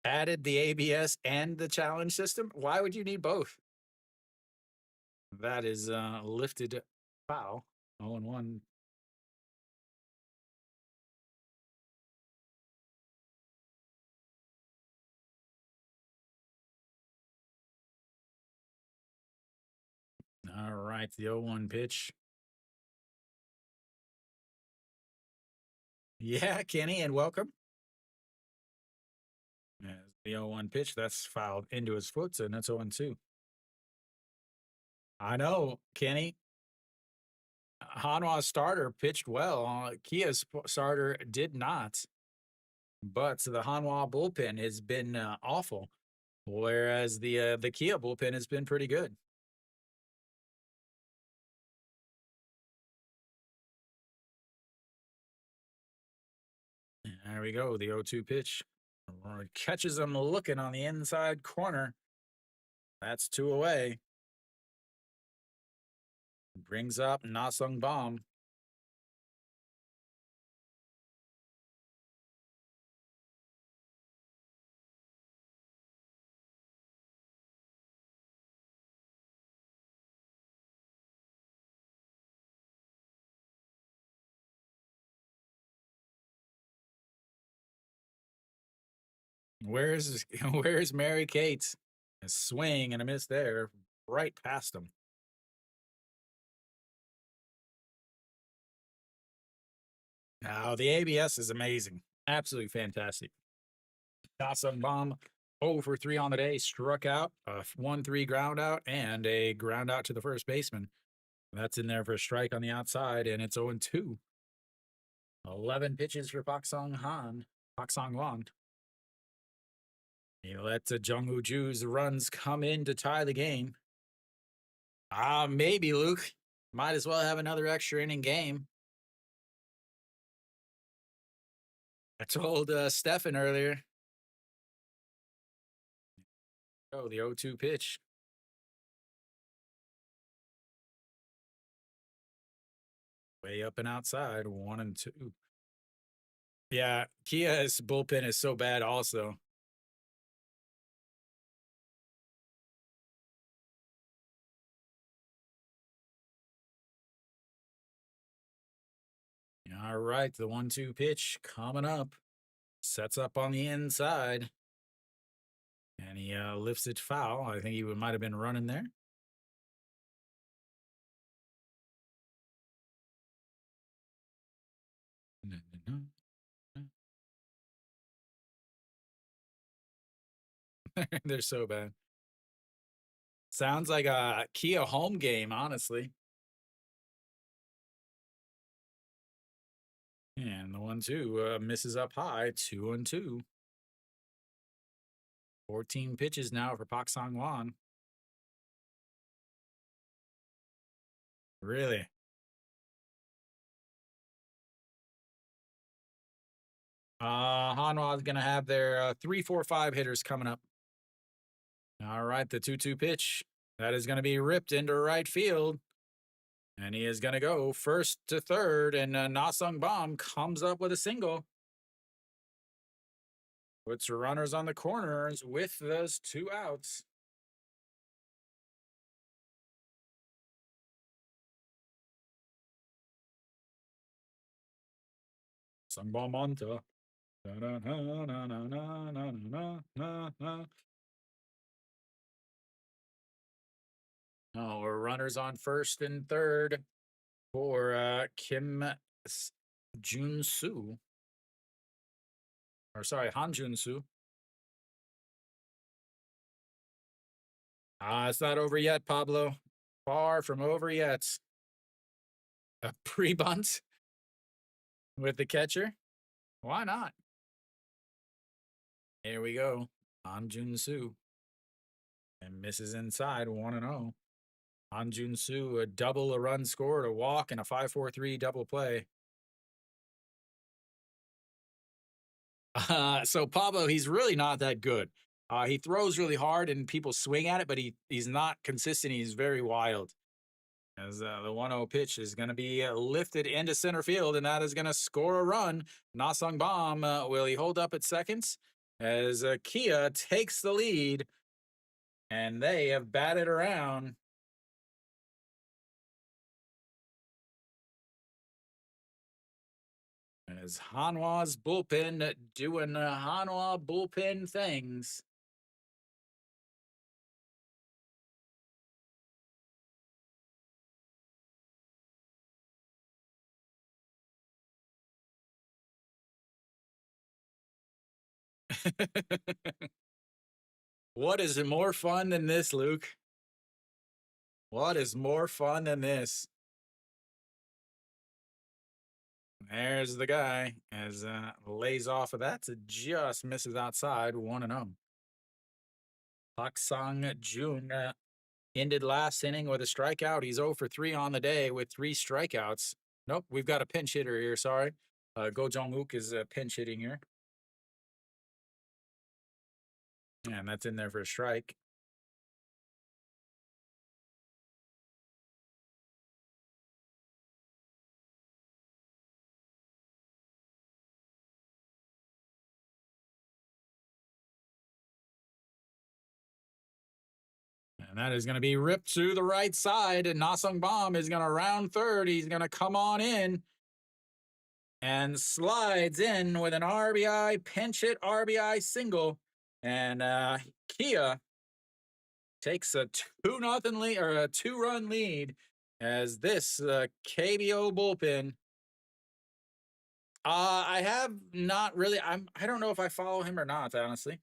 Added the ABS and the challenge system. Why would you need both? That is lifted foul. 0-1. All right, the 0-1 pitch. Yeah, Kenny, and welcome. As the 0-1 pitch, that's fouled into his foot, and that's 0-2. I know, Kenny. Hanwha's starter pitched well. Kia's starter did not, but the Hanwha bullpen has been awful, whereas the Kia bullpen has been pretty good. There we go. The 0-2 pitch catches him looking on the inside corner. That's 2 away. Brings up Nasung Bomb. Where's Mary Kate? A swing and a miss there, right past him. Now the ABS is amazing, absolutely fantastic. Awesome bomb. 0 for 3 on the day, struck out, a 1-3 ground out, and a ground out to the first baseman. That's in there for a strike on the outside, and it's 0-2. 11 pitches for Pak Song Hwan. He let Jung Woo Ju's runs come in to tie the game. Maybe, Luke. Might as well have another extra inning game. I told Stefan earlier. Oh, the 0-2 pitch. Way up and outside, 1-2. Yeah, Kia's bullpen is so bad also. All right, the 1-2 pitch coming up. Sets up on the inside. And he lifts it foul. I think he might have been running there. They're so bad. Sounds like a Kia home game, honestly. And the 1-2 misses up high, 2-2. 14 pitches now for Pak Sang-wan. Really? Hanwha is going to have their 3-4-5 hitters coming up. All right, the 2-2 pitch. That is going to be ripped into right field. And he is going to go first to third, and Na Sung Bam comes up with a single. Puts runners on the corners with those 2 outs. Sung Bam Monta. Oh, we're runners on first and third for Kim Jun Soo. Or sorry, Han Jun Soo. It's not over yet, Pablo. Far from over yet. A pre-bunt with the catcher? Why not? Here we go. Han Jun Soo. And misses inside 1-0. Han Jun Soo, a double, a run scored, a walk, and a 5-4-3 double play. So Pablo, he's really not that good. He throws really hard and people swing at it, but he's not consistent. He's very wild. As the 1-0 pitch is going to be lifted into center field, and that is going to score a run. Na Sung Bam, will he hold up at seconds? As Kia takes the lead, and they have batted around. As Hanwha's bullpen doing Hanwha bullpen things. What is more fun than this, Luke? What is more fun than this? There's the guy as lays off of that to just misses outside 1-0. Pak Sang Jun ended last inning with a strikeout. He's 0 for 3 on the day with 3 strikeouts. Nope, we've got a pinch hitter here. Sorry. Go Jong-wook is pinch hitting here. And that's in there for a strike. And that is going to be ripped to the right side. And Na Sung Bam is going to round third. He's going to come on in and slides in with an RBI, pinch hit RBI single. And Kia takes a 2-0 lead or a 2-run lead as this KBO bullpen. I have not really. I don't know if I follow him or not, honestly.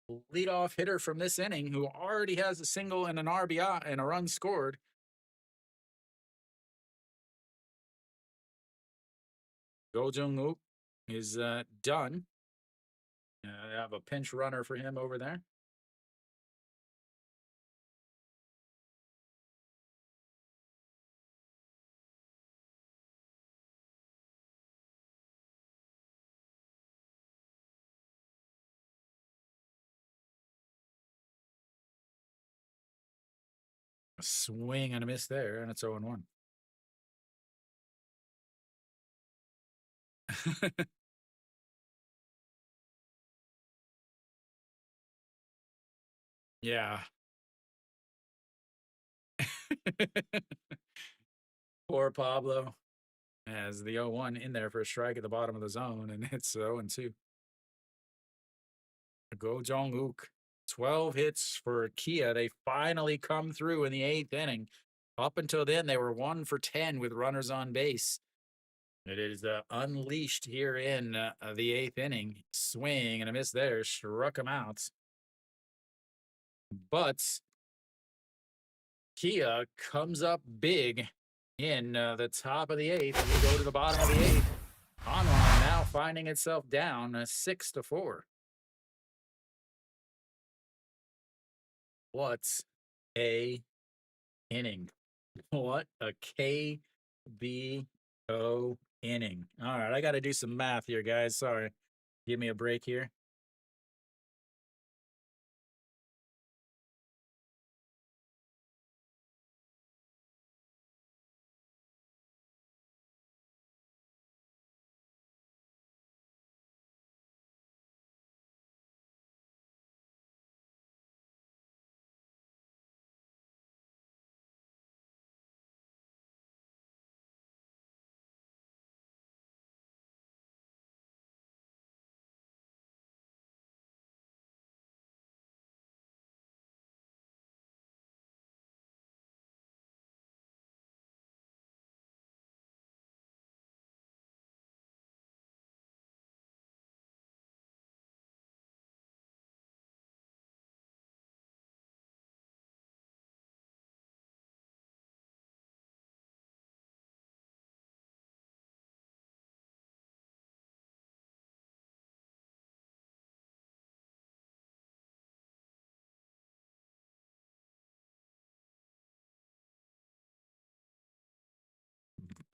The leadoff hitter from this inning, who already has a single and an RBI and a run scored. Go Jung-wook is done. I have a pinch runner for him over there. A swing and a miss there, and it's 0-1. Yeah. Poor Pablo has the 0-1 in there for a strike at the bottom of the zone, and it's 0-2. Go Jong-wook 12 hits for Kia. They finally come through in the 8th inning. Up until then, they were 1 for 10 with runners on base. It is unleashed here in the 8th inning. Swing and a miss there. Struck him out. But Kia comes up big in the top of the 8th. We go to the bottom of the 8th. Hanwha now finding itself down 6-4. What a inning. What a KBO inning. All right, I got to do some math here, guys. Sorry. Give me a break here.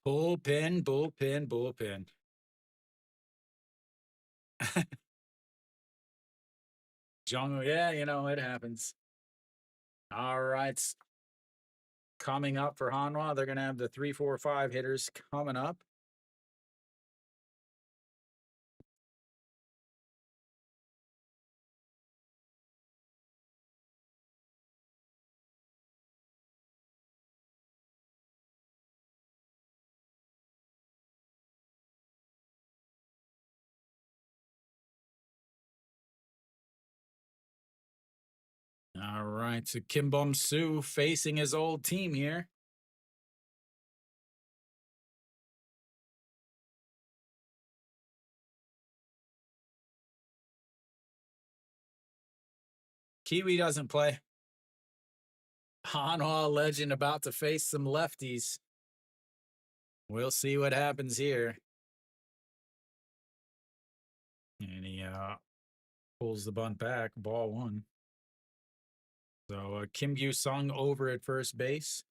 Bullpen, bullpen, bullpen. Jungle, yeah, it happens. All right. Coming up for Hanwha, they're going to have the 3, 4, 5 hitters coming up. All right, so Kim Bum Soo facing his old team here. Kiwi doesn't play. Hanwha legend about to face some lefties. We'll see what happens here. And he pulls the bunt back, ball 1. So Kim Gyu Sung over at first base.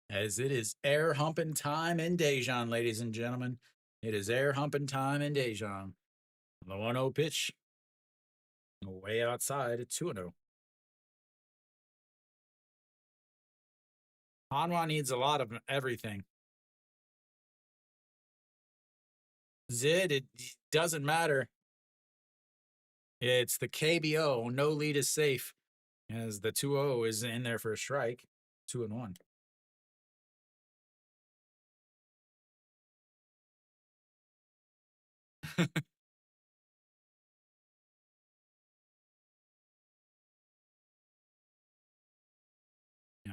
As it is air humping time in Daejeon, ladies and gentlemen. It is air humping time in Daejeon. The 1-0 pitch. Way outside at 2-0. Hanwha needs a lot of everything. Zid, it doesn't matter. It's the KBO. No lead is safe. As the 2-0 is in there for a strike. 2-1.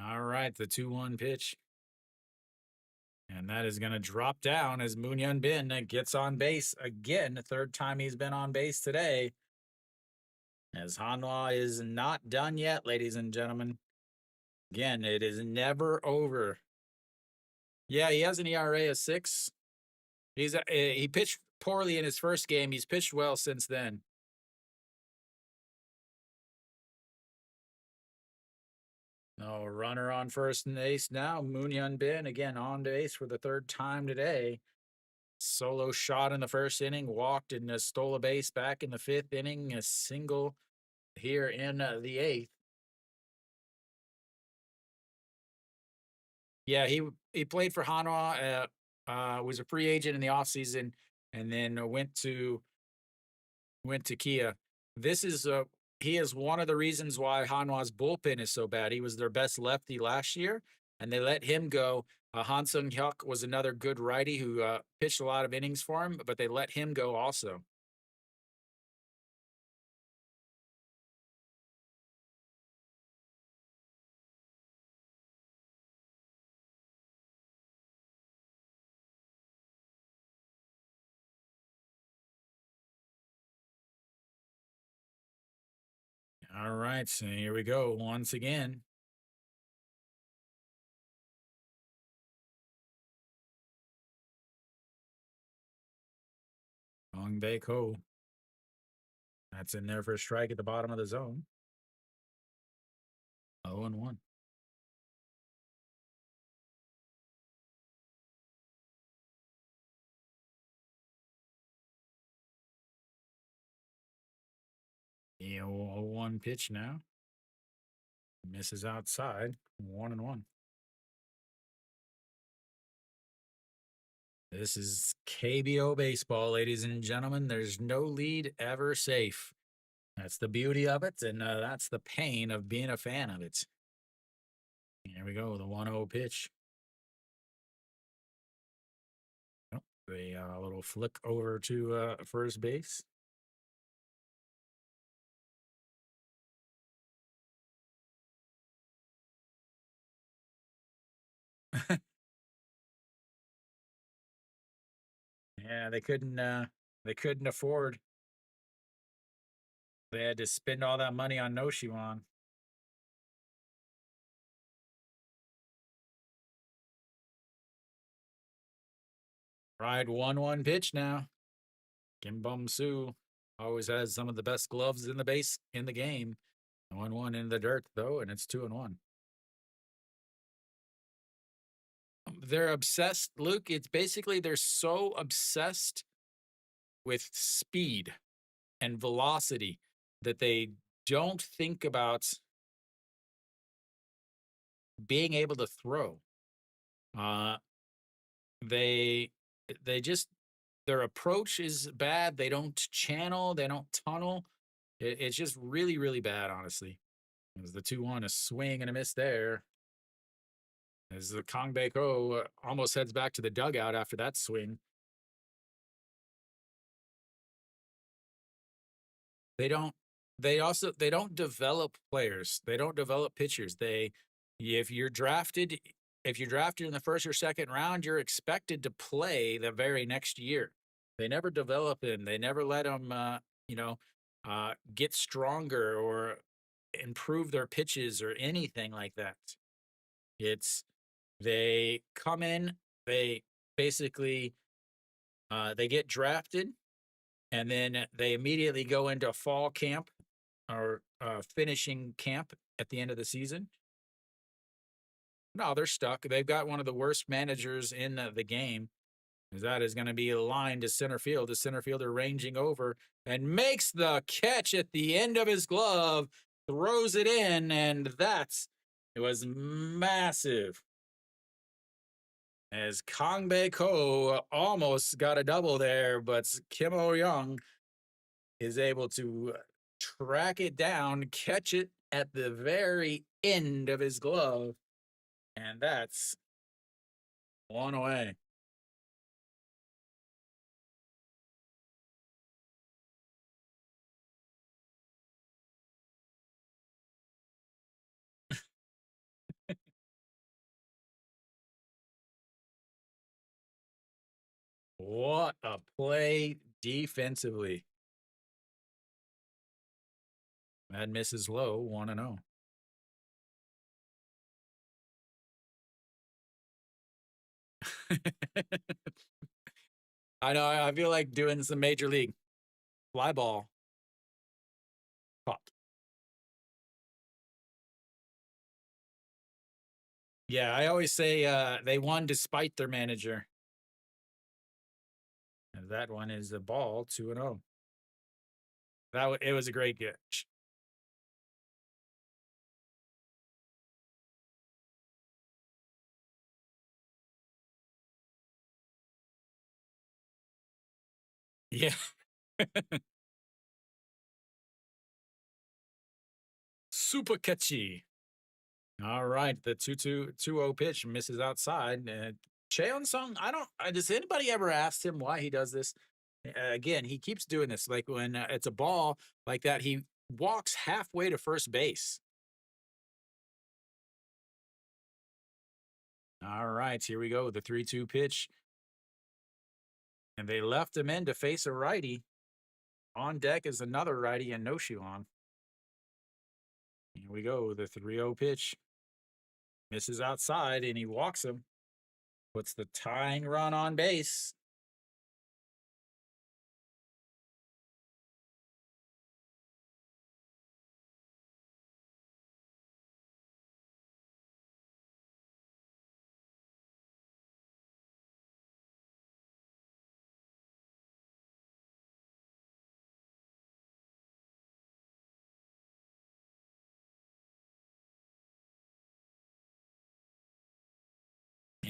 All right, the 2-1 pitch. And that is going to drop down as Moon Hyun Bin gets on base again. The 3rd time he's been on base today. As Hanwha is not done yet, ladies and gentlemen. Again, it is never over. Yeah, he has an ERA of 6. He pitched poorly in his first game. He's pitched well since then. No runner on first base now. Moon Hyun Bin again on base for the 3rd time today. Solo shot in the 1st inning, walked and stole a base back in the 5th inning. A single here in the 8th. Yeah, he played for Hanwha. Was a free agent in the offseason, and then went to Kia. This is he is one of the reasons why Hanwha's bullpen is so bad. He was their best lefty last year, and they let him go. Han Sung-hyuk was another good righty who pitched a lot of innings for him, but they let him go also. All right, so here we go once again. Hong Bae-ko. That's in there for a strike at the bottom of the zone. 0-1. The 0-1 pitch now. Misses outside. 1-1. This is KBO baseball, ladies and gentlemen. There's no lead ever safe. That's the beauty of it, and that's the pain of being a fan of it. Here we go, the 1-0 pitch. Oh, a little flick over to first base. Yeah, they couldn't afford. They had to spend all that money on Noshiwan. Ride 1-1 pitch now. Kim Bum Soo always has some of the best gloves in the game. 1-1 in the dirt though, and it's 2-1. They're obsessed, Luke. It's basically they're so obsessed with speed and velocity that they don't think about being able to throw. Uh, they just their approach is bad. They don't channel. They don't tunnel. It's just really, really bad, honestly. As the 2-1, a swing and a miss there. As the Kang Bae-ko almost heads back to the dugout after that swing. They don't. They don't develop players. They don't develop pitchers. If you're drafted, if you're drafted in the first or second round, you're expected to play the very next year. They never develop him. They never let them, get stronger or improve their pitches or anything like that. It's they come in, they basically they get drafted, and then they immediately go into fall camp or finishing camp at the end of the season. No, they're stuck. They've got one of the worst managers in the game. That is going to be a line to center field. The center fielder ranging over and makes the catch at the end of his glove, throws it in, and it was massive. As Kang Bae-ko almost got a double there, but Kim Oh-young is able to track it down, catch it at the very end of his glove, and that's one away. What a play defensively. That misses low, 1-0. I know. I feel like doing some major league fly ball. Pop. Yeah, I always say they won despite their manager. And that one is a ball, 2-0. It was a great catch. Yeah. Super catchy. All right, the 2-2-2-0 pitch misses outside. Cheon Sung, does anybody ever ask him why he does this? Again, he keeps doing this. Like when it's a ball like that, he walks halfway to first base. All right, here we go. The 3-2 pitch. And they left him in to face a righty. On deck is another righty and no shoe on. Here we go. The 3-0 pitch. Misses outside and he walks him. Puts the tying run on base.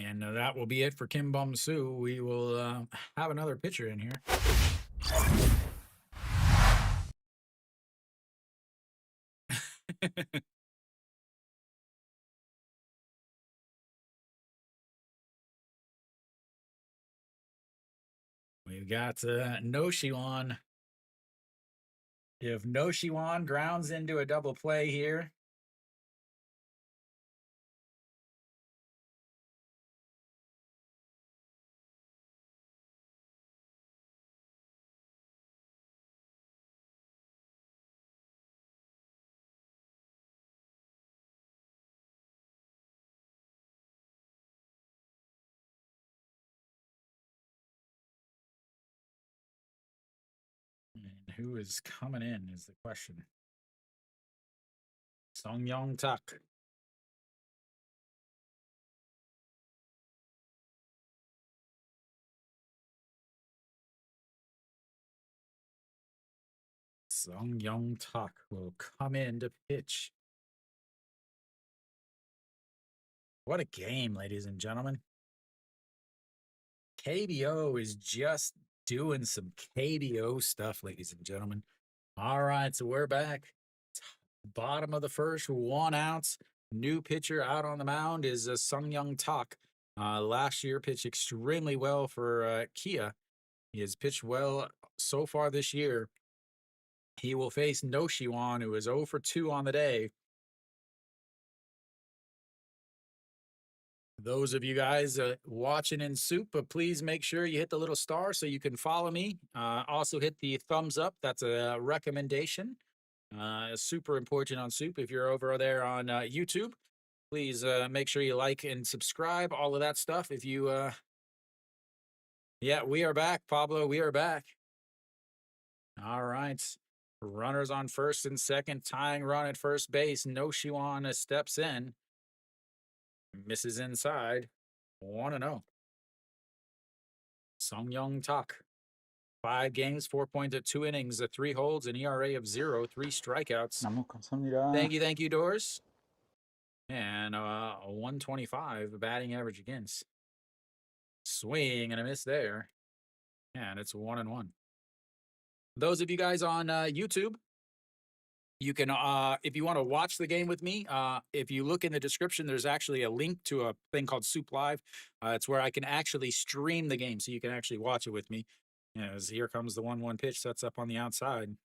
And that will be it for Kim Bum Soo. We will have another pitcher in here. We've got No Shiwan. If No Shiwan grounds into a double play here, and who is coming in is the question. Sung Yong Tak. Sung Yong Tak will come in to pitch. What a game, ladies and gentlemen. KBO is just doing some KBO stuff, ladies and gentlemen. All right, so we're back. Bottom of the first, 1 ounce. New pitcher out on the mound is Sung Young Tak. Last year pitched extremely well for Kia. He has pitched well so far this year. He will face No Shiwan, who is 0 for 2 on the day. Those of you guys watching in SOOP, please make sure you hit the little star so you can follow me. Also hit the thumbs up. That's a recommendation. Super important on SOOP. If you're over there on YouTube, please make sure you like and subscribe, all of that stuff. If you, yeah, we are back, Pablo. We are back. All right. Runners on first and second, tying run at first base. No Shiwan steps in. Misses inside. 1-0. Sung Young Tak. 5 games, 4.2 innings, 3 holds, an ERA of 0, 3 strikeouts. 너무 감사합니다. Thank you, Doors. And a 125 batting average against. Swing and a miss there. And it's 1-1. Those of you guys on YouTube, you can, if you want to watch the game with me, if you look in the description, there's actually a link to a thing called SOOP Live. It's where I can actually stream the game, so you can actually watch it with me. As here comes the 1-1 pitch, sets up on the outside.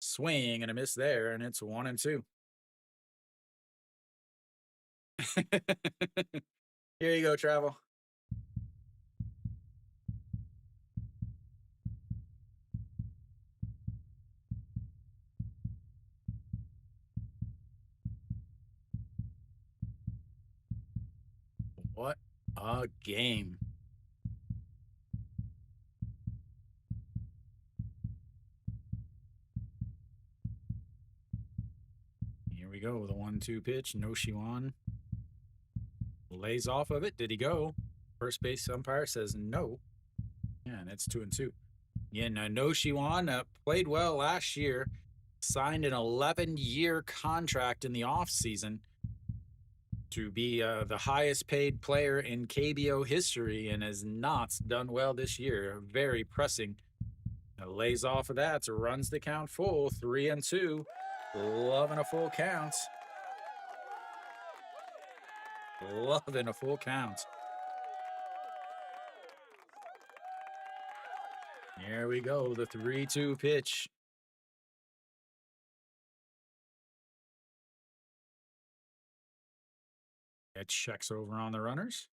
Swing and a miss there, and it's 1-2. Here you go, Travel. What a game. Here we go. The 1-2 pitch. No Shiwan. Lays off of it. Did he go? First base umpire says no. Yeah, and it's 2-2. Again, No Shiwan played well last year. Signed an 11-year contract in the offseason to be the highest paid player in KBO history, and has not done well this year. Very pressing. Lays off of that, so runs the count full. 3-2. Loving a full count. Loving a full count. Here we go, the 3-2 pitch. It checks over on the runners.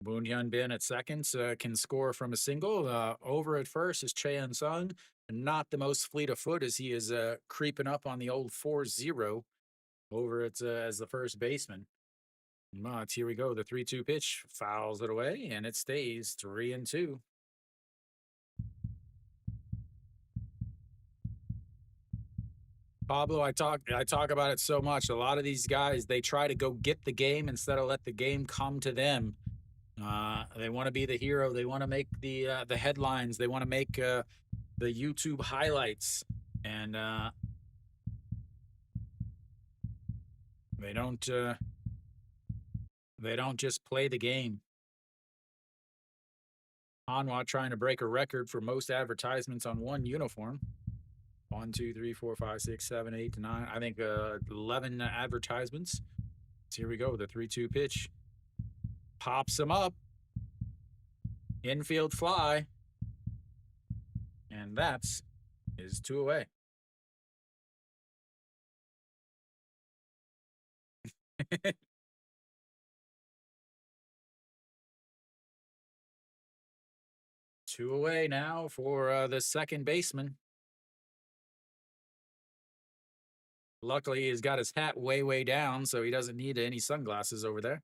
Moon Hyun Bin at second can score from a single. Over at first is Cheon Sung. Not the most fleet of foot as he is creeping up on the old 4-0 over at as the first baseman. But here we go. The 3-2 pitch fouls it away, and it stays 3-2. Pablo, I talk about it so much. A lot of these guys, they try to go get the game instead of let the game come to them. They want to be the hero. They want to make the headlines. They want to make the YouTube highlights, and they don't just play the game. Hanwha trying to break a record for most advertisements on one uniform. 1, 2, 3, 4, 5, 6, 7, 8, 9. I think 11 advertisements. So here we go. The 3-2 pitch pops him up. Infield fly. And that's is 2 away. Two away now for the second baseman. Luckily, he's got his hat way, way down, so he doesn't need any sunglasses over there.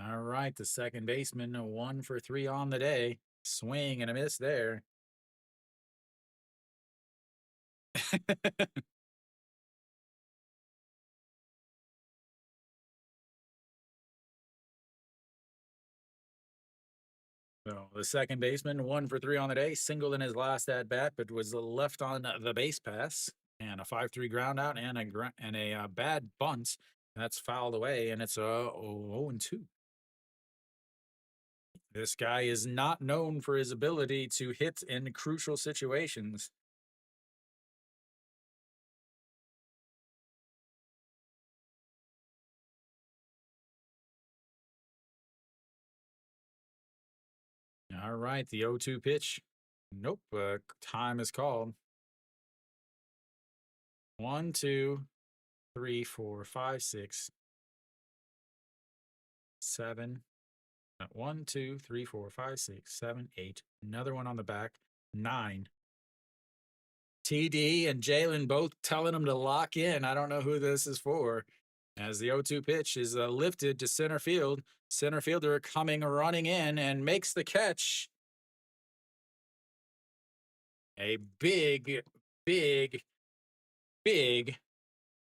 All right, the second baseman, 1 for 3 on the day. Swing and a miss there. So the second baseman, 1 for 3 on the day, singled in his last at bat, but was left on the base pass, and a 5-3 ground out and a bad bunt that's fouled away, and it's a 0-2. This guy is not known for his ability to hit in crucial situations. All right, the 0-2 pitch. Nope, time is called. 1, 2, 3, 4, 5, 6, 7. 1, 2, 3, 4, 5, 6, 7, 8. Another one on the back. 9. TD and Jalen both telling him to lock in. I don't know who this is for. As the 0-2 pitch is lifted to center field. Center fielder coming running in and makes the catch. A big, big, big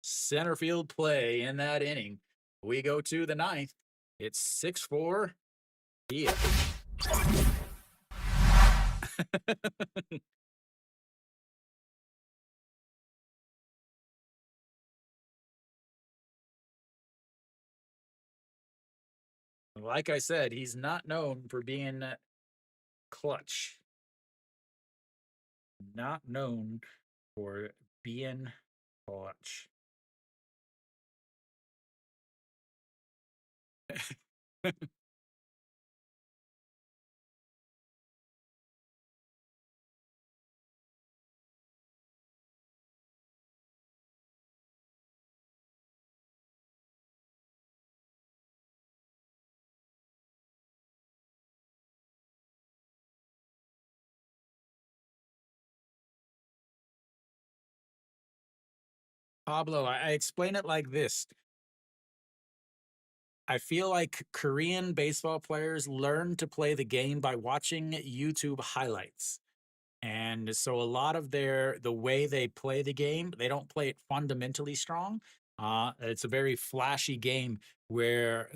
center field play in that inning. We go to the 9th. It's 6-4. Yeah. Like I said, he's not known for being clutch. Not known for being clutch. Pablo, I explain it like this. I feel like Korean baseball players learn to play the game by watching YouTube highlights. And so a lot of the way they play the game, they don't play it fundamentally strong. It's a very flashy game where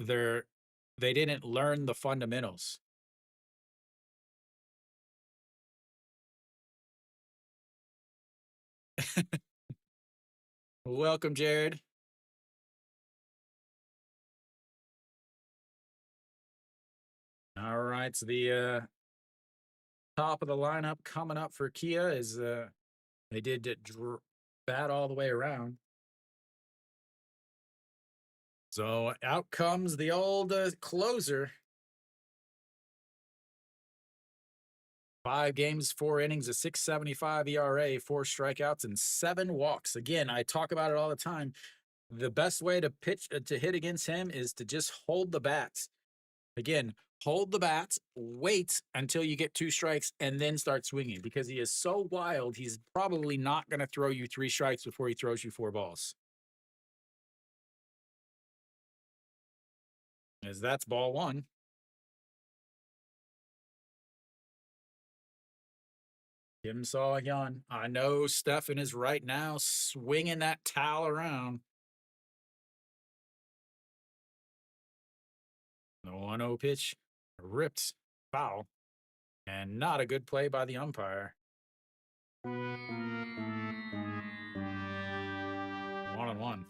they didn't learn the fundamentals. Welcome, Jared. All right, so Top of the lineup coming up for Kia is they did bat all the way around. So out comes the old closer. 5 games, 4 innings, a 6.75 ERA, 4 strikeouts, and 7 walks. Again, I talk about it all the time. The best way to pitch to hit against him is to just hold the bats. Again, hold the bats, wait until you get 2 strikes, and then start swinging because he is so wild. He's probably not going to throw you 3 strikes before he throws you 4 balls. As that's ball 1. Kim Saw-hyun. I know Stefan is right now swinging that towel around. The 1-0 pitch ripped foul, and not a good play by the umpire. 1-1.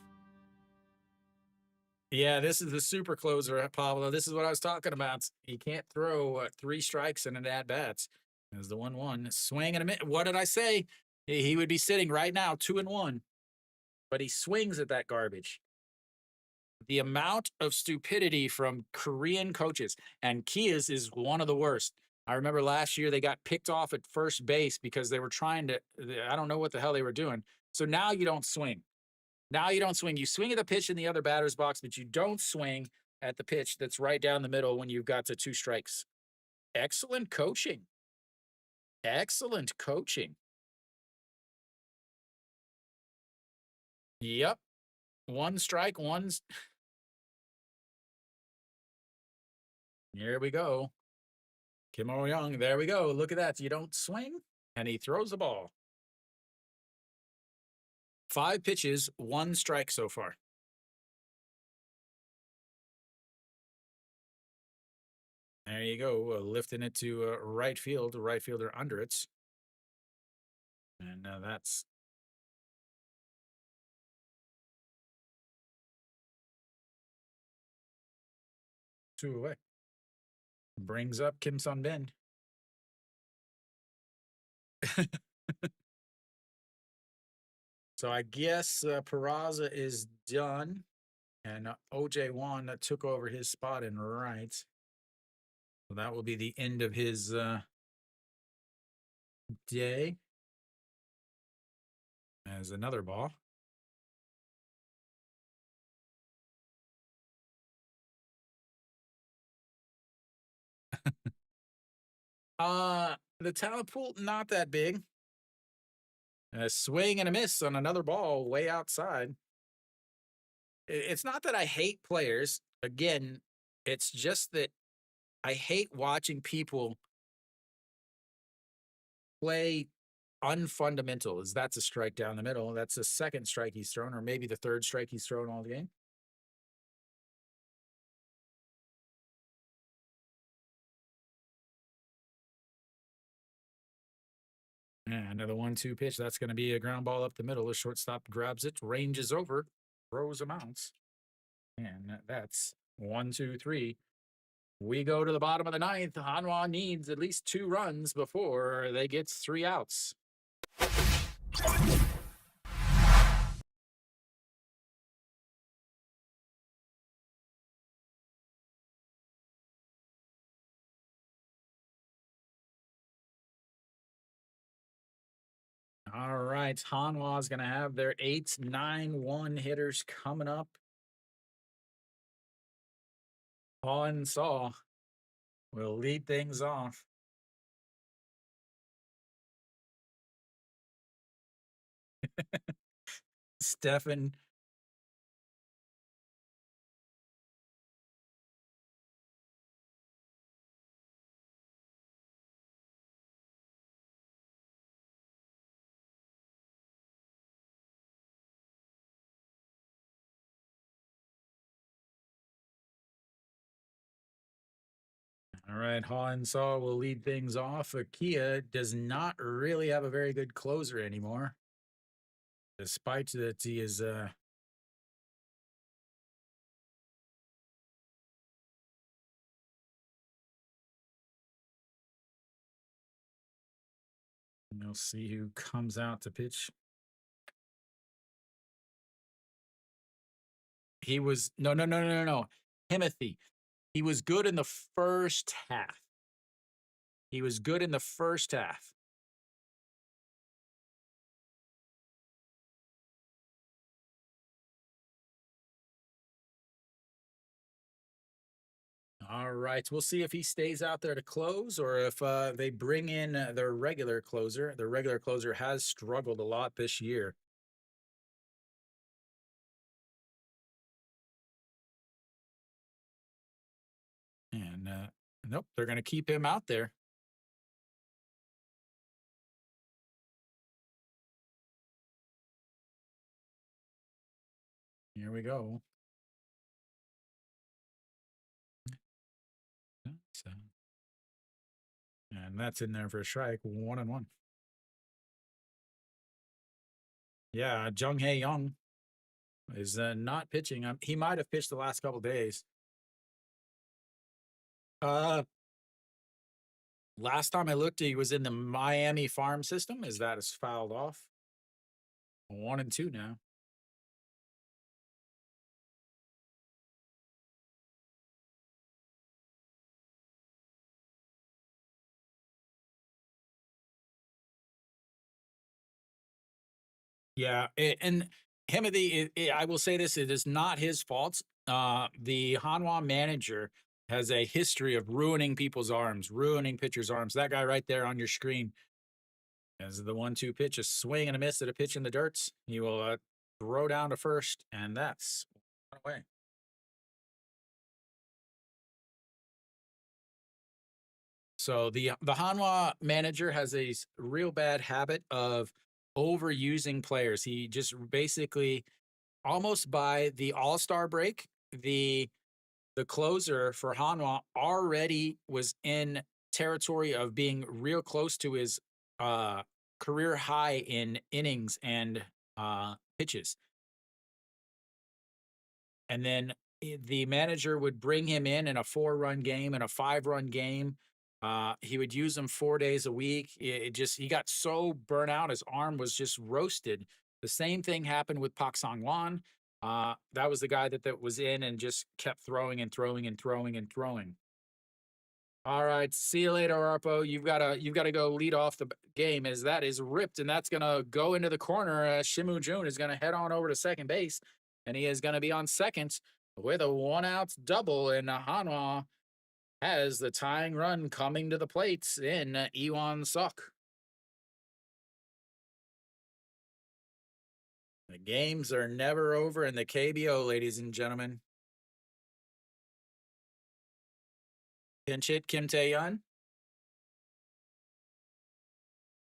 Yeah, this is the super closer, Pablo. This is what I was talking about. He can't throw 3 strikes in an at bats. As the 1-1 swing and a miss. What did I say? He would be sitting right now 2-1, but he swings at that garbage. The amount of stupidity from Korean coaches, and Kia's is one of the worst. I remember last year they got picked off at first base because they were trying to, I don't know what the hell they were doing. So now you don't swing. Now you don't swing. You swing at the pitch in the other batter's box, but you don't swing at the pitch that's right down the middle when you've got to 2 strikes. Excellent coaching. Excellent coaching. Yep. 1 strike, one's. Here we go. Kim Oh-young, there we go. Look at that. You don't swing, and he throws the ball. 5 pitches, 1 strike so far. There you go, lifting it to right field, right fielder under it. And that's 2 away. Brings up Kim Sun-bin. So I guess Peraza is done, and OJ Wan took over his spot in right. So that will be the end of his day. As another ball. The talent pool, not that big. A swing and a miss on another ball way outside. It's not that I hate players. Again, it's just that I hate watching people play unfundamental. As that's a strike down the middle. That's the 2nd strike he's thrown, or maybe the 3rd strike he's thrown all game. And another 1-2 pitch. That's going to be a ground ball up the middle. The shortstop grabs it, ranges over, throws him out. And that's 1, 2, 3. We go to the bottom of the 9th. Hanwha needs at least 2 runs before they get 3 outs. All right, Hanwha is going to have their 8-9-1 hitters coming up. Han Saw will lead things off. Stefan. All right, Han Saw will lead things off. Kia does not really have a very good closer anymore, despite that he is We'll see who comes out to pitch. He was no. Timothy. He was good in the first half. He was good in the first half. All right. We'll see if he stays out there to close or if they bring in their regular closer. Their regular closer has struggled a lot this year. And nope, they're going to keep him out there. Here we go. And that's in there for a strike, 1-1. Yeah, Jung Hae Young is not pitching. He might have pitched the last couple days. Last time I looked, he was in the Miami farm system. Is that is fouled off? 1-2 now. Yeah, and Timothy, I will say this: it is not his fault. The Hanwha manager has a history of ruining people's arms, ruining pitchers' arms. That guy right there on your screen, as the 1-2 pitch, a swing and a miss at a pitch in the dirt. He will throw down to first, and that's one away. So the Hanwha manager has a real bad habit of overusing players. He just basically almost by the All-Star break, the closer for Hanwha already was in territory of being real close to his career high in innings and pitches. And then the manager would bring him in a 4-run game and a 5-run game. He would use him 4 days a week. He got so burnt out, his arm was just roasted. The same thing happened with Pak Sang-wan. That was the guy that was in and just kept throwing and throwing and throwing and throwing. All right, see you later, Arpo. You've got to go lead off the game as that is ripped and that's gonna go into the corner. Shimu Jun is gonna head on over to second base, and he is gonna be on second with a 1-out double. And Hanwha has the tying run coming to the plate in Iwan Suk. The games are never over in the KBO, ladies and gentlemen. Pinch hit, Kim Tae-yeon.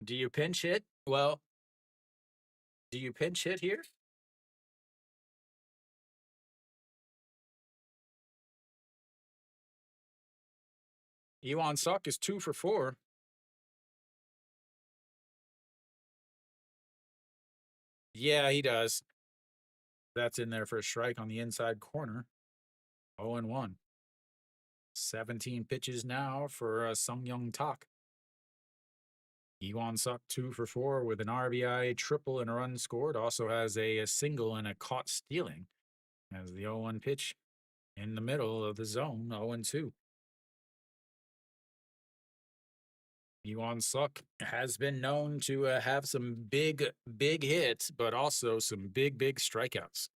Do you pinch hit? Well, do you pinch hit here? Iwan Suk is 2 for 4. Yeah, he does. That's in there for a strike on the inside corner. 0-1. 17 pitches now for Sung Young Tak. Iwan Suk 2 for 4 with an RBI triple and a run scored. Also has a single and a caught stealing. As the 0-1 pitch in the middle of the zone, 0-2. Iwan Suk has been known to have some big hits, but also some big strikeouts.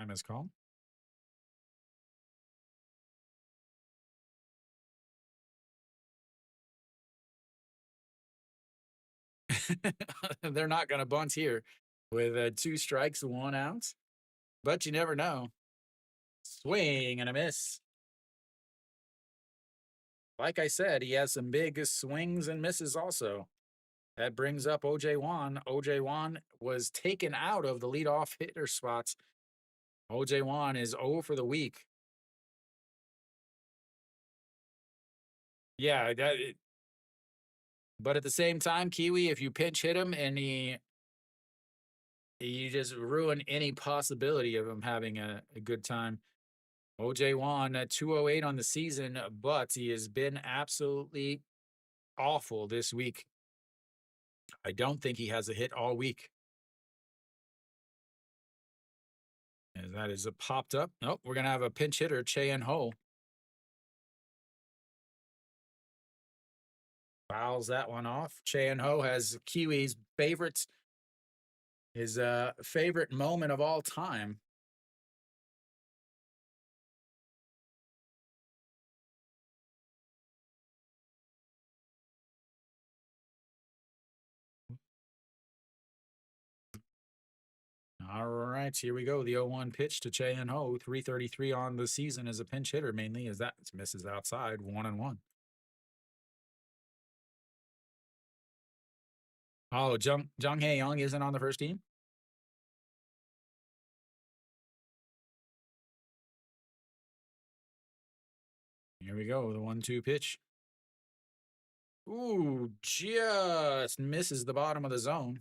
Time is called. They're not going to bunt here with 2 strikes, 1 out, but you never know. Swing and a miss. Like I said, he has some big swings and misses also. That brings up OJ Wan. OJ Wan was taken out of the leadoff hitter spots. OJ Wan is 0 for the week. Yeah, but at the same time, Kiwi, if you pinch hit him and you just ruin any possibility of him having a good time. OJ Wan at 208 on the season, but he has been absolutely awful this week. I don't think he has a hit all week. As that is popped up. Nope, we're going to have a pinch hitter, Cheyenne Ho. Fouls that one off. Cheyenne Ho has Kiwi's his favorite moment of all time. All right, here we go. The 0-1 pitch to Cheyenne Ho. 333 on the season as a pinch hitter, mainly as that misses outside. 1-1. Oh, Jung Hae Young isn't on the first team? Here we go. The 1-2 pitch. Ooh, just misses the bottom of the zone.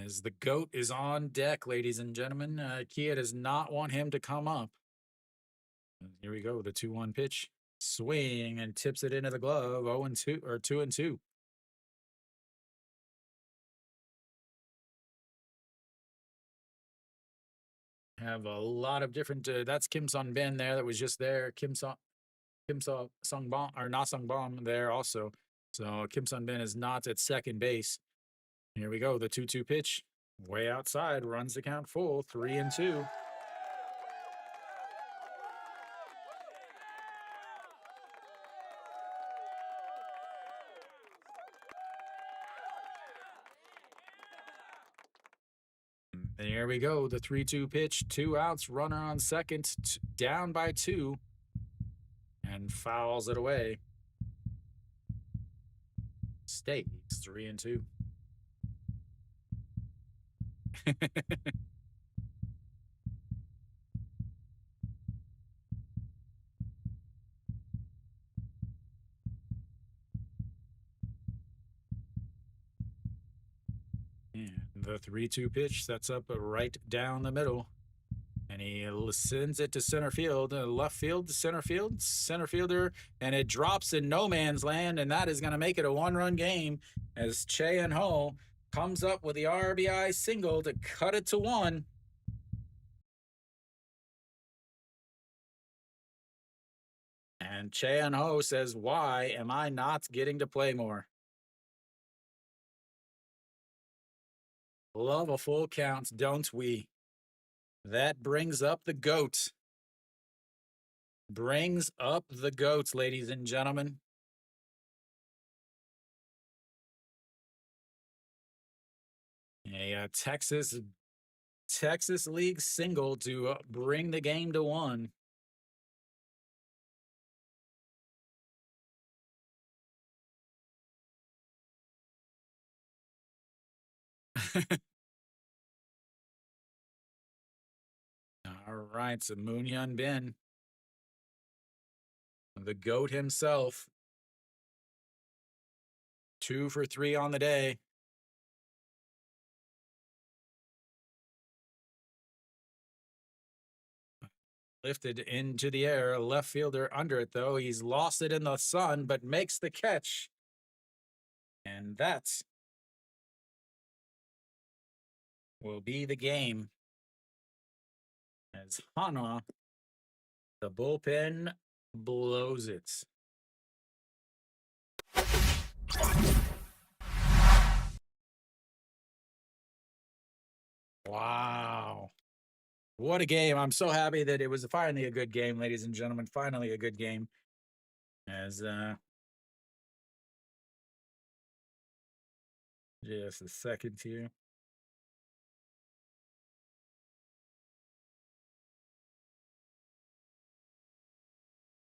As the GOAT is on deck, ladies and gentlemen. Kia does not want him to come up. Here we go. The 2-1 pitch. Swing and tips it into the glove. 0-2 or 2-2. Have a lot of different. That's Kim Sun Bin there. That was just there. Kim Sung Bom or Na Sung Bom there also. So Kim Sun Bin is not at second base. Here we go. The 2-2 pitch. Way outside. Runs the count full. 3-2. There we go. The 3-2 pitch. 2 outs. Runner on second. Down by 2. And fouls it away. Stays 3-2. And the 3-2 pitch sets up right down the middle. And he sends it to center field, left field, center field, center fielder, and it drops in no man's land. And that is going to make it a 1-run game as Cheyenne Ho comes up with the RBI single to cut it to 1. And Cheyenne Ho says, "Why am I not getting to play more?" Love a full count, don't we? That brings up the GOAT. Brings up the GOAT, ladies and gentlemen. A Texas League single to bring the game to 1. All right, so Moon Hyun Bin, the GOAT himself, 2 for 3 on the day. Lifted into the air, left fielder under it though. He's lost it in the sun, but makes the catch. And that will be the game. As Hanwha, the bullpen, blows it. Wow. What a game. I'm so happy that it was finally a good game, ladies and gentlemen. Finally a good game. As just a second here.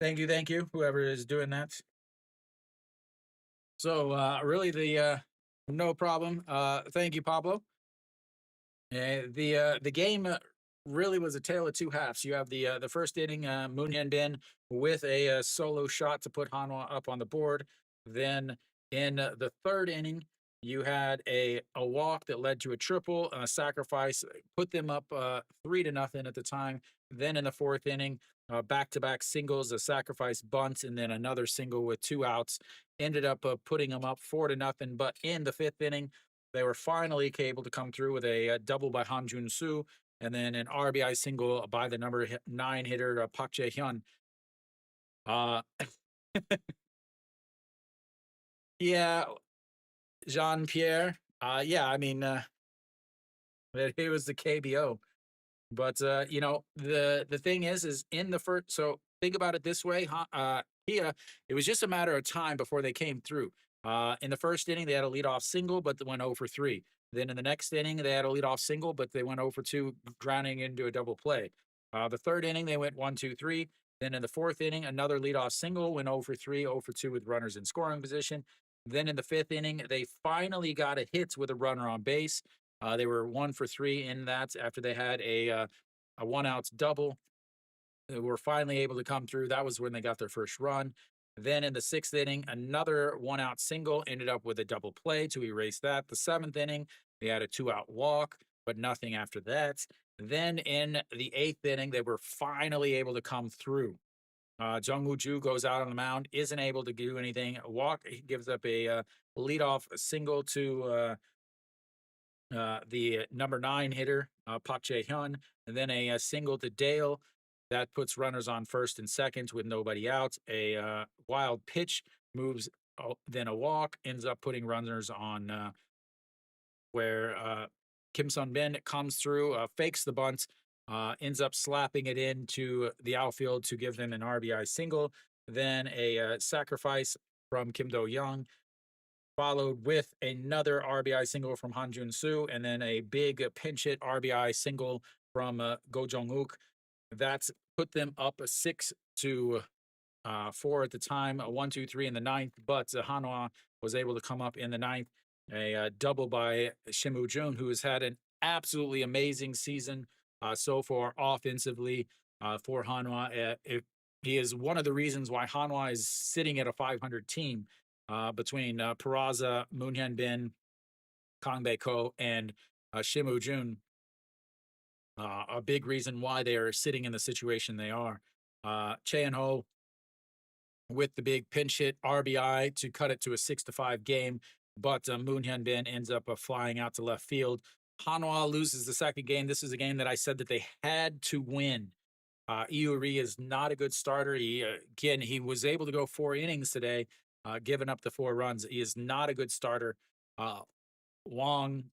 Thank you, whoever is doing that. So really the no problem. Thank you, Pablo. The game really was a tale of two halves. You have the first inning, Moon Hyun Bin with a solo shot to put Hanwha up on the board. Then In the third inning, you had a walk that led to a triple, a sacrifice, put them up 3-0 at the time. Then in the fourth inning, back-to-back singles, a sacrifice bunt, and then another single with 2 outs ended up putting them up 4-0. But in the fifth inning, they were finally able to come through with a double by Han Jun-soo, and then an RBI single by the number 9 hitter Park Jae-hyun. Uh, yeah, Jean Pierre. Yeah, I mean, it was the KBO. But the thing is in the first. So think about it this way, Kia. It was just a matter of time before they came through. In the first inning, they had a leadoff single, but they went 0 for 3. Then in the next inning, they had a leadoff single, but they went 0 for 2, grounding into a double play. The third inning, they went 1, 2, 3. Then in the fourth inning, another leadoff single, went 0 for 3, 0 for 2 with runners in scoring position. Then in the fifth inning, they finally got a hit with a runner on base. They were 1 for 3 in that after they had a 1-out double. They were finally able to come through. That was when they got their first run. Then in the sixth inning, another 1-out single ended up with a double play to erase that. The seventh inning, they had a 2-out walk, but nothing after that. Then in the eighth inning, they were finally able to come through. Jung Woo-ju goes out on the mound, isn't able to do anything. A walk, he gives up a leadoff single to the number 9 hitter, Park Jae-hyun, and then a single to Dale. That puts runners on first and second with nobody out. A wild pitch moves, then a walk, ends up putting runners on where Kim Sun-bin comes through, fakes the bunt, ends up slapping it into the outfield to give them an RBI single. Then a sacrifice from Kim Do-young, followed with another RBI single from Han Jun-soo, and then a big pinch hit RBI single from Go Jong-uk. That's put them up 6-4 at the time, 1, 2, 3 in the ninth. But Hanwha was able to come up in the ninth, a double by Shim Woo-jun, who has had an absolutely amazing season so far offensively for Hanwha. He is one of the reasons why Hanwha is sitting at a 500 team between Peraza, Moon Hyun-bin, Kang Bae-ko, and Shim Woo-jun. A big reason why they are sitting in the situation they are. Chae In-ho with the big pinch hit RBI to cut it to a 6-5 game, but Moon Hyun-bin ends up flying out to left field. Hanwha loses the second game. This is a game that I said that they had to win. Iuri is not a good starter. He was able to go 4 innings today, giving up the 4 runs. He is not a good starter. Wong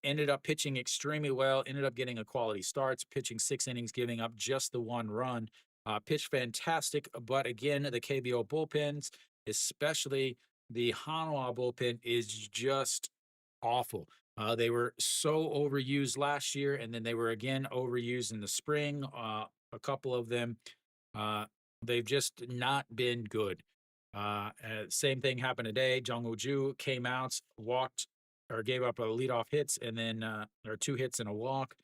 ended up pitching extremely well, ended up getting a quality starts, pitching 6 innings, giving up just the 1 run. Pitched fantastic, but again, the KBO bullpens, especially the Hanwha bullpen, is just awful. They were so overused last year, and then they were again overused in the spring. A couple of them, they've just not been good. Same thing happened today. Jung Woo-ju came out, walked, or gave up a leadoff hits, and then or 2 hits and a walk.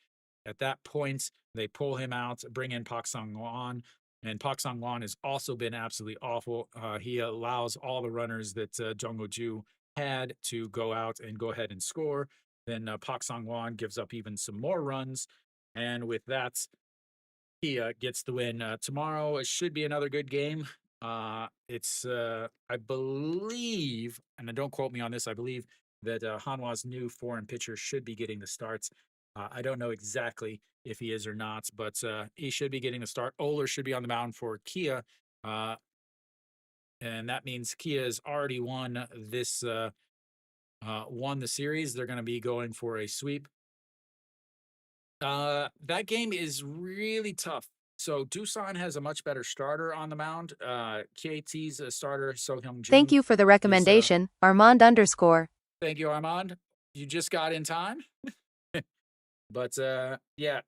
At that point, they pull him out, bring in Park Sang-won, and Park Sang-won has also been absolutely awful. He allows all the runners that Jung Woo-ju had to go out and go ahead and score. Then Park Sang-won gives up even some more runs, and with that, he gets the win. Tomorrow it should be another good game. It's I believe, and don't quote me on this, I believe that Hanwha's new foreign pitcher should be getting the starts. I don't know exactly if he is or not, but he should be getting the start. Oler should be on the mound for Kia, and that means Kia has already won this won the series. They're going to be going for a sweep. That game is really tough. So Doosan has a much better starter on the mound. KT's starter, So Hyung Jun. Thank you for the recommendation, Armand _. Thank you, Armand. You just got in time. But yeah,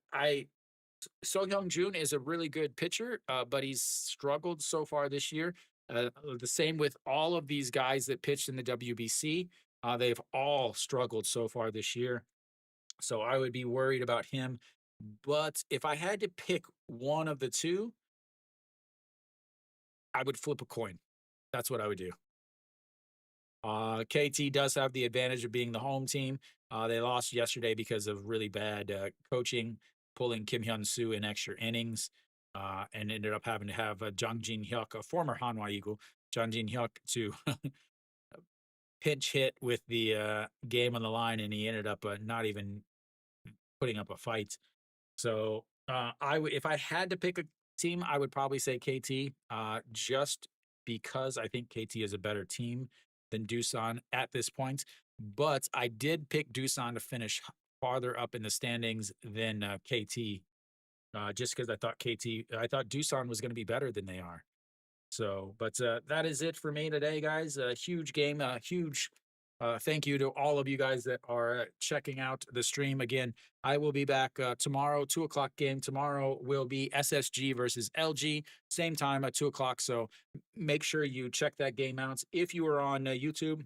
So Hyung Jun is a really good pitcher, but he's struggled so far this year. The same with all of these guys that pitched in the WBC. They've all struggled so far this year. So I would be worried about him. But if I had to pick one of the two, I would flip a coin. That's what I would do. KT does have the advantage of being the home team. They lost yesterday because of really bad coaching, pulling Kim Hyun Soo in extra innings, and ended up having to have Jang Jin Hyuk, a former Hanwha Eagle, Jang Jin Hyuk, to pinch hit with the game on the line, and he ended up not even putting up a fight. So I would, if I had to pick a team, I would probably say KT, just because I think KT is a better team than Doosan at this point. But I did pick Doosan to finish farther up in the standings than KT, just because I thought Doosan was going to be better than they are. So, but that is it for me today, guys. A huge game, a huge thank you to all of you guys that are checking out the stream. Again, I will be back tomorrow, 2 o'clock game. Tomorrow will be SSG versus LG, same time at 2 o'clock. So make sure you check that game out. If you are on YouTube,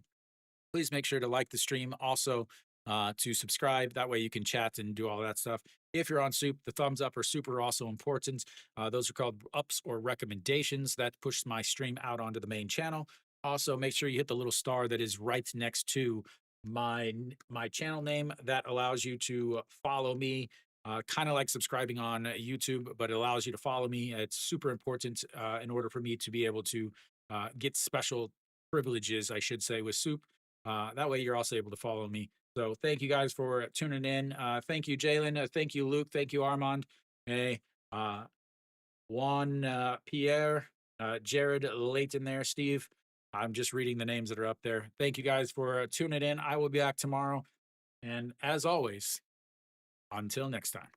please make sure to like the stream. Also, to subscribe. That way you can chat and do all that stuff. If you're on SOOP, the thumbs up or super also important. Those are called ups or recommendations. That pushes my stream out onto the main channel. Also, make sure you hit the little star that is right next to my channel name. That allows you to follow me. Kind of like subscribing on YouTube, but it allows you to follow me. It's super important in order for me to be able to get special privileges, I should say, with SOOP. That way you're also able to follow me. So thank you guys for tuning in. Thank you, Jalen. Thank you, Luke. Thank you, Armand. Hey, Juan, Pierre, Jared, Leighton there, Steve. I'm just reading the names that are up there. Thank you guys for tuning in. I will be back tomorrow. And as always, until next time.